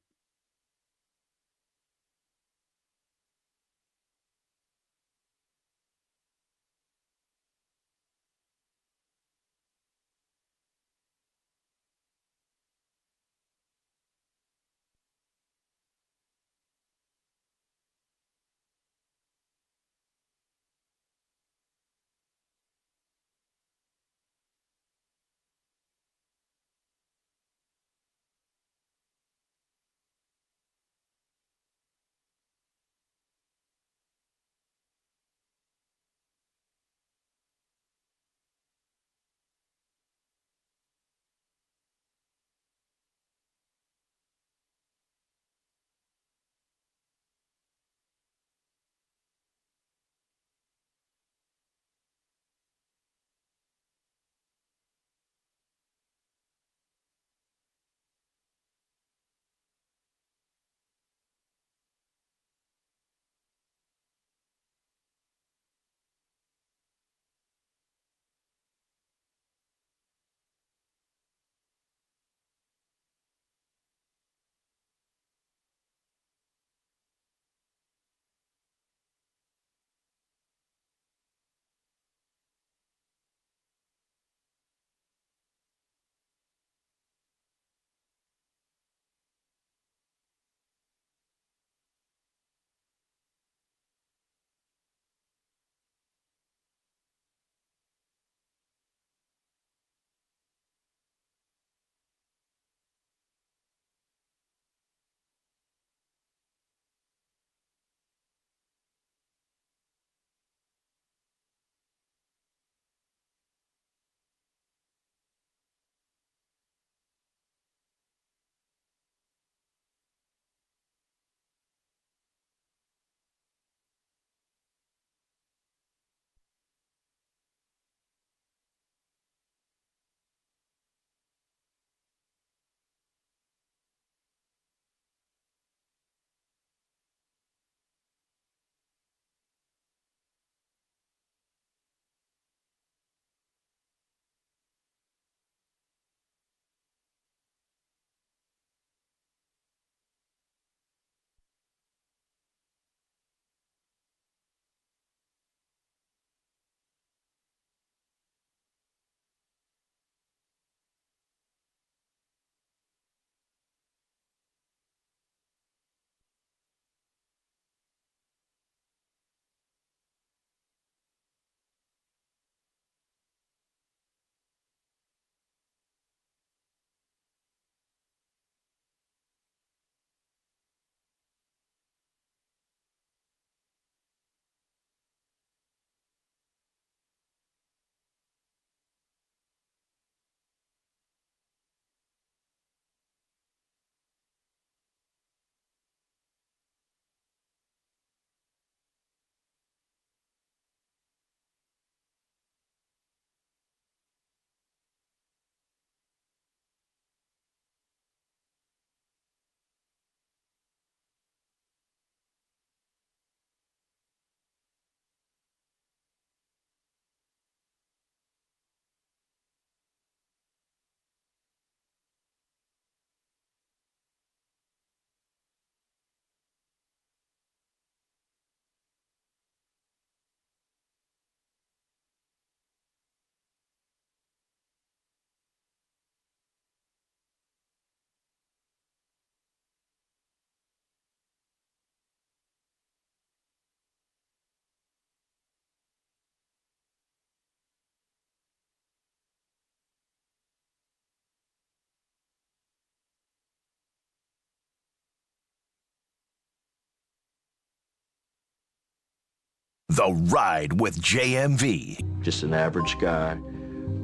The Ride with JMV. Just an average guy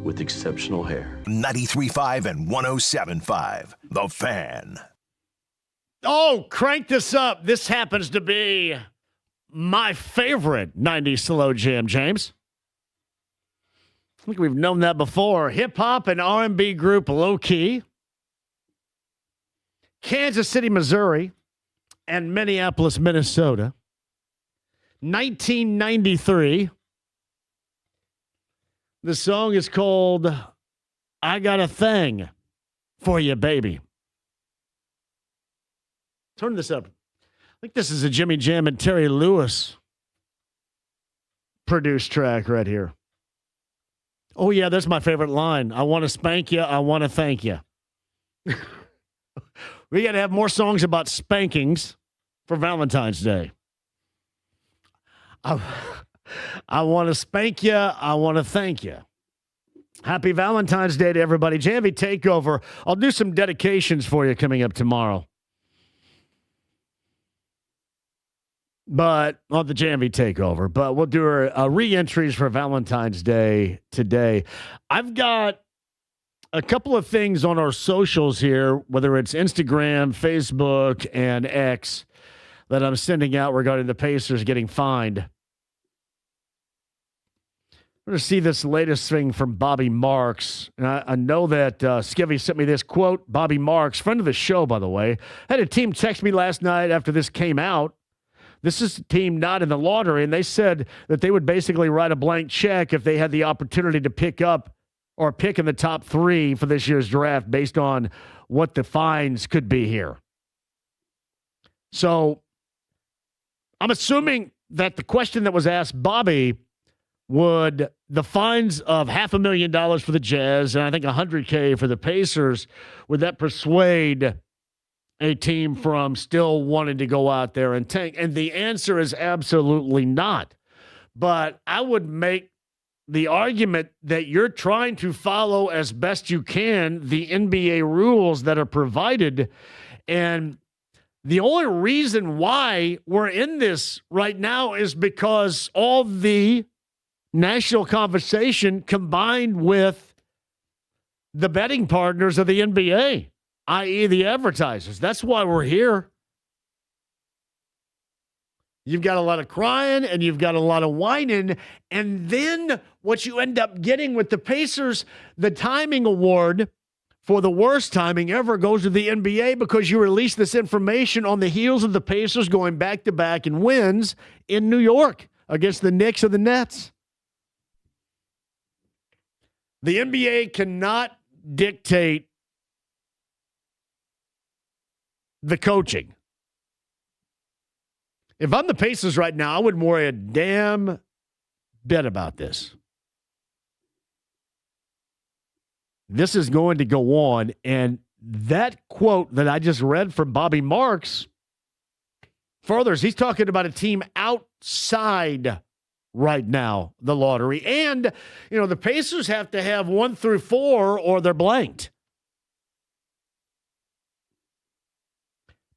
with exceptional hair. 93.5 and 107.5. The Fan. Oh, crank this up. This happens to be my favorite 90s slow jam, James. I think we've known that before. Hip-hop and R&B group Low Key. Kansas City, Missouri, and Minneapolis, Minnesota. 1993. The song is called I Got a Thing for You, Baby. Turn this up. I think this is a Jimmy Jam and Terry Lewis produced track right here. Oh, yeah, that's my favorite line. I want to spank you. I want to thank you. We got to have more songs about spankings for Valentine's Day. I want to spank you. I want to thank you. Happy Valentine's Day to everybody. JMV Takeover. I'll do some dedications for you coming up tomorrow. But on the JMV Takeover. But we'll do a re-entries for Valentine's Day today. I've got a couple of things on our socials here, whether it's Instagram, Facebook, and X, that I'm sending out regarding the Pacers getting fined. I'm going to see this latest thing from Bobby Marks. And I know that Skivvy sent me this quote. Bobby Marks, friend of the show, by the way, had a team text me last night after this came out. This is a team not in the lottery, and they said that they would basically write a blank check if they had the opportunity to pick up or pick in the top 3 for this year's draft based on what the fines could be here. So I'm assuming that the question that was asked Bobby, would the fines of $500,000 for the Jazz and I think $100K for the Pacers, would that persuade a team from still wanting to go out there and tank? And the answer is absolutely not. But I would make the argument that you're trying to follow as best you can the NBA rules that are provided. And the only reason why we're in this right now is because all the national conversation combined with the betting partners of the NBA, i.e. the advertisers. That's why we're here. You've got a lot of crying and you've got a lot of whining. And then what you end up getting with the Pacers, the timing award for the worst timing ever goes to the NBA because you release this information on the heels of the Pacers going back-to-back in wins in New York against the Knicks and the Nets. The NBA cannot dictate the coaching. If I'm the Pacers right now, I wouldn't worry a damn bit about this. This is going to go on, and that quote that I just read from Bobby Marks furthers. He's talking about a team outside right now the lottery. And, the Pacers have to have 1 through 4 or they're blanked.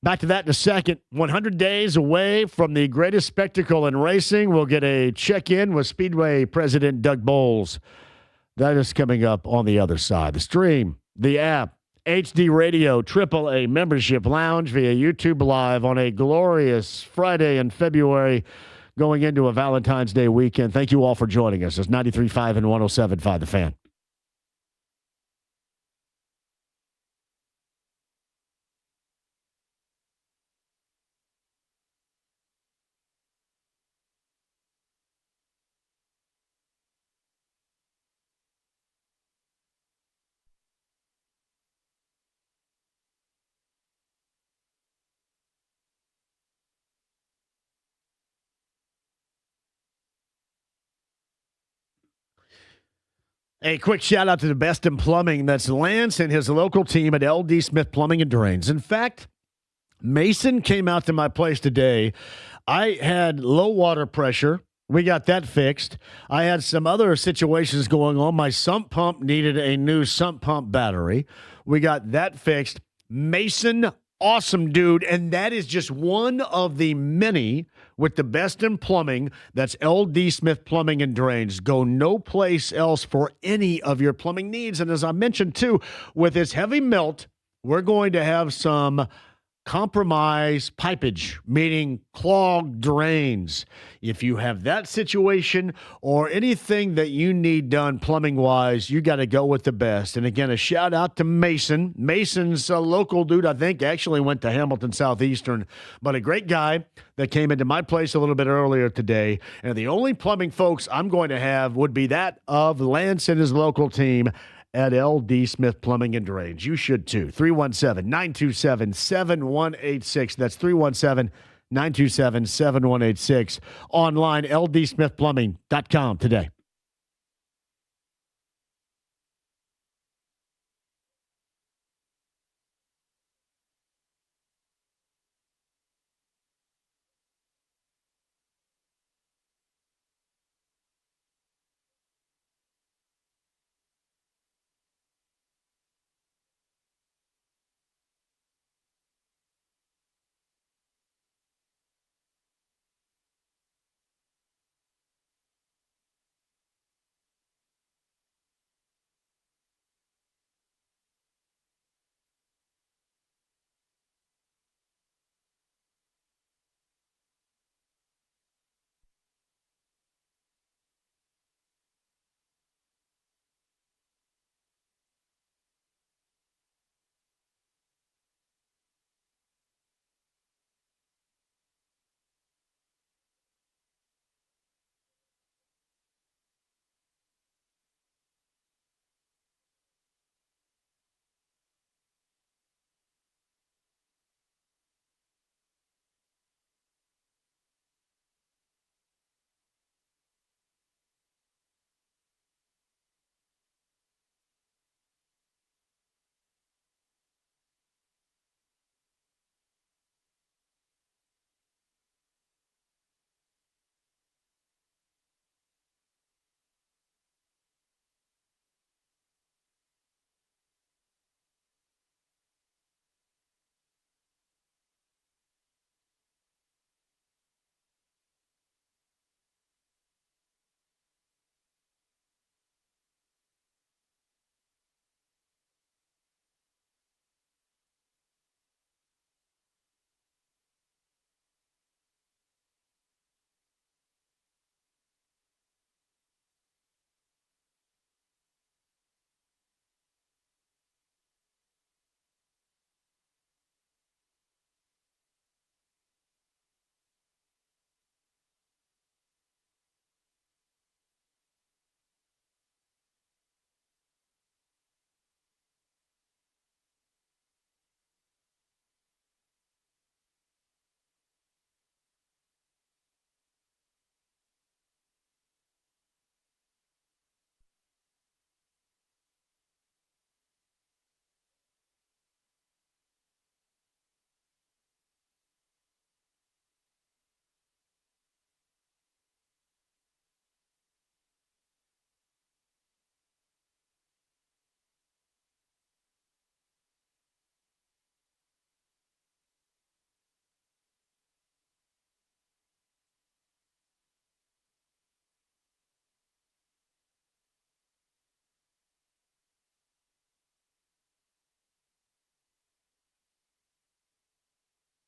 Back to that in a second. 100 days away from the greatest spectacle in racing. We'll get a check-in with Speedway President Doug Bowles. That is coming up on the other side. The stream, the app, HD Radio, AAA Membership Lounge via YouTube Live on a glorious Friday in February going into a Valentine's Day weekend. Thank you all for joining us. It's 93.5 and 107.5 The Fan. A quick shout out to the best in plumbing. That's Lance and his local team at LD Smith Plumbing and Drains. In fact, Mason came out to my place today. I had low water pressure. We got that fixed. I had some other situations going on. My sump pump needed a new sump pump battery. We got that fixed. Mason Awesome dude. And that is just one of the many with the best in plumbing. That's LD Smith Plumbing and Drains. Go no place else for any of your plumbing needs. And as I mentioned too, with this heavy melt, we're going to have some compromised pipage, meaning clogged drains. If you have that situation or anything that you need done plumbing-wise, you got to go with the best. And again, a shout-out to Mason. Mason's a local dude, I think, actually went to Hamilton Southeastern, but a great guy that came into my place a little bit earlier today. And the only plumbing folks I'm going to have would be that of Lance and his local team at LD Smith Plumbing and Drains. You should too. 317-927-7186. That's 317-927-7186. Online, ldsmithplumbing.com today.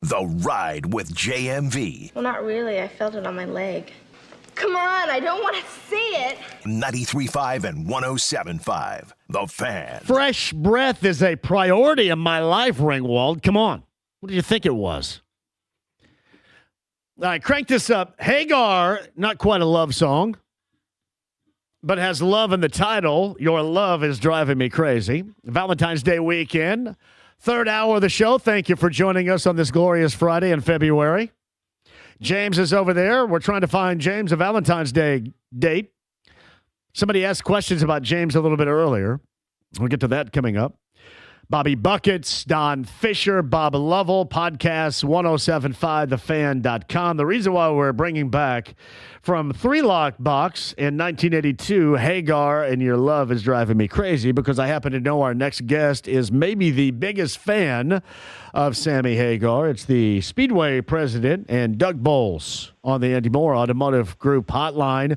The Ride with JMV. Well, not really. I felt it on my leg. Come on, I don't want to see it. 93.5 and 107.5. The Fan. Fresh breath is a priority in my life, Ringwald. Come on. What do you think it was? All right, crank this up. Hagar, not quite a love song, but has love in the title. Your love is driving me crazy. Valentine's Day weekend. Third hour of the show. Thank you for joining us on this glorious Friday in February. James is over there. We're trying to find James a Valentine's Day date. Somebody asked questions about James a little bit earlier. We'll get to that coming up. Bobby Buckets, Don Fisher, Bob Lovell, podcast 1075thefan.com. The reason why we're bringing back from Three Lock Box in 1982, Hagar and Your Love is Driving Me Crazy, because I happen to know our next guest is maybe the biggest fan of Sammy Hagar. It's the Speedway president and Doug Bowles on the Andy Moore Automotive Group hotline.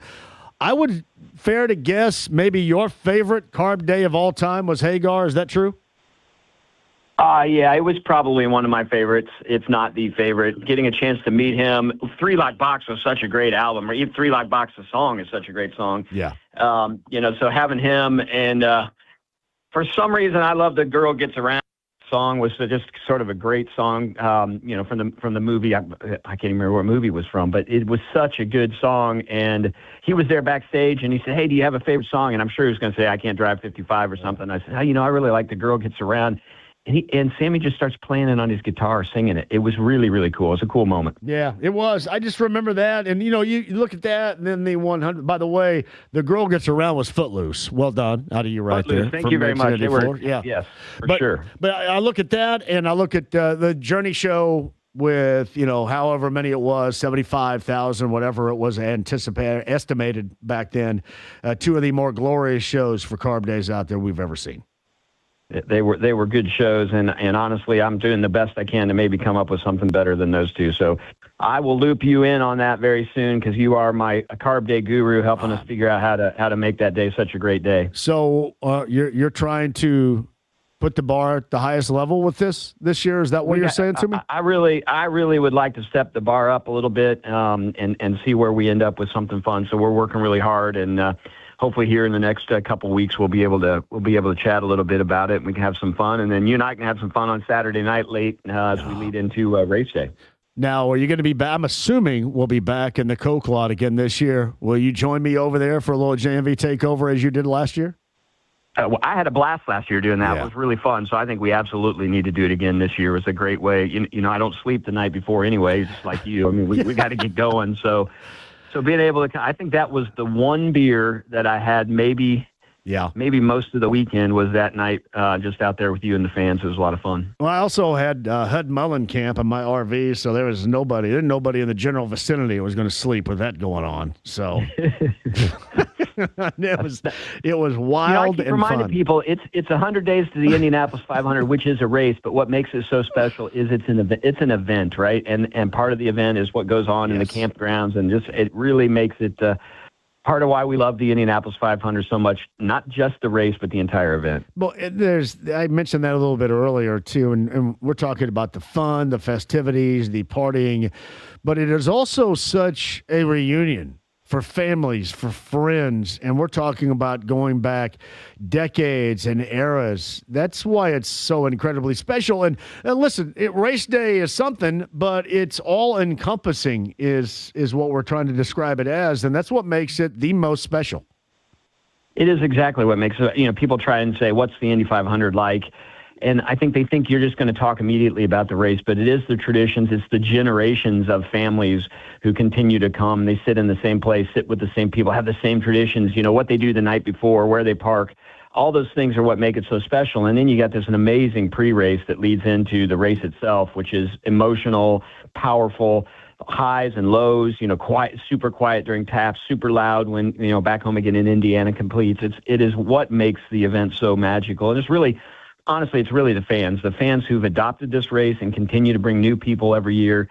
I would fair to guess maybe your favorite carb day of all time was Hagar. Is that true? Yeah, it was probably one of my favorites, if not the favorite. Getting a chance to meet him. Three Lock Box was such a great album, or even Three Lock Box, the song is such a great song. Yeah. So having him, and for some reason, I love The Girl Gets Around. Song was just sort of a great song, from the movie. I can't even remember what movie it was from, but it was such a good song. And he was there backstage, and he said, "Hey, do you have a favorite song?" And I'm sure he was going to say, "I Can't Drive 55" or something. I said, "I really like The Girl Gets Around." And Sammy just starts playing it on his guitar, singing it. It was really, really cool. It was a cool moment. Yeah, it was. I just remember that. And, you look at that, and then the 100. By the way, The Girl Gets Around was Footloose. Well done. Out of you right Footloose. there. Thank you very much. Yeah. Yes, for sure. But I look at that, and I look at the Journey show with, however many it was, 75,000, whatever it was estimated back then. Two of the more glorious shows for carb days out there we've ever seen. They were good shows, and honestly, I'm doing the best I can to maybe come up with something better than those two. So I will loop you in on that very soon, because you are my carb day guru, helping us figure out how to make that day such a great day. So you're trying to put the bar at the highest level with this year? Is that what you're saying to me? I really would like to step the bar up a little bit, and see where we end up with something fun. So we're working really hard, and hopefully here in the next couple weeks we'll be able to chat a little bit about it, and we can have some fun, and then you and I can have some fun on Saturday night late as we lead into race day. Now, are you going to be back? I'm assuming we'll be back in the Coke lot again this year. Will you join me over there for a little JMV takeover as you did last year? Well, I had a blast last year doing that. Yeah. It was really fun. So I think we absolutely need to do it again this year. It was a great way. I don't sleep the night before anyway, just like you. I mean, we got to get going. So being able to, I think that was the one beer that I had maybe most of the weekend was that night, just out there with you and the fans. It was a lot of fun. Well, I also had Hud Mullen camp in my RV, so there was nobody in the general vicinity who was going to sleep with that going on. So it was wild I keep and reminding fun. people it's 100 days to the Indianapolis 500, which is a race, but what makes it so special is it's an event, right? And part of the event is what goes on in the campgrounds, and it really makes it part of why we love the Indianapolis 500 so much, not just the race, but the entire event. Well, I mentioned that a little bit earlier, too, and we're talking about the fun, the festivities, the partying, but it is also such a reunion for families, for friends, and we're talking about going back decades and eras. That's why it's so incredibly special. And listen, race day is something, but it's all-encompassing is what we're trying to describe it as, and that's what makes it the most special. It is exactly what makes it. People try and say, what's the Indy 500 like? And I think they think you're just going to talk immediately about the race, but it is the traditions. It's the generations of families who continue to come. They sit in the same place, sit with the same people, have the same traditions, what they do the night before, where they park. All those things are what make it so special. And then you got an amazing pre-race that leads into the race itself, which is emotional, powerful, highs and lows, quiet, super quiet during taps, super loud when, back home again in Indiana completes. It is what makes the event so magical. And it's really, honestly, it's really the fans who've adopted this race and continue to bring new people every year.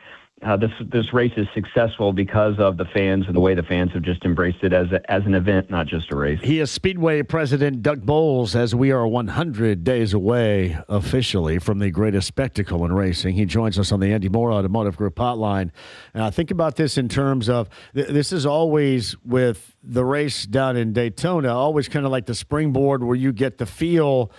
This race is successful because of the fans and the way the fans have just embraced it as an event, not just a race. He is Speedway President Doug Bowles, as we are 100 days away officially from the greatest spectacle in racing. He joins us on the Andy Moore Automotive Group hotline. And I think about this in terms of this is always with the race down in Daytona, always kind of like the springboard where you get the feel.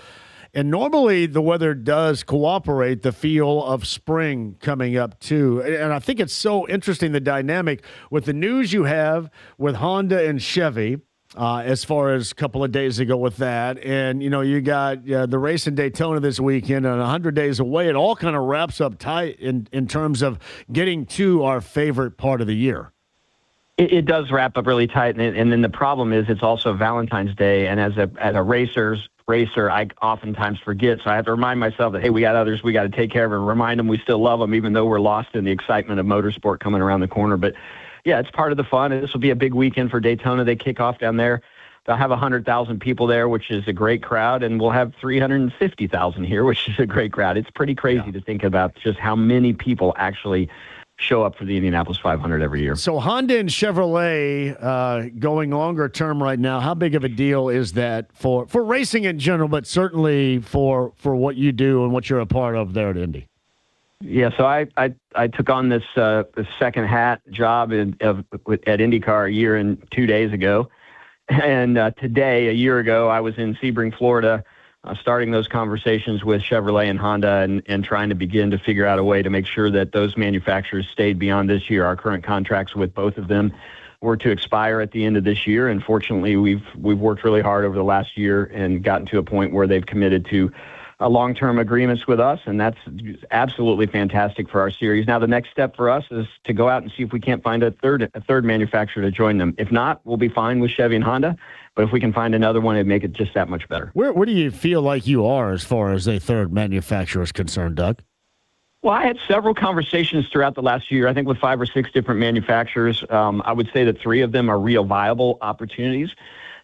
And normally the weather does cooperate, the feel of spring coming up too. And I think it's so interesting, the dynamic with the news you have with Honda and Chevy, as far as a couple of days ago with that. And, you got the race in Daytona this weekend and 100 days away. It all kind of wraps up tight in terms of getting to our favorite part of the year. It does wrap up really tight. And then the problem is it's also Valentine's Day. And as a racers, racer, I oftentimes forget. So I have to remind myself that, hey, we got others we got to take care of and remind them we still love them, even though we're lost in the excitement of motorsport coming around the corner. But, yeah, it's part of the fun. And this will be a big weekend for Daytona. They kick off down there. They'll have 100,000 people there, which is a great crowd, and we'll have 350,000 here, which is a great crowd. It's pretty crazy to think about just how many people actually show up for the Indianapolis 500 every year. So Honda and Chevrolet going longer term right now, how big of a deal is that for racing in general, but certainly for what you do and what you're a part of there at Indy? Yeah, so I took on this second hat job at IndyCar a year and 2 days ago. And today, a year ago, I was in Sebring, Florida, starting those conversations with Chevrolet and Honda and trying to begin to figure out a way to make sure that those manufacturers stayed beyond this year. Our current contracts with both of them were to expire at the end of this year. And fortunately, we've worked really hard over the last year and gotten to a point where they've committed to long-term agreements with us, and that's absolutely fantastic for our series. Now, the next step for us is to go out and see if we can't find a third manufacturer to join them. If not, we'll be fine with Chevy and Honda, but if we can find another one, it'd make it just that much better. Where do you feel like you are as far as a third manufacturer is concerned, Doug? Well, I had several conversations throughout the last year, I think with 5 or 6 different manufacturers. I would say that 3 of them are real viable opportunities.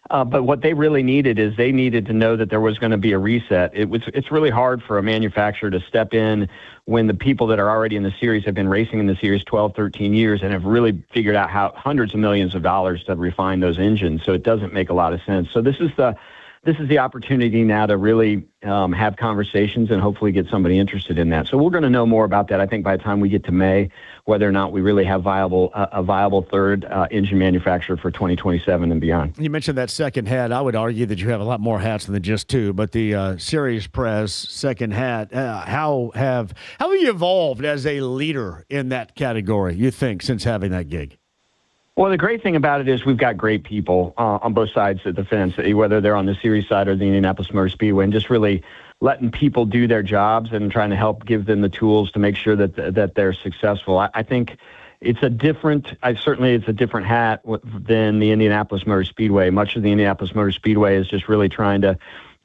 But what they really needed is they needed to know that there was going to be a reset. It's really hard for a manufacturer to step in when the people that are already in the series have been racing in the series 12, 13 years and have really figured out how hundreds of millions of dollars to refine those engines. So it doesn't make a lot of sense. So this is the opportunity now to really have conversations and hopefully get somebody interested in that. So we're going to know more about that, I think, by the time we get to May, whether or not we really have a viable third engine manufacturer for 2027 and beyond. You mentioned that second hat. I would argue that you have a lot more hats than just 2, but the Series Press second hat, how have you evolved as a leader in that category, you think, since having that gig? Well, the great thing about it is we've got great people on both sides of the fence, whether they're on the series side or the Indianapolis Motor Speedway, and just really letting people do their jobs and trying to help give them the tools to make sure that they're successful. I think it's a different hat than the Indianapolis Motor Speedway. Much of the Indianapolis Motor Speedway is just really trying to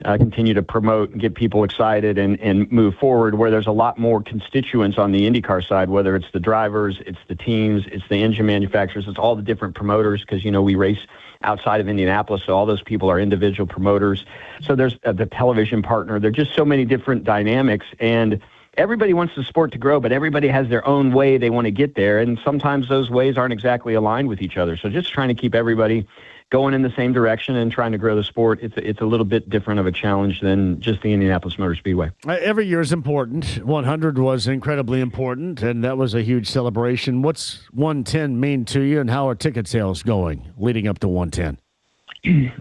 continue to promote and get people excited and move forward, where there's a lot more constituents on the IndyCar side, whether it's the drivers, it's the teams, it's the engine manufacturers, it's all the different promoters, because, we race outside of Indianapolis, so all those people are individual promoters. So there's the television partner. There are just so many different dynamics, and everybody wants the sport to grow, but everybody has their own way they want to get there, and sometimes those ways aren't exactly aligned with each other. So just trying to keep everybody going in the same direction and trying to grow the sport, it's a little bit different of a challenge than just the Indianapolis Motor Speedway. Every year is important. 100 was incredibly important, and that was a huge celebration. What's 110 mean to you, and how are ticket sales going leading up to 110?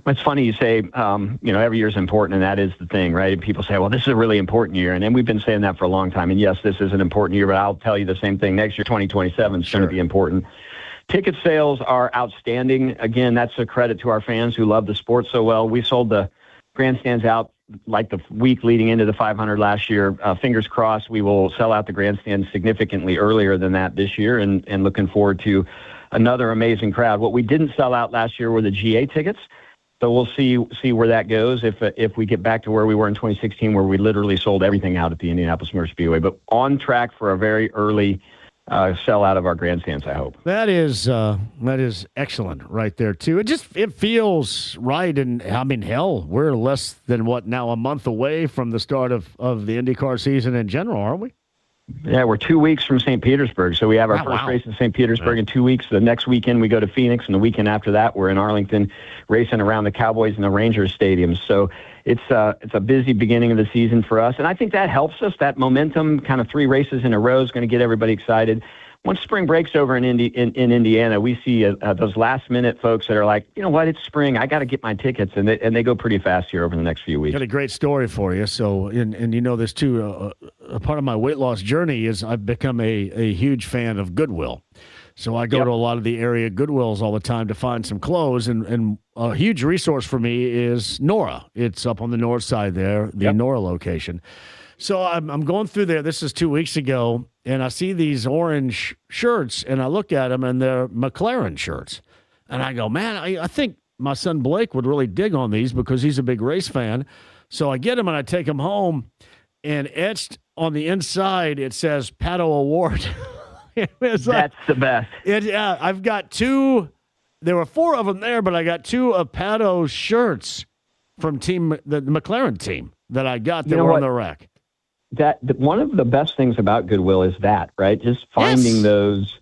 It's funny you say, every year is important, and that is the thing, right? And people say, well, this is a really important year, and then we've been saying that for a long time. And yes, this is an important year, but I'll tell you the same thing. Next year, 2027, is going to be important. Ticket sales are outstanding. Again, that's a credit to our fans who love the sport so well. We sold the grandstands out like the week leading into the 500 last year. Fingers crossed, we will sell out the grandstands significantly earlier than that this year, and looking forward to another amazing crowd. What we didn't sell out last year were the GA tickets. So we'll see where that goes if we get back to where we were in 2016, where we literally sold everything out at the Indianapolis Motor Speedway. But on track for a very early sell out of our grandstands, I hope. That is excellent right there too. It feels right, and I mean, hell, we're less than a month away from the start of the IndyCar season in general, aren't we? Yeah, we're 2 weeks from St. Petersburg, so we have our first race in St. Petersburg in 2 weeks. The next weekend we go to Phoenix, and the weekend after that we're in Arlington racing around the Cowboys and the Rangers stadiums. So it's a busy beginning of the season for us, and I think that helps us. That momentum, kind of 3 races in a row, is going to get everybody excited. Once spring breaks over in Indiana, we see those last-minute folks that are like, you know what, it's spring, I got to get my tickets, and they go pretty fast here over the next few weeks. Got a great story for you. So, and you know this too, a part of my weight loss journey is I've become a huge fan of Goodwill. So I go to a lot of the area Goodwills all the time to find some clothes, and a huge resource for me is Nora. It's up on the north side there, the Nora location. So I'm going through there. This is 2 weeks ago, and I see these orange shirts, and I look at them, and they're McLaren shirts. And I go, man, I think my son Blake would really dig on these because he's a big race fan. So I get them and I take them home, and etched on the inside it says Pato Award. That's the best. I've got 2. There were 4 of them there, but I got 2 of Pato's shirts from the McLaren team that I got that were on the rack. One of the best things about Goodwill is that, right? Just finding those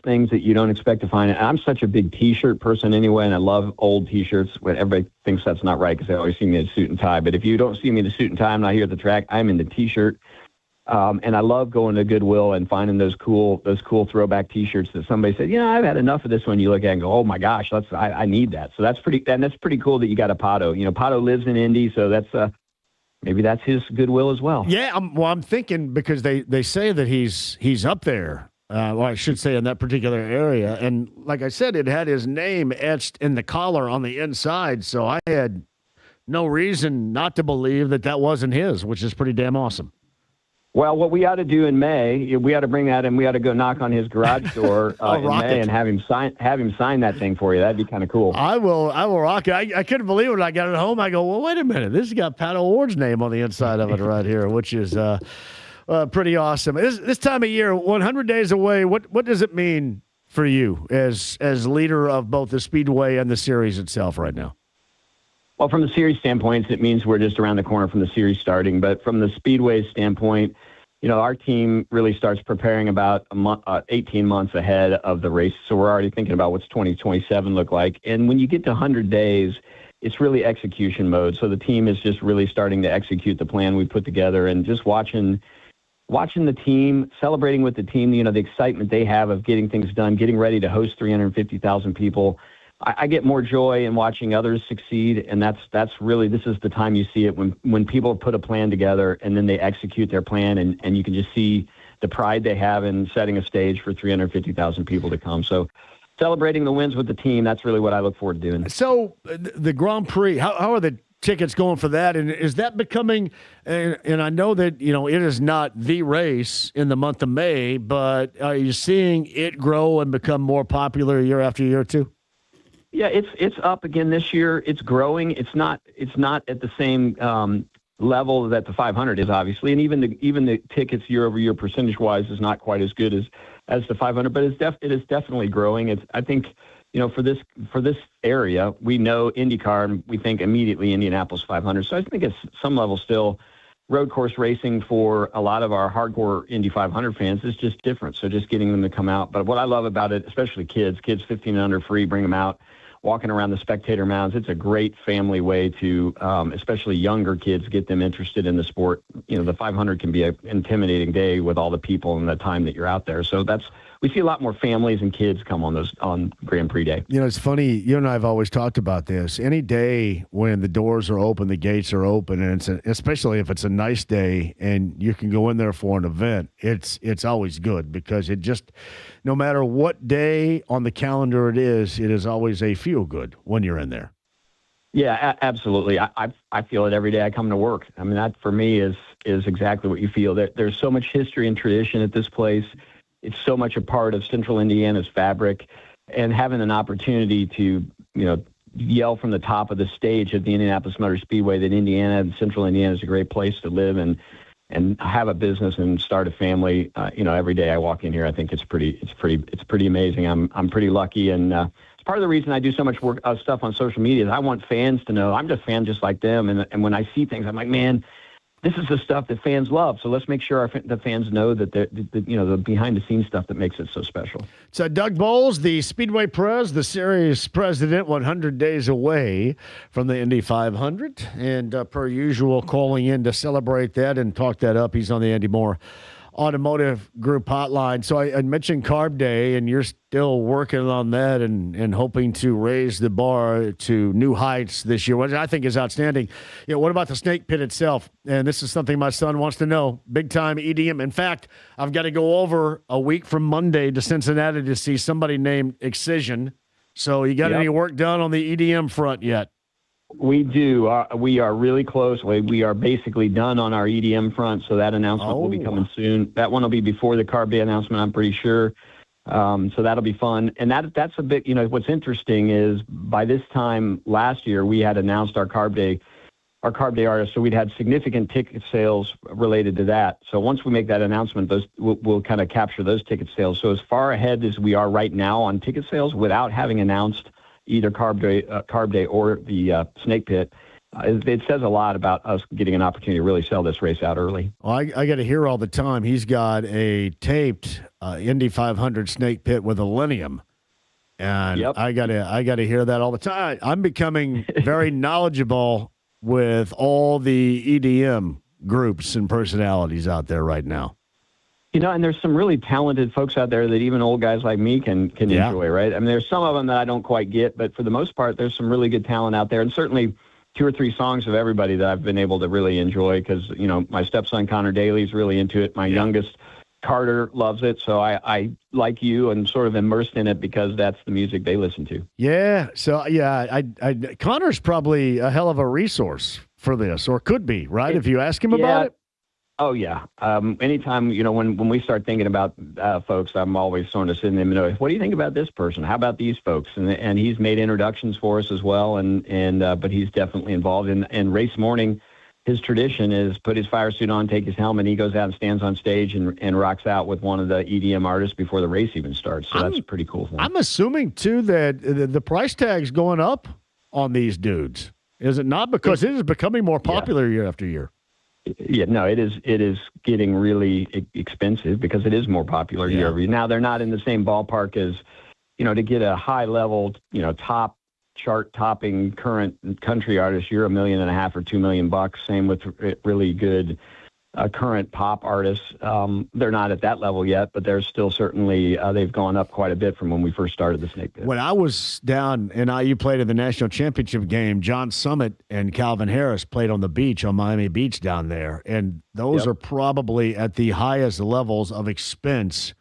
things that you don't expect to find. And I'm such a big T-shirt person anyway, and I love old T-shirts. Everybody thinks that's not right because they always see me in a suit and tie. But if you don't see me in a suit and tie, I'm not here at the track. I'm in the T-shirt, and I love going to Goodwill and finding those cool throwback T-shirts that somebody said, I've had enough of this one. You look at it and go, oh my gosh, I need that. So that's pretty cool that you got a Pato. Pato lives in Indy, so that's maybe that's his Goodwill as well. Yeah, I'm thinking because they say that he's up there. Well, I should say in that particular area. And like I said, it had his name etched in the collar on the inside. So I had no reason not to believe that wasn't his, which is pretty damn awesome. Well, what we ought to do in May, we ought to bring that and we ought to go knock on his garage door in May and have him sign that thing for you. That'd be kind of cool. I will rock it. I couldn't believe it when I got it home. I go, well, wait a minute. This has got Pato Ward's name on the inside of it right here, which is pretty awesome. This time of year, 100 days away, what does it mean for you as leader of both the Speedway and the series itself right now? Well, from the series standpoint, it means we're just around the corner from the series starting. But from the Speedway standpoint, our team really starts preparing about 18 months ahead of the race. So we're already thinking about what's 2027 look like. And when you get to 100 days, it's really execution mode. So the team is just really starting to execute the plan we put together and just watching the team, celebrating with the team, the excitement they have of getting things done, getting ready to host 350,000 people. I get more joy in watching others succeed, and that's really, this is the time you see it when people put a plan together and then they execute their plan, and you can just see the pride they have in setting a stage for 350,000 people to come. So celebrating the wins with the team, that's really what I look forward to doing. So the Grand Prix, how are the tickets going for that? And is that becoming, and I know that, it is not the race in the month of May, but are you seeing it grow and become more popular year after year too? Yeah, it's up again this year. It's growing. It's not at the same level that the 500 is, obviously, and even the tickets year over year percentage wise is not quite as good as the 500, but it is definitely growing. I think for this area, we know IndyCar, and we think immediately Indianapolis 500. So I think it's some level still road course racing for a lot of our hardcore Indy 500 fans is just different. So just getting them to come out. But what I love about it, especially kids 15 and under free, bring them out. Walking around the spectator mounds, it's a great family way to, especially younger kids, get them interested in the sport. The 500 can be an intimidating day with all the people and the time that you're out there. So we see a lot more families and kids come on Grand Prix Day. It's funny. You and I have always talked about this. Any day when the doors are open, the gates are open, and especially if it's a nice day and you can go in there for an event, it's always good because it just, no matter what day on the calendar it is always a feel good when you're in there. Yeah, absolutely. I feel it every day I come to work. I mean, that for me is exactly what you feel. There's so much history and tradition at this place. It's so much a part of Central Indiana's fabric, and having an opportunity to, yell from the top of the stage of the Indianapolis Motor Speedway that Indiana and Central Indiana is a great place to live and have a business and start a family. Every day I walk in here, I think it's pretty amazing. I'm pretty lucky, and it's part of the reason I do so much work stuff on social media. Is I want fans to know I'm just a fan just like them, and when I see things, I'm like, man, this is the stuff that fans love. So let's make sure the fans know that the behind-the-scenes stuff that makes it so special. So Doug Bowles, the Speedway Prez, the series president, 100 days away from the Indy 500. And per usual, calling in to celebrate that and talk that up. He's on the Andy Moore Automotive Group hotline. So I mentioned Carb Day, and you're still working on that and hoping to raise the bar to new heights this year, which I think is outstanding. What about the Snake Pit itself? And this is something my son wants to know. Big time EDM. In fact, I've got to go over a week from Monday to Cincinnati to see somebody named Excision. So you got any work done on the EDM front yet? We do. We are really close. We are basically done on our EDM front, so that announcement will be coming soon. That one will be before the Carb Day announcement, I'm pretty sure. So that'll be fun. And that's a bit, what's interesting is by this time last year, we had announced our Carb Day Carb Day artists. So we'd had significant ticket sales related to that. So once we make that announcement, we'll kind of capture those ticket sales. So as far ahead as we are right now on ticket sales, without having announced either Carb Day or the Snake Pit, it says a lot about us getting an opportunity to really sell this race out early. Well, I got to hear all the time. He's got a taped Indy 500 Snake Pit with Millennium. And Yep. I gotta hear that all the time. I'm becoming very knowledgeable with all the EDM groups and personalities out there right now. And there's some really talented folks out there that even old guys like me can enjoy, right? I mean, there's some of them that I don't quite get, but for the most part, there's some really good talent out there. And certainly 2 or 3 songs of everybody that I've been able to really enjoy because, my stepson Connor Daly's really into it. My youngest Carter loves it. So I like you and sort of immersed in it because that's the music they listen to. Yeah. So, Connor's probably a hell of a resource for this, or could be, right? If you ask him about it. Oh, yeah. Anytime, when we start thinking about folks, I'm always sort of sitting there and what do you think about this person? How about these folks? And he's made introductions for us as well. But he's definitely involved in race morning. His tradition is put his fire suit on, take his helmet, he goes out and stands on stage and rocks out with one of the EDM artists before the race even starts. So that's pretty cool. I'm assuming, too, that the price tag's going up on these dudes. Is it not? Because it is becoming more popular year after year. Yeah, no, it is getting really expensive because it is more popular year over year. Now, they're not in the same ballpark as, to get a high-level, top chart-topping current country artist, you're $1.5 million or $2 million. Same with really good current pop artists. They're not at that level yet, but they're still certainly they've gone up quite a bit from when we first started the Snake Pit. When I was down and IU played in the national championship game, John Summit and Calvin Harris played on the beach on Miami Beach down there, and those are probably at the highest levels of expense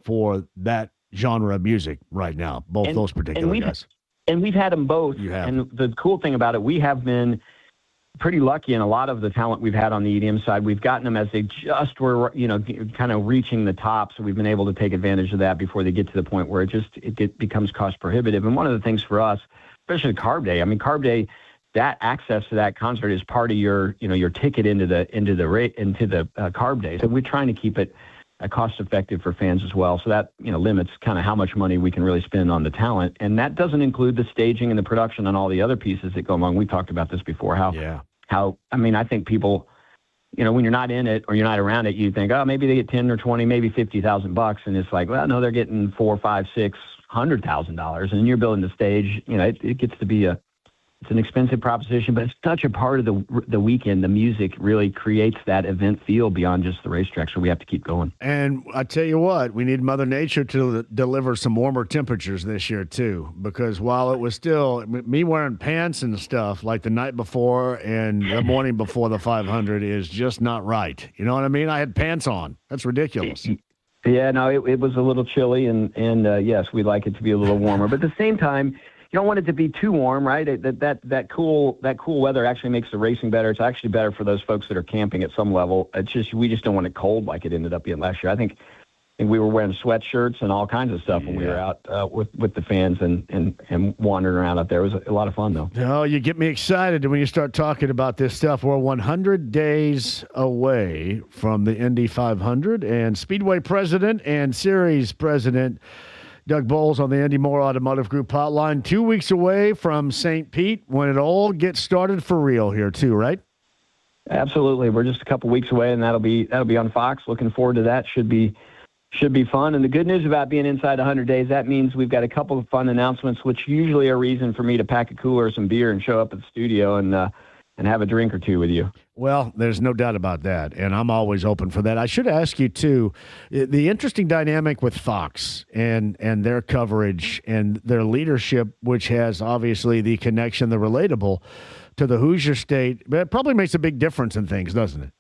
for that genre of music right now. Both those particular guys. And we've had them both. You have. And the cool thing about it, we have been pretty lucky in a lot of the talent we've had on the EDM side. We've gotten them as they just were, kind of reaching the top. So we've been able to take advantage of that before they get to the point where it becomes cost prohibitive. And one of the things for us, especially Carb Day, Carb Day, that access to that concert is part of your ticket into the Carb Day. So we're trying to keep it cost effective for fans as well. So that, limits kind of how much money we can really spend on the talent. And that doesn't include the staging and the production and all the other pieces that go along. We talked about this before, I think people, when you're not in it or you're not around it, you think, oh, maybe they get 10 or 20, maybe $50,000. And it's like, well, no, they're getting $4, $5, $600,000. And you're building the stage, it gets to be it's an expensive proposition, but it's such a part of the weekend. The music really creates that event feel beyond just the racetrack, so we have to keep going. And I tell you what, we need Mother Nature to deliver some warmer temperatures this year, too, because while it was still me wearing pants and stuff like the night before and the morning before the 500 is just not right. You know what I mean? I had pants on. That's ridiculous. Yeah, no, it was a little chilly, and yes, we'd like it to be a little warmer. But at the same time, you don't want it to be too warm, right? That cool weather actually makes the racing better. It's actually better for those folks that are camping at some level. We just don't want it cold like it ended up being last year. I think we were wearing sweatshirts and all kinds of stuff when we were out with the fans and wandering around out there. It was a lot of fun, though. Oh, you get me excited when you start talking about this stuff. We're 100 days away from the Indy 500, and Speedway president and series president Doug Bowles on the Andy Moore Automotive Group hotline. 2 weeks away from St. Pete when it all gets started for real here too, right? Absolutely. We're just a couple weeks away, and that'll be on Fox. Looking forward to that. Should be fun. And the good news about being inside 100 days, that means we've got a couple of fun announcements, which usually are a reason for me to pack a cooler, some beer, and show up at the studio and have a drink or two with you. Well, there's no doubt about that, and I'm always open for that. I should ask you, too, the interesting dynamic with Fox and their coverage and their leadership, which has obviously the connection, the relatable, to the Hoosier State, but it probably makes a big difference in things, doesn't it?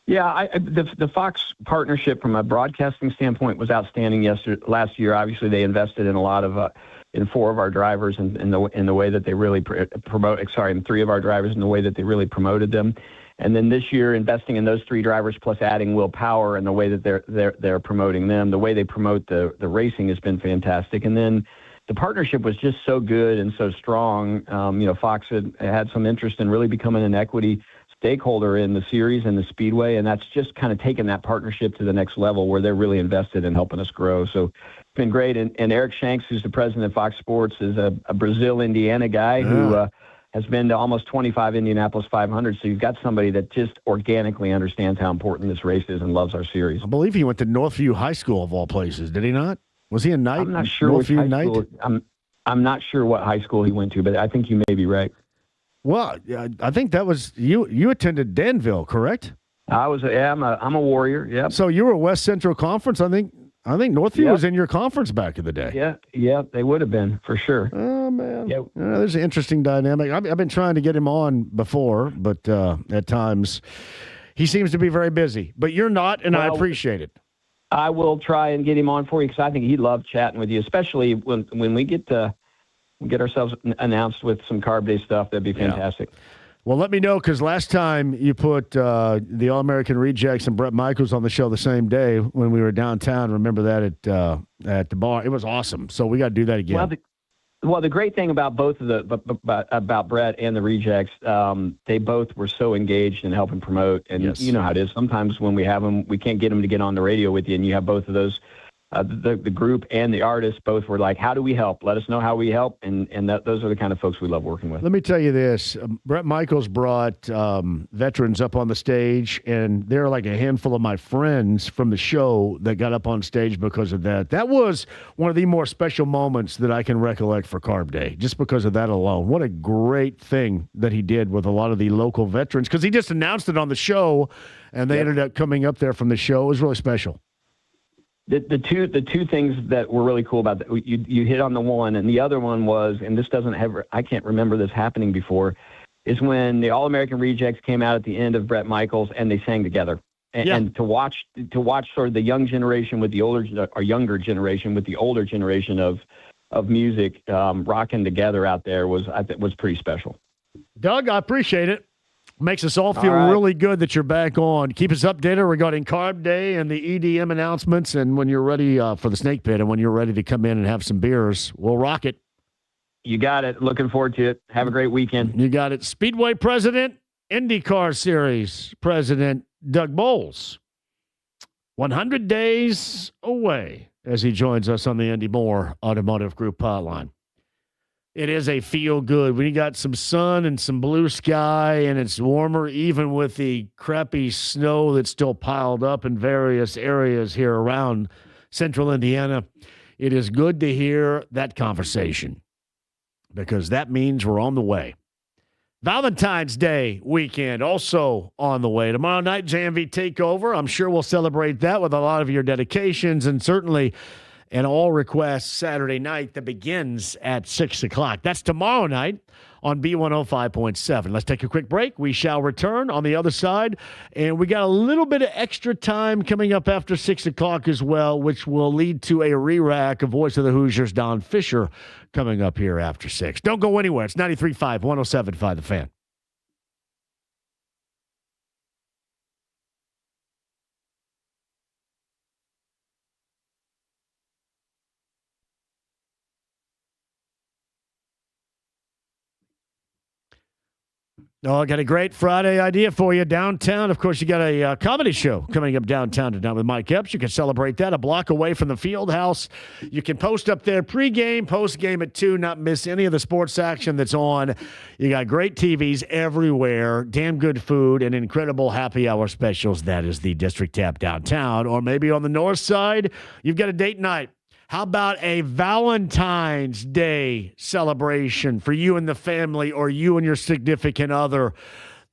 Yeah, the Fox partnership from a broadcasting standpoint was outstanding last year. Obviously, they invested in a lot of in 4 of our drivers and in the way that they really in 3 of our drivers in the way that they really promoted them. And then this year, investing in those 3 drivers plus adding Will Power and the way that they're promoting them, the way they promote the racing has been fantastic. And then, the partnership was just so good and so strong. Fox had some interest in really becoming an equity stakeholder in the series and the Speedway, and that's just kind of taken that partnership to the next level where they're really invested in helping us grow. So it's been great. And Eric Shanks, who's the president of Fox Sports, is a Brazil, Indiana guy who has been to almost 25 Indianapolis 500. So you've got somebody that just organically understands how important this race is and loves our series. I believe he went to Northview High School of all places. Did he not? Was he a Knight? I'm not sure which high school. I'm not sure what high school he went to, but I think you may be right. Well, I think that was you. You attended Danville, correct? I'm a Warrior. Yeah. So you were West Central Conference. I think Northview was in your conference back in the day. Yeah, they would have been for sure. Oh man, there's an interesting dynamic. I've been trying to get him on before, but at times he seems to be very busy. But you're not, and I appreciate it. I will try and get him on for you because I think he'd love chatting with you, especially when we get ourselves announced with some Carb Day stuff. That'd be fantastic. Well, let me know, because last time you put the All-American Rejects and Bret Michaels on the show the same day when we were downtown. Remember that at the bar? It was awesome. So we got to do that again. Well, the great thing about both of about Bret and the Rejects, they both were so engaged in helping promote. And you know how it is. Sometimes when we have them, we can't get them to get on the radio with you, and you have both of those. The group and the artist both were like, how do we help? Let us know how we help. And those are the kind of folks we love working with. Let me tell you this. Bret Michaels brought veterans up on the stage, and there are like a handful of my friends from the show that got up on stage because of that. That was one of the more special moments that I can recollect for Carb Day, just because of that alone. What a great thing that he did with a lot of the local veterans, because he just announced it on the show, and they ended up coming up there from the show. It was really special. The two things that were really cool about that, you hit on the one, and the other one was, and this doesn't have, I can't remember this happening before, is when the All-American Rejects came out at the end of Bret Michaels and they sang together. And to watch sort of the young generation with the older, or younger generation with the older generation of music rocking together out there was pretty special. Doug, I appreciate it. Makes us all feel really good that you're back on. Keep us updated regarding Carb Day and the EDM announcements, and when you're ready for the Snake Pit, and when you're ready to come in and have some beers, we'll rock it. You got it. Looking forward to it. Have a great weekend. You got it. Speedway President, IndyCar Series President Doug Bowles. 100 days away as he joins us on the Andy Moore Automotive Group hotline. It is a feel-good. We got some sun and some blue sky, and it's warmer even with the crappy snow that's still piled up in various areas here around central Indiana. It is good to hear that conversation, because that means we're on the way. Valentine's Day weekend also on the way. Tomorrow night, JMV Takeover. I'm sure we'll celebrate that with a lot of your dedications, and certainly an all-request Saturday night that begins at 6 o'clock. That's tomorrow night on B105.7. Let's take a quick break. We shall return on the other side, and we got a little bit of extra time coming up after 6 o'clock as well, which will lead to a re-rack of Voice of the Hoosiers, Don Fisher, coming up here after 6. Don't go anywhere. It's 93.5, 107.5 The Fan. Oh, I got a great Friday idea for you downtown. Of course, you got a comedy show coming up downtown tonight with Mike Epps. You can celebrate that a block away from the field house. You can post up there pregame, postgame at 2, not miss any of the sports action that's on. You got great TVs everywhere, damn good food, and incredible happy hour specials. That is the District Tap downtown. Or maybe on the north side, you've got a date night. How about a Valentine's Day celebration for you and the family, or you and your significant other?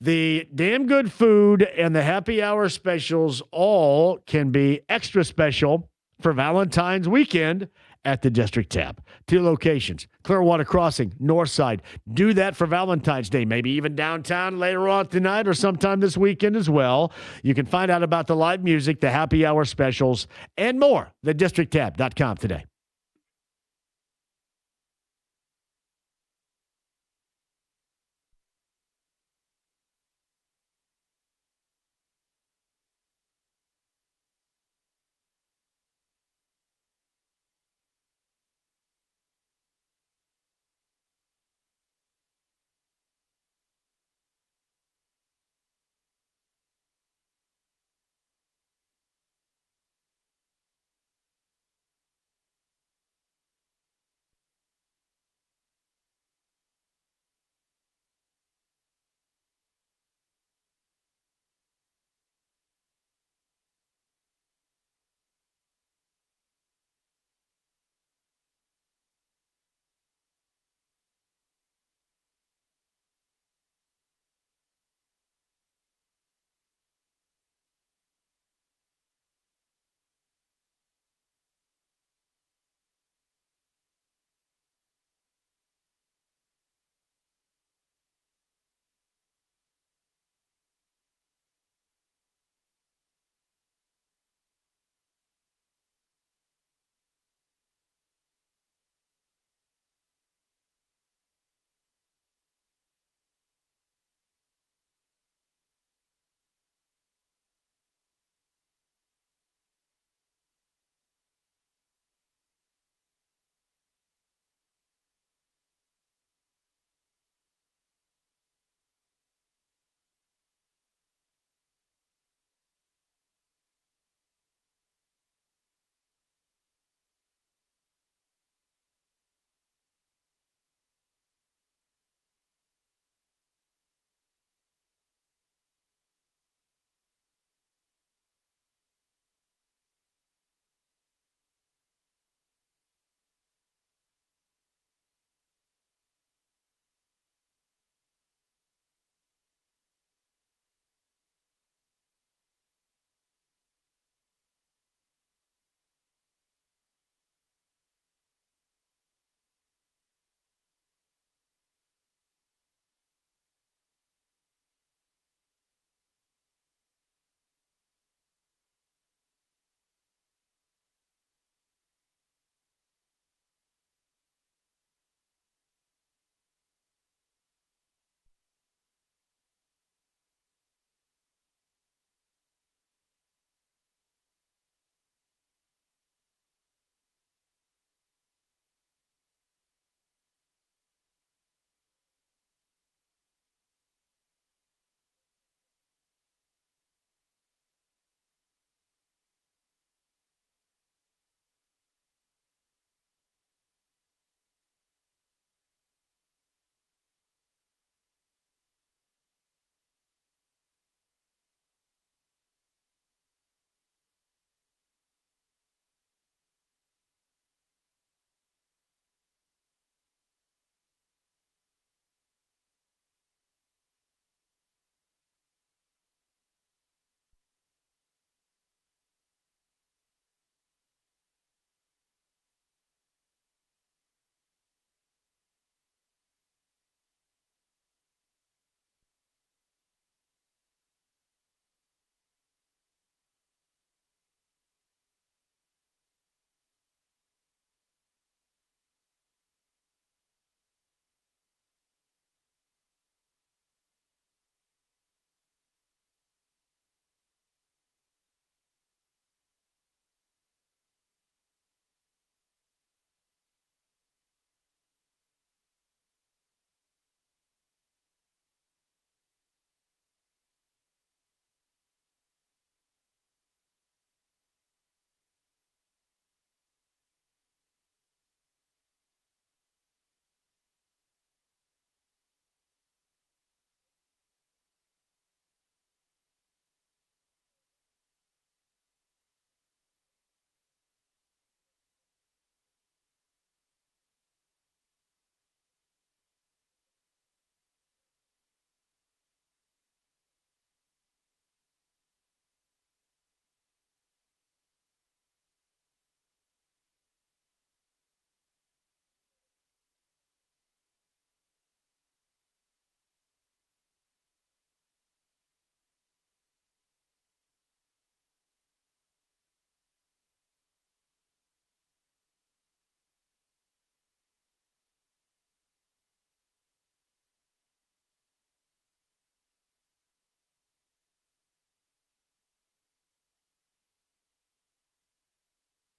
The damn good food and the happy hour specials all can be extra special for Valentine's weekend at the District Tap. 2 locations, Clearwater Crossing, North Side. Do that for Valentine's Day, maybe even downtown later on tonight or sometime this weekend as well. You can find out about the live music, the happy hour specials, and more. TheDistrictTap.com today.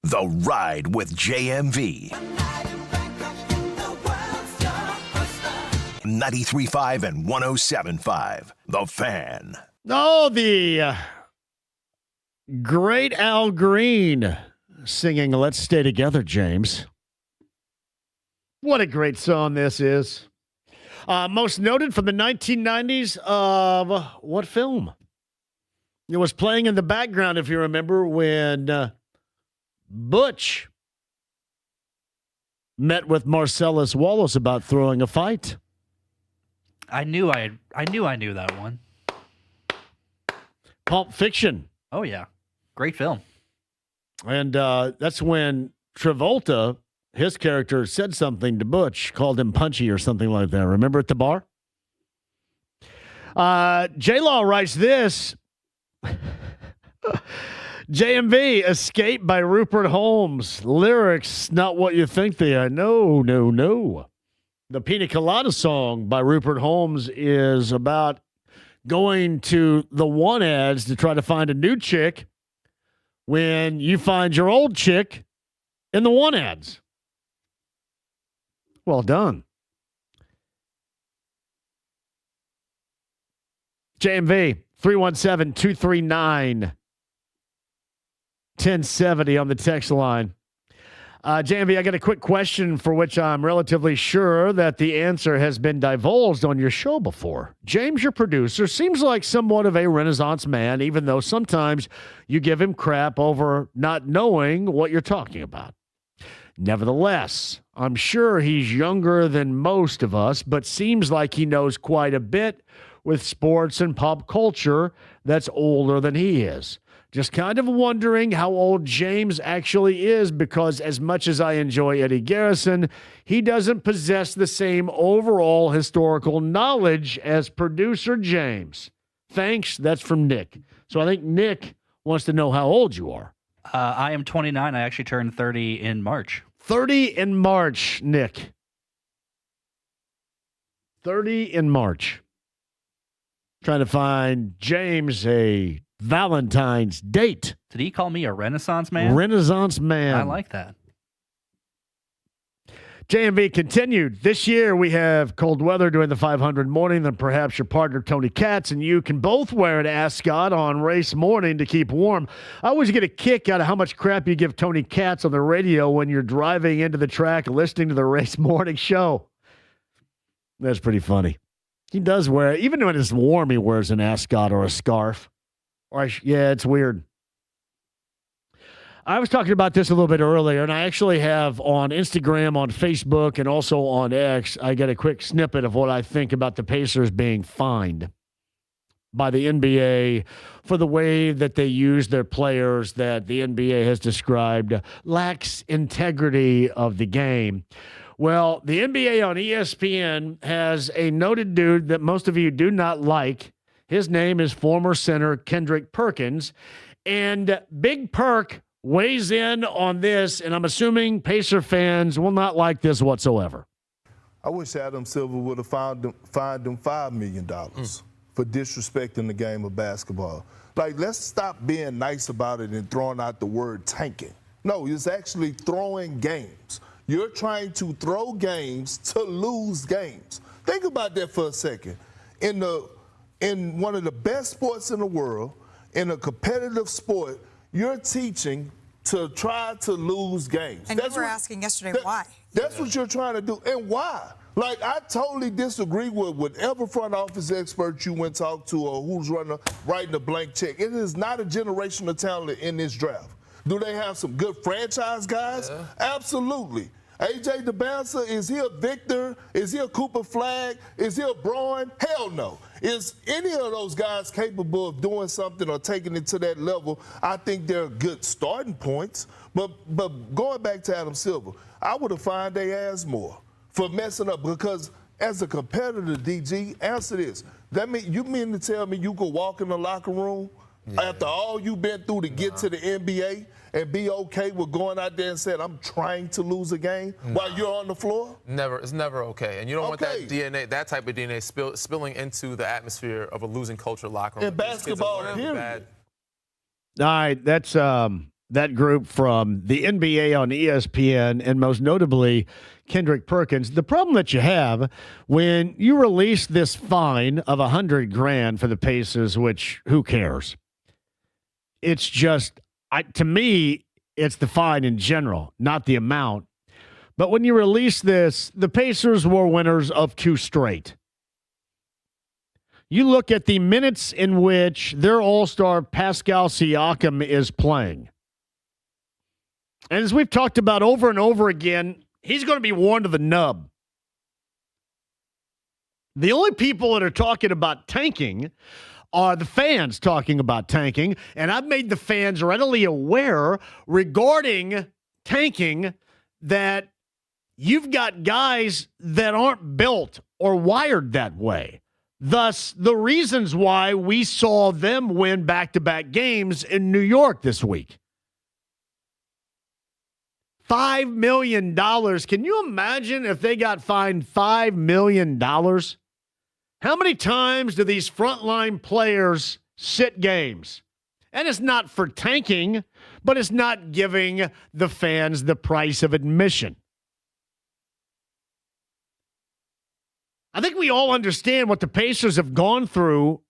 The Ride with JMV. 93.5 and 107.5. The Fan. Oh, the great Al Green singing Let's Stay Together, James. What a great song this is. Most noted from the 1990s of what film? It was playing in the background, if you remember, when Butch met with Marcellus Wallace about throwing a fight. I knew I knew that one. Pulp Fiction. Oh yeah, great film. And that's when Travolta, his character, said something to Butch, called him punchy or something like that. Remember at the bar? J-Law writes this. JMV, Escape by Rupert Holmes. Lyrics, not what you think they are. No, no, no. The Pina Colada song by Rupert Holmes is about going to the one ads to try to find a new chick when you find your old chick in the one ads. Well done. JMV, 317-239-1070 on the text line. JMV, I got a quick question for which I'm relatively sure that the answer has been divulged on your show before. James, your producer, seems like somewhat of a Renaissance man, even though sometimes you give him crap over not knowing what you're talking about. Nevertheless, I'm sure he's younger than most of us, but seems like he knows quite a bit with sports and pop culture that's older than he is. Just kind of wondering how old James actually is, because as much as I enjoy Eddie Garrison, he doesn't possess the same overall historical knowledge as producer James. Thanks. That's from Nick. So I think Nick wants to know how old you are. I am 29. I actually turned 30 in March. 30 in March, Nick. 30 in March. Trying to find James a Valentine's date. Did he call me a Renaissance man? Renaissance man. I like that. JMV continued. This year we have cold weather during the 500 morning, then perhaps your partner Tony Katz and you can both wear an ascot on race morning to keep warm. I always get a kick out of how much crap you give Tony Katz on the radio when you're driving into the track listening to the race morning show. That's pretty funny. He does wear, even when it's warm, he wears an ascot or a scarf. Yeah, it's weird. I was talking about this a little bit earlier, and I actually have on Instagram, on Facebook, and also on X, I get a quick snippet of what I think about the Pacers being fined by the NBA for the way that they use their players that the NBA has described lacks integrity of the game. Well, the NBA on ESPN has a noted dude that most of you do not like. His name is former center Kendrick Perkins. And Big Perk weighs in on this, and I'm assuming Pacer fans will not like this whatsoever. I wish Adam Silver would have fined him $5 million for disrespecting the game of basketball. Like, let's stop being nice about it and throwing out the word tanking. No, it's actually throwing games. You're trying to throw games to lose games. Think about that for a second. In one of the best sports in the world, in a competitive sport, you're teaching to try to lose games. And you were asking yesterday why. That's what you're trying to do. And why? Like, I totally disagree with whatever front office expert you went talk to or who's writing a blank check. It is not a generational talent in this draft. Do they have some good franchise guys? Yeah. Absolutely. A.J. DeBanza, is he a Victor? Is he a Cooper Flagg? Is he a Braun? Hell no. Is any of those guys capable of doing something or taking it to that level? I think they're good starting points. But going back to Adam Silver, I would have fined their ass more for messing up, because as a competitor, DG, answer this. You mean to tell me you could walk in the locker room after all you've been through to get to the NBA and be okay with going out there and saying, I'm trying to lose a game while you're on the floor? Never. It's never okay. And you don't want that DNA, that type of DNA spilling into the atmosphere of a losing culture locker room. In basketball, period. All right, that's that group from the NBA on ESPN, and most notably Kendrick Perkins. The problem that you have when you release this fine of $100,000 for the Pacers, which who cares? It's just, to me, it's the fine in general, not the amount. But when you release this, the Pacers were winners of 2 straight. You look at the minutes in which their all-star Pascal Siakam is playing. And as we've talked about over and over again, he's going to be worn to the nub. The only people that are talking about tanking are the fans talking about tanking. And I've made the fans readily aware regarding tanking that you've got guys that aren't built or wired that way. Thus, the reasons why we saw them win back-to-back games in New York this week. $5 million. Can you imagine if they got fined $5 million? How many times do these frontline players sit games? And it's not for tanking, but it's not giving the fans the price of admission. I think we all understand what the Pacers have gone through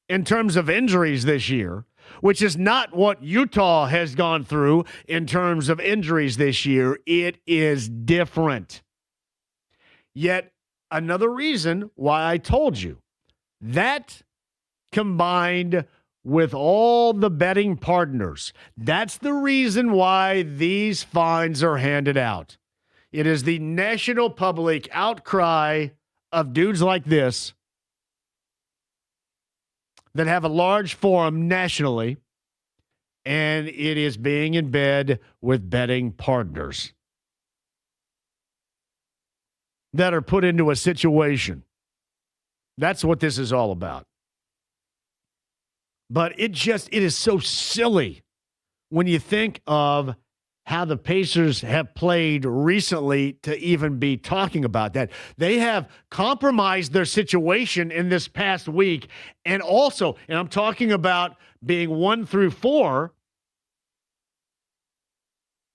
in terms of injuries this year, which is not what Utah has gone through in terms of injuries this year. It is different. Yet another reason why I told you that, combined with all the betting partners, that's the reason why these fines are handed out. It is the national public outcry of dudes like this that have a large forum nationally, and it is being in bed with betting partners that are put into a situation. That's what this is all about. But it is so silly when you think of how the Pacers have played recently to even be talking about that. They have compromised their situation in this past week. And also, and I'm talking about being 1 through 4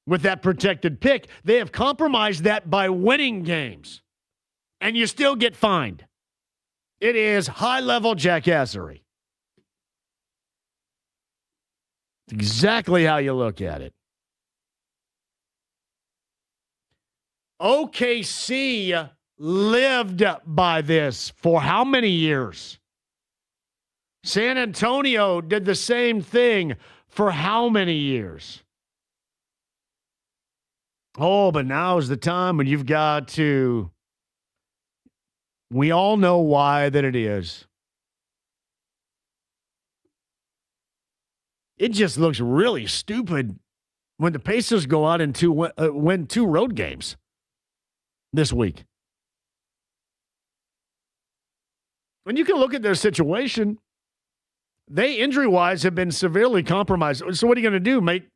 with that protected pick, they have compromised that by winning games. And you still get fined. It is high-level jackassery. It's exactly how you look at it. OKC lived by this for how many years? San Antonio did the same thing for how many years? Oh, but now is the time when you've got to... We all know why that it is. It just looks really stupid when the Pacers go out and win 2 road games this week. When you can look at their situation, they injury-wise have been severely compromised. So what are you going to do, mate?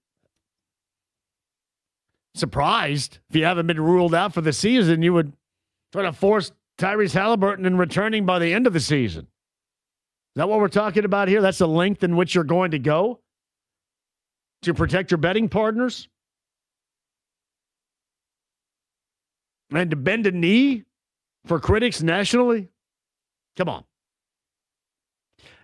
Surprised if you haven't been ruled out for the season, you would try to force Tyrese Halliburton in returning by the end of the season. Is that what we're talking about here? That's the length in which you're going to go to protect your betting partners? And to bend a knee for critics nationally? Come on.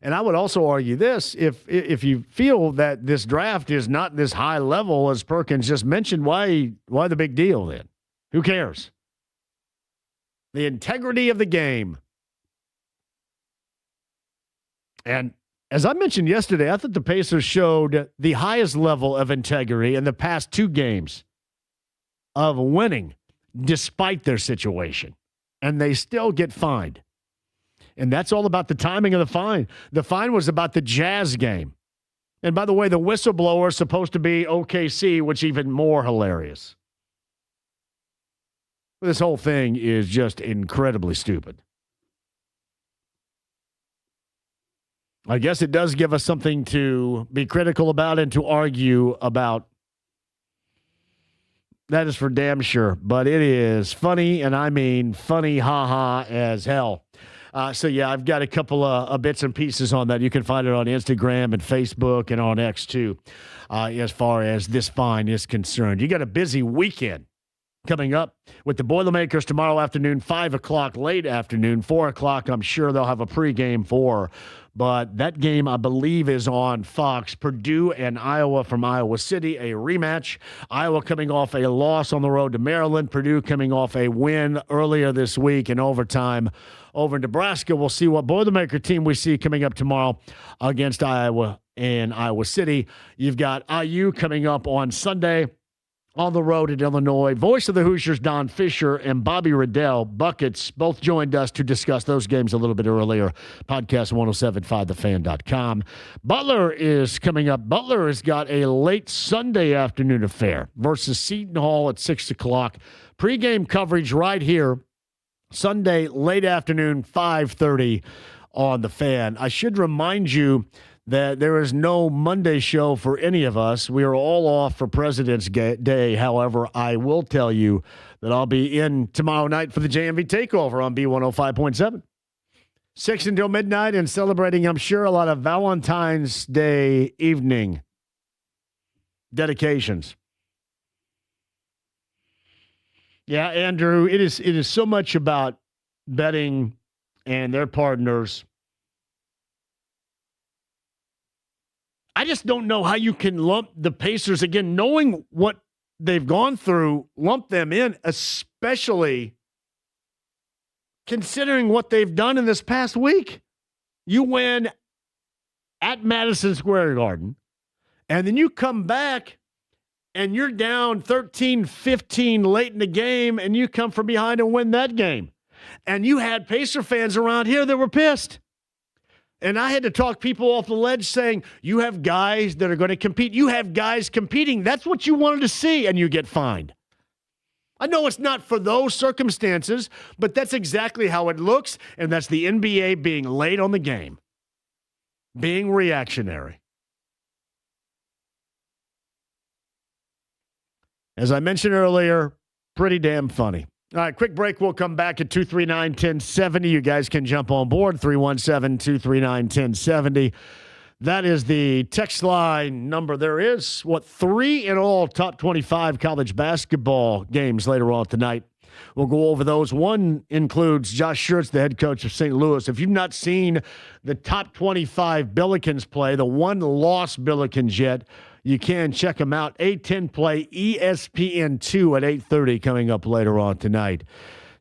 And I would also argue this, if you feel that this draft is not this high level as Perkins just mentioned, why the big deal then? Who cares? The integrity of the game. And as I mentioned yesterday, I thought the Pacers showed the highest level of integrity in the past 2 games of winning despite their situation. And they still get fined. And that's all about the timing of the fine. The fine was about the Jazz game. And by the way, the whistleblower is supposed to be OKC, which is even more hilarious. This whole thing is just incredibly stupid. I guess it does give us something to be critical about and to argue about. That is for damn sure. But it is funny, and I mean funny, ha-ha, as hell. So, yeah, I've got a couple of bits and pieces on that. You can find it on Instagram and Facebook and on X, too, as far as this fine is concerned. You got a busy weekend coming up with the Boilermakers tomorrow afternoon, 5 o'clock, late afternoon, 4 o'clock. I'm sure they'll have a pregame for. But that game, I believe, is on Fox. Purdue and Iowa from Iowa City, a rematch. Iowa coming off a loss on the road to Maryland. Purdue coming off a win earlier this week in overtime over Nebraska. We'll see what Boilermaker team we see coming up tomorrow against Iowa and Iowa City. You've got IU coming up on Sunday on the road at Illinois. Voice of the Hoosiers, Don Fisher, and Bobby Riddell, Buckets, both joined us to discuss those games a little bit earlier. Podcast 1075thefan.com. Butler is coming up. Butler has got a late Sunday afternoon affair versus Seton Hall at 6 o'clock. Pre-game coverage right here, Sunday, late afternoon, 5:30 on the Fan. I should remind you that there is no Monday show for any of us. We are all off for President's Day. However, I will tell you that I'll be in tomorrow night for the JMV Takeover on B105.7. 6 until midnight and celebrating, I'm sure, a lot of Valentine's Day evening dedications. Yeah, Andrew, it is so much about betting and their partners. I just don't know how you can lump the Pacers, again, knowing what they've gone through, lump them in, especially considering what they've done in this past week. You win at Madison Square Garden, and then you come back and you're down 13-15 late in the game, and you come from behind and win that game. And you had Pacer fans around here that were pissed. And I had to talk people off the ledge saying, you have guys that are going to compete. You have guys competing. That's what you wanted to see, and you get fined. I know it's not for those circumstances, but that's exactly how it looks, and that's the NBA being late on the game, being reactionary. As I mentioned earlier, pretty damn funny. All right, quick break. We'll come back at 239-1070. You guys can jump on board, 317-239-1070. That is the text line number. There is, 3 in all top 25 college basketball games later on tonight. We'll go over those. One includes Josh Schertz, the head coach of St. Louis. If you've not seen the top 25 Billikens play, the one-loss Billikens yet, you can check them out. A10 play, ESPN2 at 8:30 coming up later on tonight.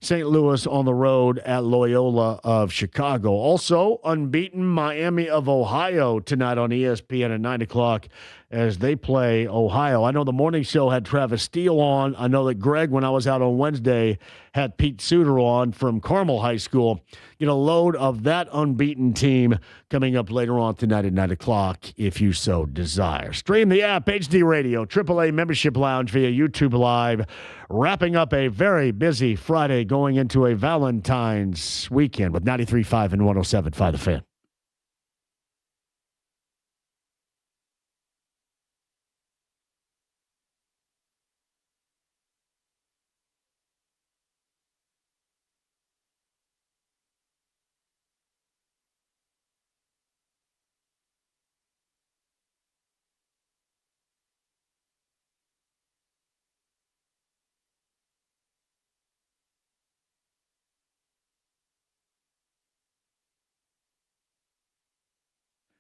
St. Louis on the road at Loyola of Chicago. Also, unbeaten Miami of Ohio tonight on ESPN at 9 o'clock as they play Ohio. I know the morning show had Travis Steele on. I know that Greg, when I was out on Wednesday, had Pete Suter on from Carmel High School. Get a load of that unbeaten team coming up later on tonight at 9 o'clock if you so desire. Stream the app, HD Radio, AAA Membership Lounge via YouTube Live. Wrapping up a very busy Friday going into a Valentine's weekend with 93.5 and 107.5 The Fan.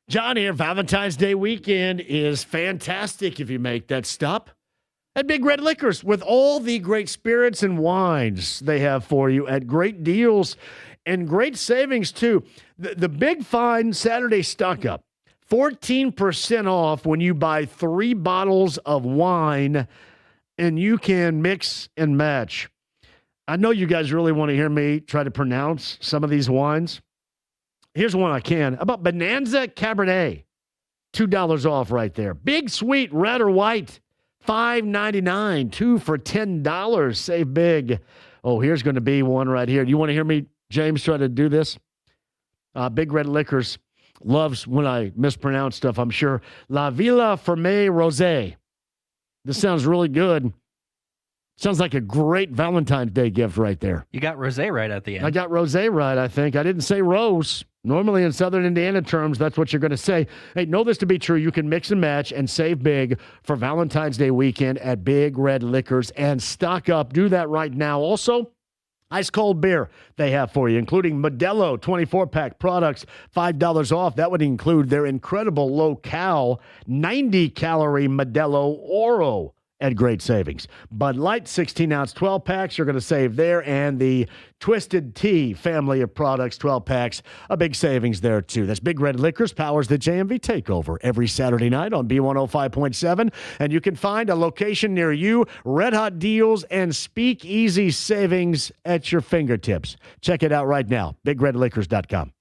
John here. Valentine's Day weekend is fantastic if you make that stop at Big Red Liquors with all the great spirits and wines they have for you at great deals and great savings, too. The big fine Saturday stock up, 14% off when you buy 3 bottles of wine, and you can mix and match. I know you guys really want to hear me try to pronounce some of these wines. Here's one I can. How about Bonanza Cabernet? $2 off right there. Big Sweet Red or White, $5.99. 2 for $10. Save big. Oh, here's going to be one right here. Do you want to hear me, James, try to do this? Big Red Liquors loves when I mispronounce stuff, I'm sure. La Villa Ferme Rosé. This sounds really good. Sounds like a great Valentine's Day gift right there. You got rosé right at the end. I got rosé right, I think. I didn't say rose. Normally in Southern Indiana terms, that's what you're going to say. Hey, know this to be true. You can mix and match and save big for Valentine's Day weekend at Big Red Liquors and stock up. Do that right now. Also, ice cold beer they have for you, including Modelo 24-pack products, $5 off. That would include their incredible low-cal, 90-calorie Modelo Oro at great savings. Bud Light 16-ounce 12-packs, you're going to save there. And the Twisted Tea family of products, 12 packs, a big savings there too. That's Big Red Liquors powers the JMV Takeover every Saturday night on B105.7. And you can find a location near you, red hot deals and speakeasy savings at your fingertips. Check it out right now, BigRedLiquors.com.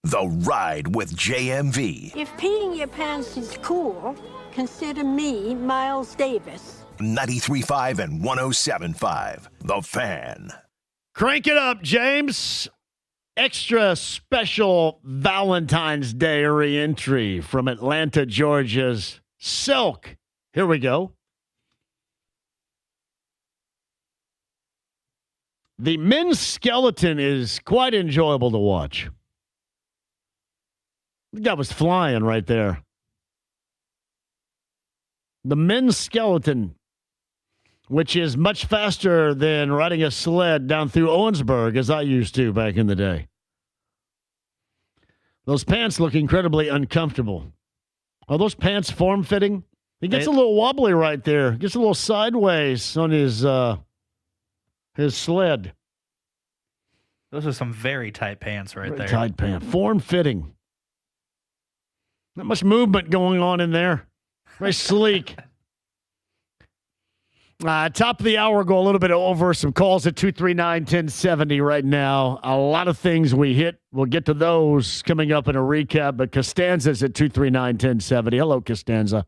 The Ride with JMV. If peeing your pants is cool, consider me Miles Davis. 93.5 and 107.5. The Fan. Crank it up, James. Extra special Valentine's Day re-entry from Atlanta, Georgia's Silk. Here we go. The men's skeleton is quite enjoyable to watch. The guy was flying right there. The men's skeleton, which is much faster than riding a sled down through Owensburg, as I used to back in the day. Those pants look incredibly uncomfortable. Are those pants form-fitting? He gets a little wobbly right there. Gets a little sideways on his sled. Those are some very tight pants right there. Tight pants. Form-fitting. Not much movement going on in there. Very sleek. Top of the hour, go a little bit over. Some calls at 239-1070 right now. A lot of things we hit. We'll get to those coming up in a recap. But Costanza's at 239-1070. Hello, Costanza.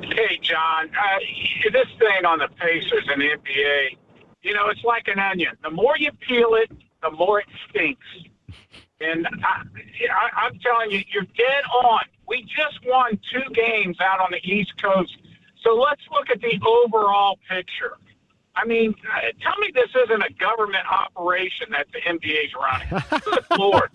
Hey, John. This thing on the Pacers and the NBA, it's like an onion. The more you peel it, the more it stinks. And I'm telling you, you're dead on. We just won 2 games out on the East Coast. So let's look at the overall picture. I mean, tell me this isn't a government operation that the NBA's running. Good Lord.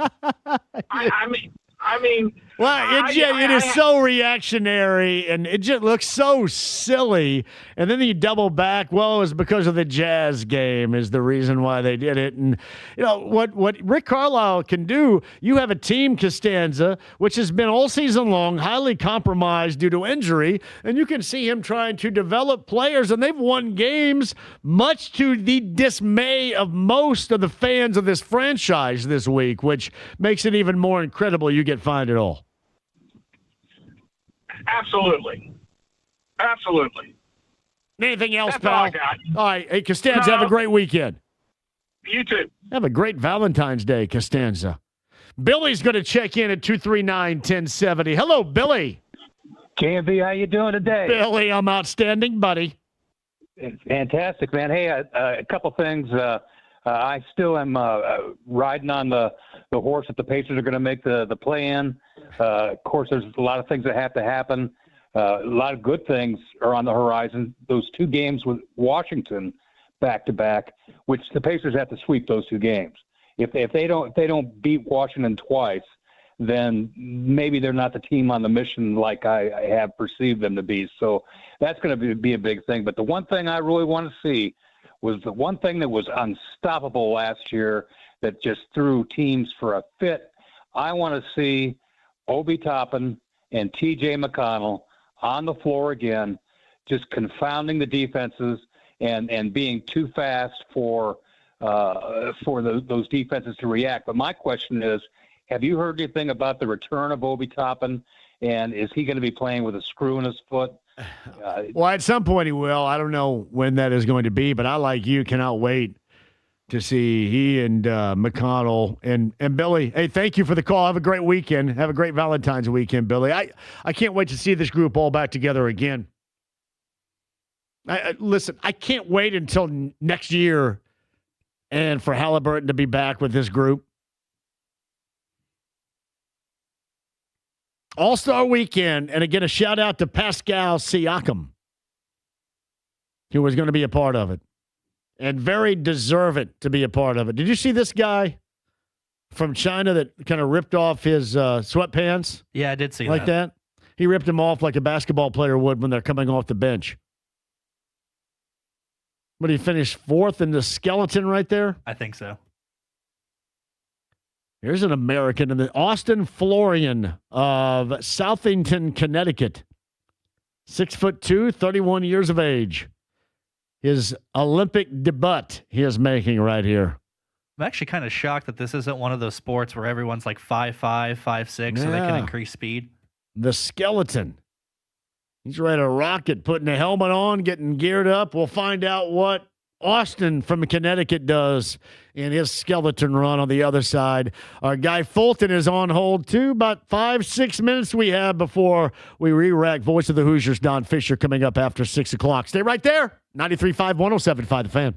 I mean, well, it is so reactionary, and it just looks so silly. And then you double back. Well, it was because of the Jazz game is the reason why they did it. And what Rick Carlisle can do. You have a team, Costanza, which has been all season long highly compromised due to injury, and you can see him trying to develop players, and they've won games, much to the dismay of most of the fans of this franchise this week, which makes it even more incredible. You get fined at all. Absolutely. Anything else, That's pal? all I got. All right. Hey, Costanza, have a great weekend. You too. Have a great Valentine's Day, Costanza. Billy's going to check in at 239-1070. Hello, Billy. JMV, how you doing today? Billy, I'm outstanding, buddy. Fantastic, man. Hey, a couple things. I still am riding on the horse that the Pacers are going to make the play-in. Of course, there's a lot of things that have to happen. A lot of good things are on the horizon. Those 2 games with Washington back-to-back, which the Pacers have to sweep those 2 games. If they don't beat Washington twice, then maybe they're not the team on the mission like I have perceived them to be. So that's going to be a big thing. But the one thing I really want to see was the one thing that was unstoppable last year that just threw teams for a fit. I want to see Obi Toppin and T.J. McConnell on the floor again, just confounding the defenses and being too fast for those defenses to react. But my question is, have you heard anything about the return of Obi Toppin, and is he going to be playing with a screw in his foot? Well, at some point he will. I don't know when that is going to be, but I, like you, cannot wait to see he and McConnell and Billy. Hey, thank you for the call. Have a great weekend. Have a great Valentine's weekend, Billy. I can't wait to see this group all back together again. Listen, I can't wait until next year and for Halliburton to be back with this group. All-Star Weekend, and again, a shout-out to Pascal Siakam, who was going to be a part of it, and very deserving to be a part of it. Did you see this guy from China that kind of ripped off his sweatpants? Yeah, I did see like that. He ripped them off like a basketball player would when they're coming off the bench. But he finished 4th in the skeleton right there? I think so. Here's an American in the Austin Florian of Southington, Connecticut. 6'2", 31 years of age. His Olympic debut he is making right here. I'm actually kind of shocked that this isn't one of those sports where everyone's like 5'5", 5'6", so they can increase speed. The skeleton. He's ready to rock it, putting the helmet on, getting geared up. We'll find out what Austin from Connecticut does in his skeleton run on the other side. Our guy Fulton is on hold too. About 5-6 minutes we have before we re-rack. Voice of the Hoosiers, Don Fisher, coming up after 6 o'clock. Stay right there. 93.5, 107.5 The Fan.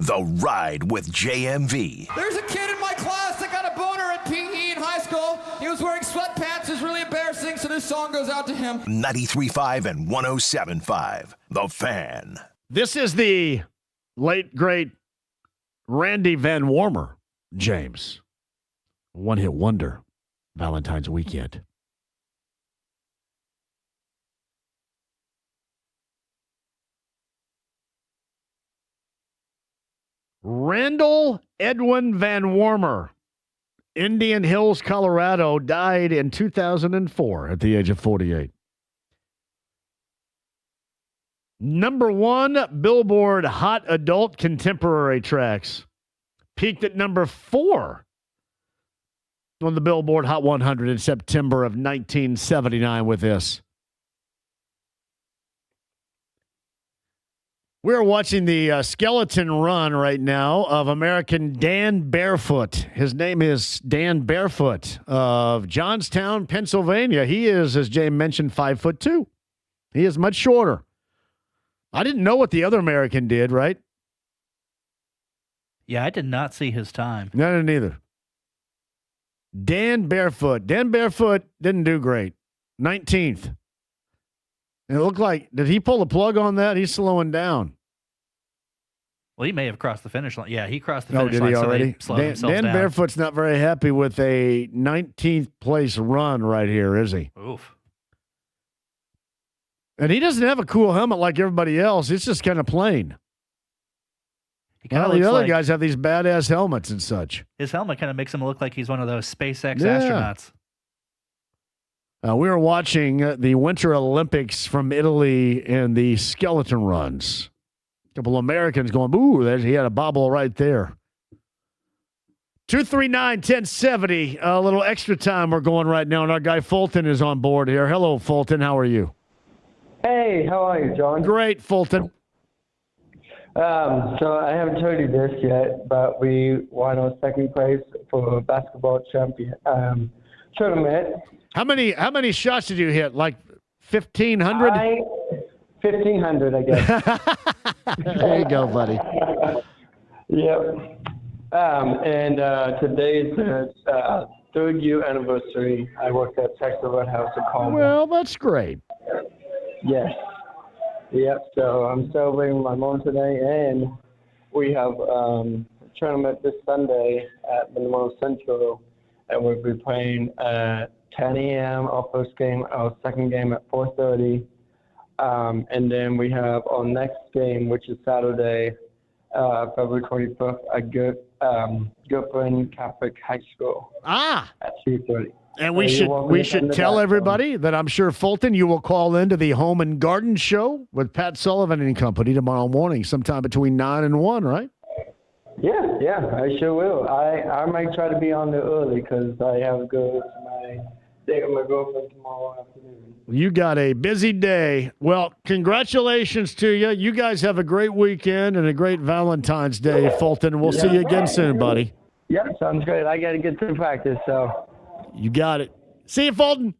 The Ride with JMV. There's a kid in my class that got a boner at PE in high school. He was wearing sweatpants. It was really embarrassing, so this song goes out to him. 93.5 and 107.5. The Fan. This is the late, great Randy Van Warmer, James. One-hit wonder, Valentine's weekend. Randall Edwin Van Warmer, Indian Hills, Colorado, died in 2004 at the age of 48. Number 1 Billboard Hot Adult Contemporary Tracks. Peaked at number 4 on the Billboard Hot 100 in September of 1979 with this. We're watching the skeleton run right now of American Dan Barefoot. His name is Dan Barefoot of Johnstown, Pennsylvania. He is, as Jay mentioned, 5'2". He is much shorter. I didn't know what the other American did, right? Yeah, I did not see his time. No, I didn't either. Dan Barefoot. Dan Barefoot didn't do great. 19th. And it looked like, did he pull the plug on that? He's slowing down. Well, he may have crossed the finish line. Yeah, he crossed the finish did line. He already? So they slowed Dan down. Barefoot's not very happy with a 19th place run right here, is he? Oof. And he doesn't have a cool helmet like everybody else. It's just kind of plain. Well, the other guys have these badass helmets and such. His helmet kind of makes him look like he's one of those SpaceX astronauts. We were watching the Winter Olympics from Italy and the skeleton runs. A couple of Americans going, ooh, he had a bobble right there. 239-1070, a little extra time we're going right now, and our guy Fulton is on board here. Hello, Fulton. How are you? Hey, how are you, John? Great, Fulton. So I haven't told you this yet, but we won our second place for basketball champion tournament. How many shots did you hit? Like 1,500? 1,500, I guess. There you go, buddy. Yep. And today's the third year anniversary. I worked at Texas Roadhouse in Colma. Well, that's great. Yes. Yep. So I'm celebrating my mom today, and we have a tournament this Sunday at Monroe Central, and we'll be playing at 10 a.m. our first game, our second game at 4:30, and then we have our next game, which is Saturday, February 25th at Goodwin Catholic High School. At 2:30. And we should tell everybody that I'm sure, Fulton, you will call into the Home and Garden Show with Pat Sullivan and company tomorrow morning, sometime between 9 and 1, right? Yeah, I sure will. I might try to be on there early because I have to go to my date with my girlfriend tomorrow afternoon. You got a busy day. Well, congratulations to you. You guys have a great weekend and a great Valentine's Day, Fulton. We'll see you again soon, buddy. Yeah, sounds great. I got to get to practice, so. You got it. See you, Fulton.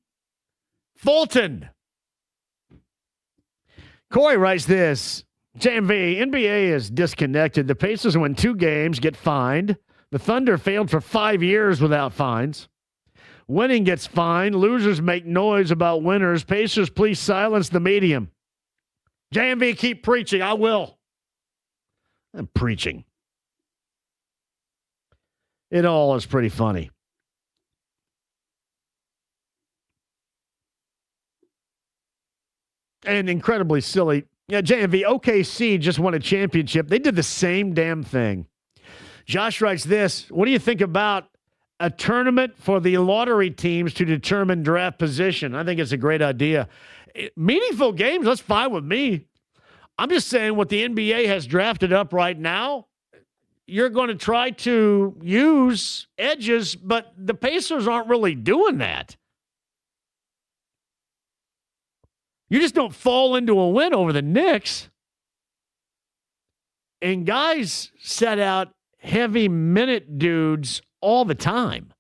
Fulton. Corey writes this. JMV, NBA is disconnected. The Pacers win 2 games, get fined. The Thunder failed for 5 years without fines. Winning gets fined. Losers make noise about winners. Pacers, please silence the medium. JMV, keep preaching. I will. I'm preaching. It all is pretty funny. And incredibly silly. Yeah, JMV, OKC just won a championship. They did the same damn thing. Josh writes this. What do you think about a tournament for the lottery teams to determine draft position? I think it's a great idea. Meaningful games, that's fine with me. I'm just saying what the NBA has drafted up right now, you're going to try to use edges, but the Pacers aren't really doing that. You just don't fall into a win over the Knicks. And guys set out heavy minute dudes all the time.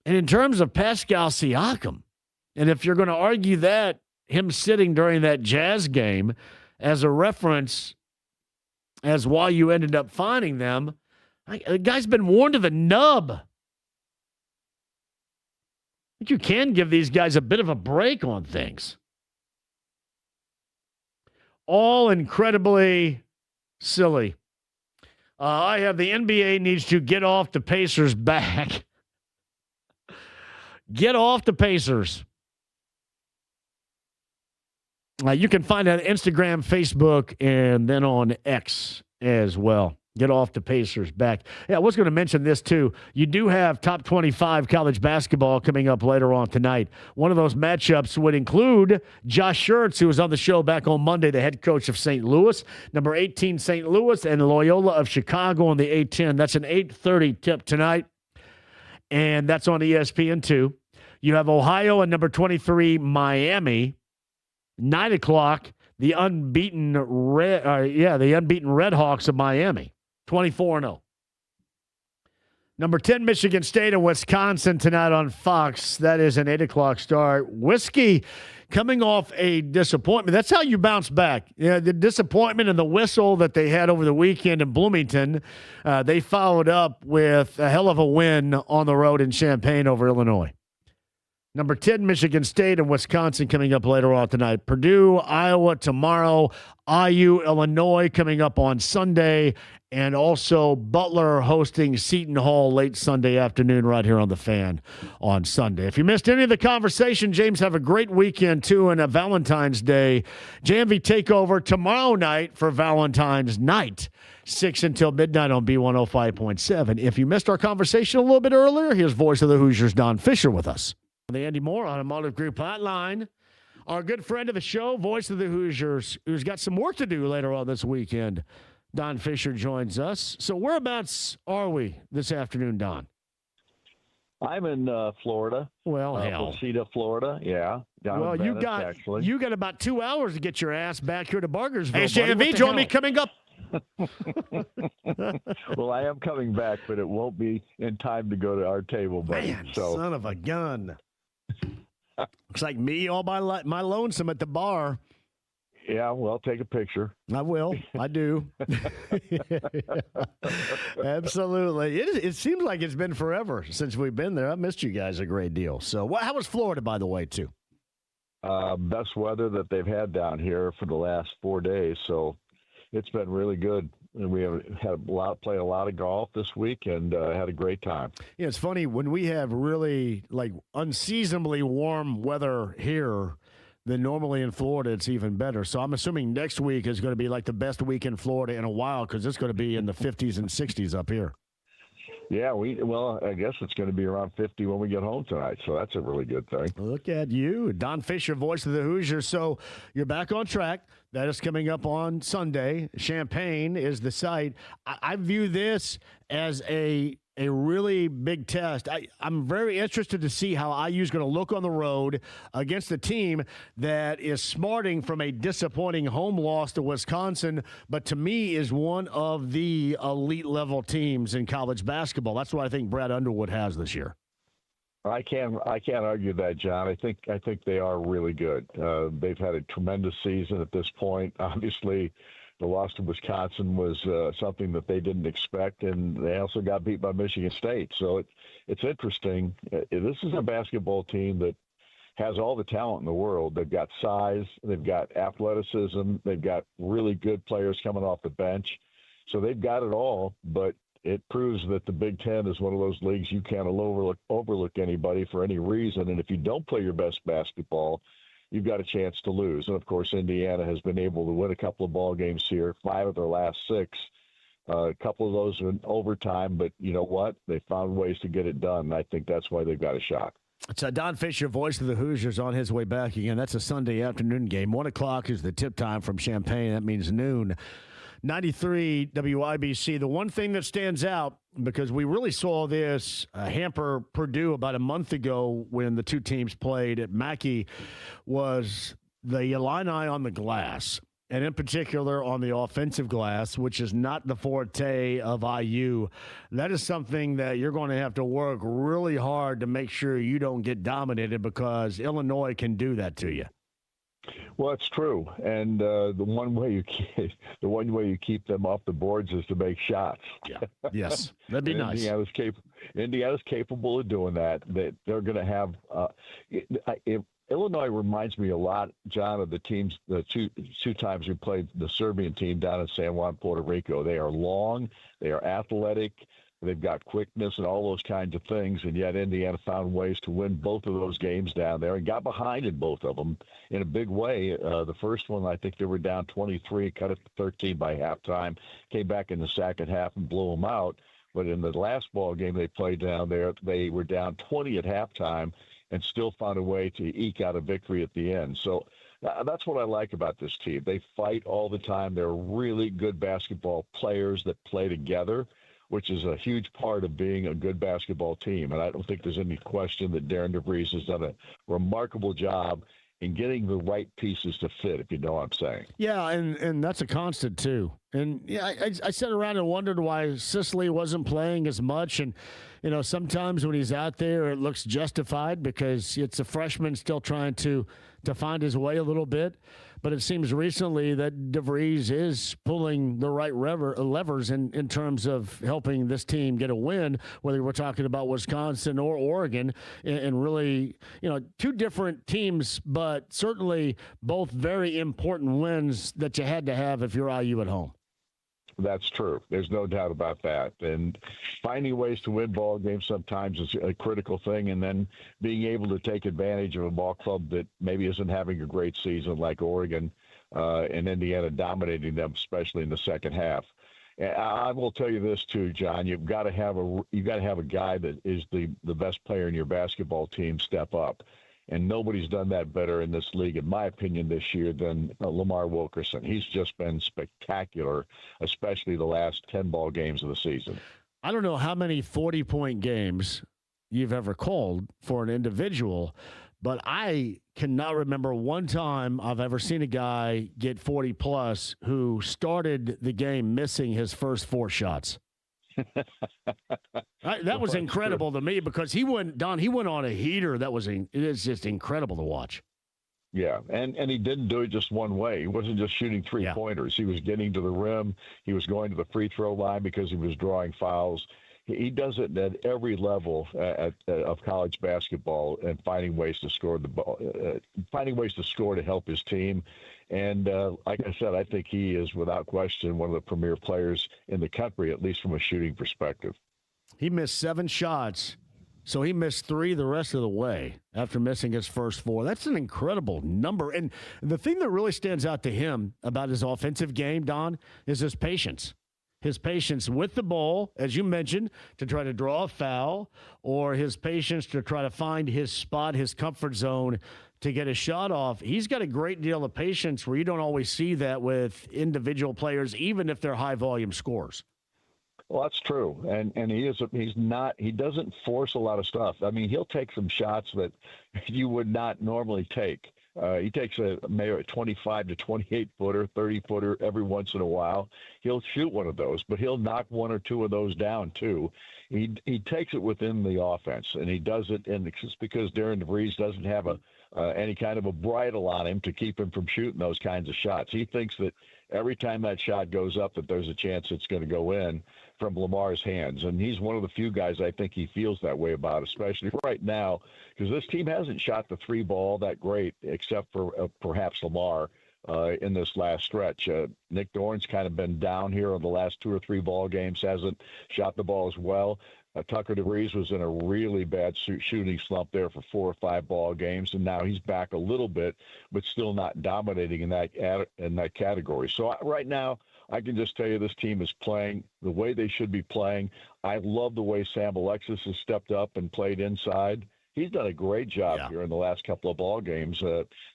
And in terms of Pascal Siakam, and if you're going to argue that, him sitting during that Jazz game as a reference as why you ended up finding them, the guy's been worn to the nub. I think you can give these guys a bit of a break on things. All incredibly silly. I have the NBA needs to get off the Pacers' back. Get off the Pacers. You can find it on Instagram, Facebook, and then on X as well. Get off the Pacers' back. Yeah, I was going to mention this, too. You do have top 25 college basketball coming up later on tonight. One of those matchups would include Josh Schertz, who was on the show back on Monday, the head coach of St. Louis, number 18 St. Louis, and Loyola of Chicago on the A-10. That's an 8:30 tip tonight, and that's on ESPN2. You have Ohio and number 23 Miami, 9 o'clock, the unbeaten Red Hawks of Miami. 24-0. Number 10, Michigan State and Wisconsin tonight on Fox. That is an 8 o'clock start. Whiskey coming off a disappointment. That's how you bounce back. Yeah, the disappointment and the whistle that they had over the weekend in Bloomington, they followed up with a hell of a win on the road in Champaign over Illinois. Number 10, Michigan State and Wisconsin coming up later on tonight. Purdue, Iowa tomorrow. IU, Illinois coming up on Sunday. And also Butler hosting Seton Hall late Sunday afternoon right here on The Fan on Sunday. If you missed any of the conversation, James, have a great weekend, too, and a Valentine's Day. JMV Takeover tomorrow night for Valentine's night, 6 until midnight on B105.7. If you missed our conversation a little bit earlier, here's voice of the Hoosiers, Don Fisher, with us. The Andy Moore Automotive Group hotline. Our good friend of the show, voice of the Hoosiers, who's got some work to do later on this weekend. Don Fisher joins us. So whereabouts are we this afternoon, Don? I'm in Florida. Well, hell. Placida, Florida. Yeah. Well, you Venice, got about 2 hours to get your ass back here to Bargersville. Hey, buddy, JMV, join me coming up. Well, I am coming back, but it won't be in time to go to our table, buddy. Man, son of a gun. Looks like me all by my lonesome at the bar. Yeah, well, take a picture. I will. I do. Absolutely. It seems like it's been forever since we've been there. I missed you guys a great deal. So how was Florida, by the way, too? Best weather that they've had down here for the last 4 days. So it's been really good. And we have played a lot of golf this week and had a great time. Yeah, it's funny when we have really unseasonably warm weather here. Then normally in Florida, it's even better. So I'm assuming next week is going to be like the best week in Florida in a while because it's going to be in the 50s and 60s up here. Yeah, I guess it's going to be around 50 when we get home tonight, so that's a really good thing. Look at you. Don Fisher, voice of the Hoosiers. So you're back on track. That is coming up on Sunday. Champaign is the site. I view this as a really big test. I'm very interested to see how IU is going to look on the road against a team that is smarting from a disappointing home loss to Wisconsin, but to me is one of the elite level teams in college basketball. That's what I think Brad Underwood has this year. I can't argue that, John. I think they are really good. They've had a tremendous season at this point. Obviously, the loss to Wisconsin was something that they didn't expect, and they also got beat by Michigan State. So it's interesting. This is a basketball team that has all the talent in the world. They've got size, they've got athleticism, they've got really good players coming off the bench. So they've got it all, but it proves that the Big Ten is one of those leagues you can't overlook anybody for any reason. And if you don't play your best basketball, you've got a chance to lose. And, of course, Indiana has been able to win a couple of ball games here, 5 of their last 6. A couple of those are in overtime, but you know what? They found ways to get it done, and I think that's why they've got a shot. It's Don Fisher, voice of the Hoosiers, on his way back again. That's a Sunday afternoon game. 1 o'clock is the tip time from Champaign. That means noon. 93 WIBC. The one thing that stands out, because we really saw this hamper Purdue about a month ago when the two teams played at Mackey, was the Illini on the glass, and in particular on the offensive glass, which is not the forte of IU. That is something that you're going to have to work really hard to make sure you don't get dominated, because Illinois can do that to you. Well, it's true, and the one way you keep them off the boards is to make shots. Yeah. Yes, that'd be nice. Indiana's capable of doing that. They're going to have. Illinois reminds me a lot, John, of the teams. The two times we played the Serbian team down in San Juan, Puerto Rico. They are long. They are athletic. They've got quickness and all those kinds of things, and yet Indiana found ways to win both of those games down there and got behind in both of them in a big way. The first one, I think they were down 23, cut it to 13 by halftime, came back in the second half and blew them out. But in the last ball game they played down there, they were down 20 at halftime and still found a way to eke out a victory at the end. So that's what I like about this team. They fight all the time. They're really good basketball players that play together, which is a huge part of being a good basketball team. And I don't think there's any question that Darren DeVries has done a remarkable job in getting the right pieces to fit, if you know what I'm saying. Yeah, and that's a constant, too. And yeah, I sat around and wondered why Sicily wasn't playing as much. And, sometimes when he's out there, it looks justified because it's a freshman still trying to find his way a little bit. But it seems recently that DeVries is pulling the right levers in terms of helping this team get a win, whether we're talking about Wisconsin or Oregon, and really, two different teams, but certainly both very important wins that you had to have if you're IU at home. That's true. There's no doubt about that. And finding ways to win ball games sometimes is a critical thing, and then being able to take advantage of a ball club that maybe isn't having a great season like Oregon and Indiana dominating them, especially in the second half. And I will tell you this too, John. You've got to have a guy that is the best player in your basketball team step up. And nobody's done that better in this league, in my opinion, this year than Lamar Wilkerson. He's just been spectacular, especially the last 10 ball games of the season. I don't know how many 40-point games you've ever called for an individual, but I cannot remember one time I've ever seen a guy get 40-plus who started the game missing his first 4 shots. That was incredible to me because he went on a heater. It is just incredible to watch. Yeah, and he didn't do it just one way. He wasn't just shooting three-pointers. He was getting to the rim. He was going to the free throw line because he was drawing fouls. He does it at every level of college basketball and finding ways to score the ball, finding ways to score to help his team. And like I said, I think he is without question one of the premier players in the country, at least from a shooting perspective. He missed 7 shots, so he missed 3 the rest of the way after missing his first 4. That's an incredible number. And the thing that really stands out to him about his offensive game, Don, is his patience. His patience with the ball, as you mentioned, to try to draw a foul, or his patience to try to find his spot, his comfort zone to get a shot off. He's got a great deal of patience where you don't always see that with individual players, even if they're high-volume scorers. Well, that's true, and he doesn't force a lot of stuff. I mean, he'll take some shots that you would not normally take. He takes maybe a 25 to 28 footer, 30 footer every once in a while. He'll shoot one of those, but he'll knock 1 or 2 of those down too. He takes it within the offense, and he does it. And it's because Darren DeVries doesn't have any kind of a bridle on him to keep him from shooting those kinds of shots. He thinks that every time that shot goes up, that there's a chance it's going to go in from Lamar's hands. And he's one of the few guys I think he feels that way about, especially right now, because this team hasn't shot the 3 ball that great, except for perhaps Lamar in this last stretch. Nick Dorn's kind of been down here on the last 2 or 3 ball games, hasn't shot the ball as well. Tucker DeVries was in a really bad shooting slump there for 4 or 5 ball games, and now he's back a little bit, but still not dominating in that category. So right now, I can just tell you this team is playing the way they should be playing. I love the way Sam Alexis has stepped up and played inside. He's done a great job here in the last couple of ball games,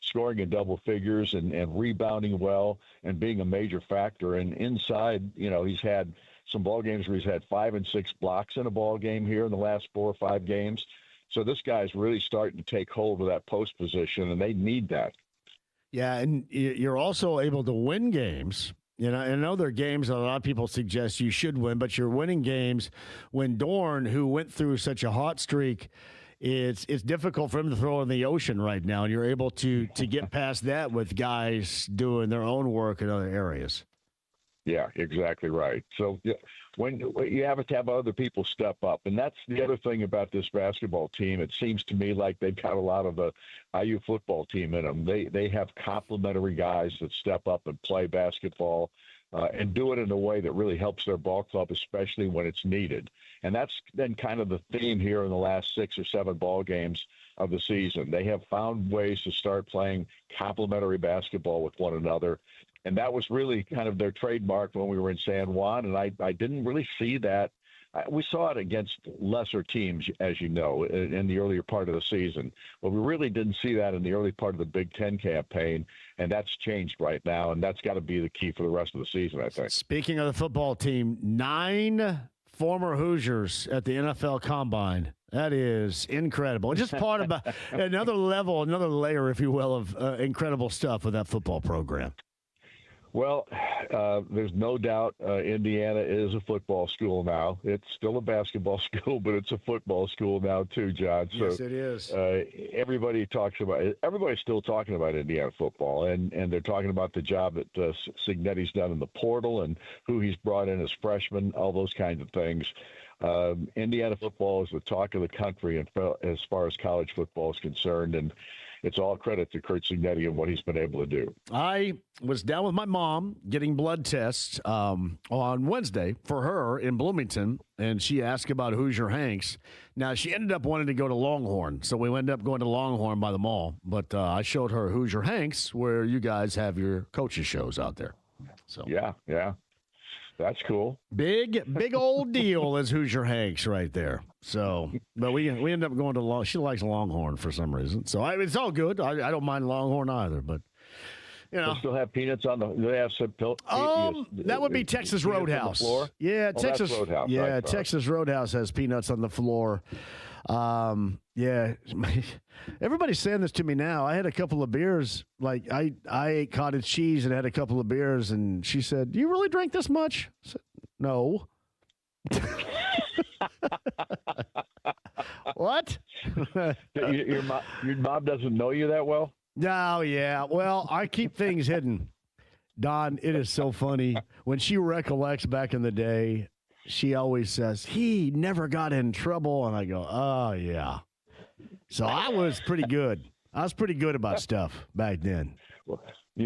scoring in double figures and rebounding well and being a major factor. And inside, he's had some ball games where he's had 5 and 6 blocks in a ball game here in the last 4 or 5 games. So this guy's really starting to take hold of that post position, and they need that. Yeah, and you're also able to win games. I know there are games that a lot of people suggest you should win, but you're winning games when Dorn, who went through such a hot streak, it's difficult for him to throw in the ocean right now, and you're able to get past that with guys doing their own work in other areas. Yeah, exactly right. So when you have to have other people step up, and that's the other thing about this basketball team. It seems to me like they've got a lot of the IU football team in them. They have complementary guys that step up and play basketball and do it in a way that really helps their ball club, especially when it's needed. And that's been kind of the theme here in the last 6 or 7 ball games of the season. They have found ways to start playing complementary basketball with one another. And that was really kind of their trademark when we were in San Juan, and I didn't really see that. We saw it against lesser teams, as you know, in the earlier part of the season. But we really didn't see that in the early part of the Big Ten campaign, and that's changed right now, and that's got to be the key for the rest of the season, I think. Speaking of the football team, 9 former Hoosiers at the NFL Combine. That is incredible. Just part of another level, another layer, if you will, of incredible stuff with that football program. Well, there's no doubt Indiana is a football school now. It's still a basketball school, but it's a football school now too, John. So, yes, it is. Everybody's still talking about Indiana football, and they're talking about the job that Cignetti's done in the portal and who he's brought in as freshmen, all those kinds of things. Indiana football is the talk of the country as far as college football is concerned, and it's all credit to Curt Cignetti and what he's been able to do. I was down with my mom getting blood tests on Wednesday for her in Bloomington, and she asked about Hoosier Hanks. Now, she ended up wanting to go to Longhorn, so we ended up going to Longhorn by the mall. But I showed her Hoosier Hanks, where you guys have your coaches shows out there. So yeah. That's cool. Big old deal is Hoosier Hanks right there. So, but we end up going to she likes Longhorn for some reason. So it's all good. I don't mind Longhorn either, but you know. They still have peanuts on the. They have some. That would be Texas Roadhouse. Yeah, Texas Roadhouse. Yeah, right, Texas Roadhouse has peanuts on the floor. Yeah, everybody's saying this to me now. I had a couple of beers. Like I ate cottage cheese and had a couple of beers, and she said, "Do you really drink this much?" I said, "No." What? Your mom doesn't know you that well? No, yeah. Well, I keep things hidden. Don, it is so funny. When she recollects back in the day, she always says, he never got in trouble. And I go, oh, yeah. So I was pretty good. I was pretty good about stuff back then.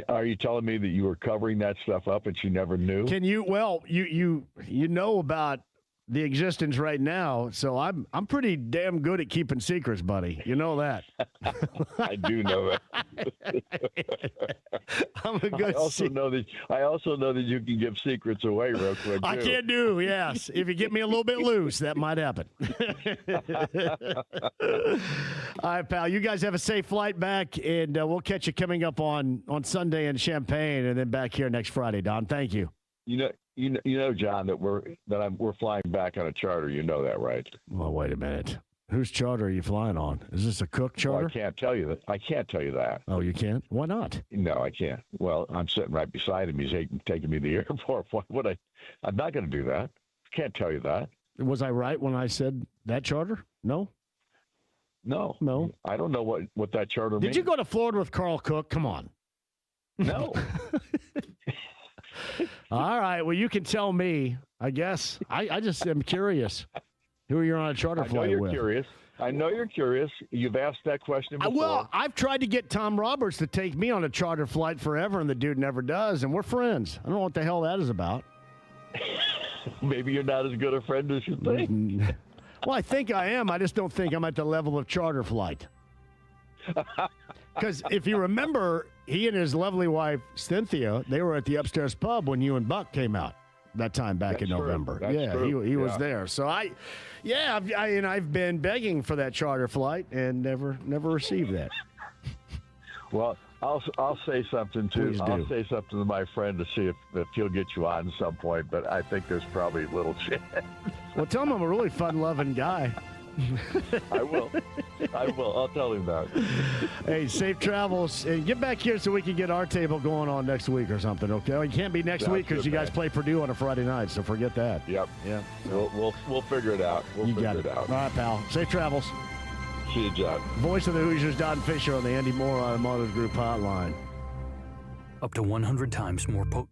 Are you telling me that you were covering that stuff up and she never knew? Can you? Well, you know about the existence right now, so I'm pretty damn good at keeping secrets, buddy. You know that. I do know that. I'm a good. I also know that you can give secrets away real quick. I can do, yes. If you get me a little bit loose, that might happen. All right, pal. You guys have a safe flight back, and we'll catch you coming up on Sunday in Champaign, and then back here next Friday. Don, thank you. You know, John, that we're flying back on a charter. You know that, right? Well, wait a minute. Whose charter are you flying on? Is this a Cook charter? Well, I can't tell you that. I can't tell you that. Oh, you can't? Why not? No, I can't. Well, I'm sitting right beside him. He's taking me to the airport. I'm not going to do that. Can't tell you that. Was I right when I said that charter? No. No. I don't know what that charter means. Did you go to Florida with Carl Cook? Come on. No. All right. Well, you can tell me, I guess. I just am curious who you're on a charter flight with. I know you're curious. You've asked that question before. Well, I've tried to get Tom Roberts to take me on a charter flight forever, and the dude never does, and we're friends. I don't know what the hell that is about. Maybe you're not as good a friend as you think. Well, I think I am. I just don't think I'm at the level of charter flight. Because if you remember, he and his lovely wife, Cynthia, they were at the upstairs pub when you and Buck came out that time back in November. He was there. So I've been begging for that charter flight and never received that. Well, I'll say something too. I'll say something to my friend to see if he'll get you on at some point, but I think there's probably little chance. Well, tell him I'm a really fun-loving guy. I will. I'll tell him that. Hey, safe travels. And get back here so we can get our table going on next week or something, okay? Well, it can't be next week because you guys play Purdue on a Friday night, so forget that. Yep. Yeah. We'll figure it out. You got it. All right, pal. Safe travels. See you, John. Voice of the Hoosiers, Don Fisher on the Andy Moore Automotive Group hotline. Up to 100 times more potent.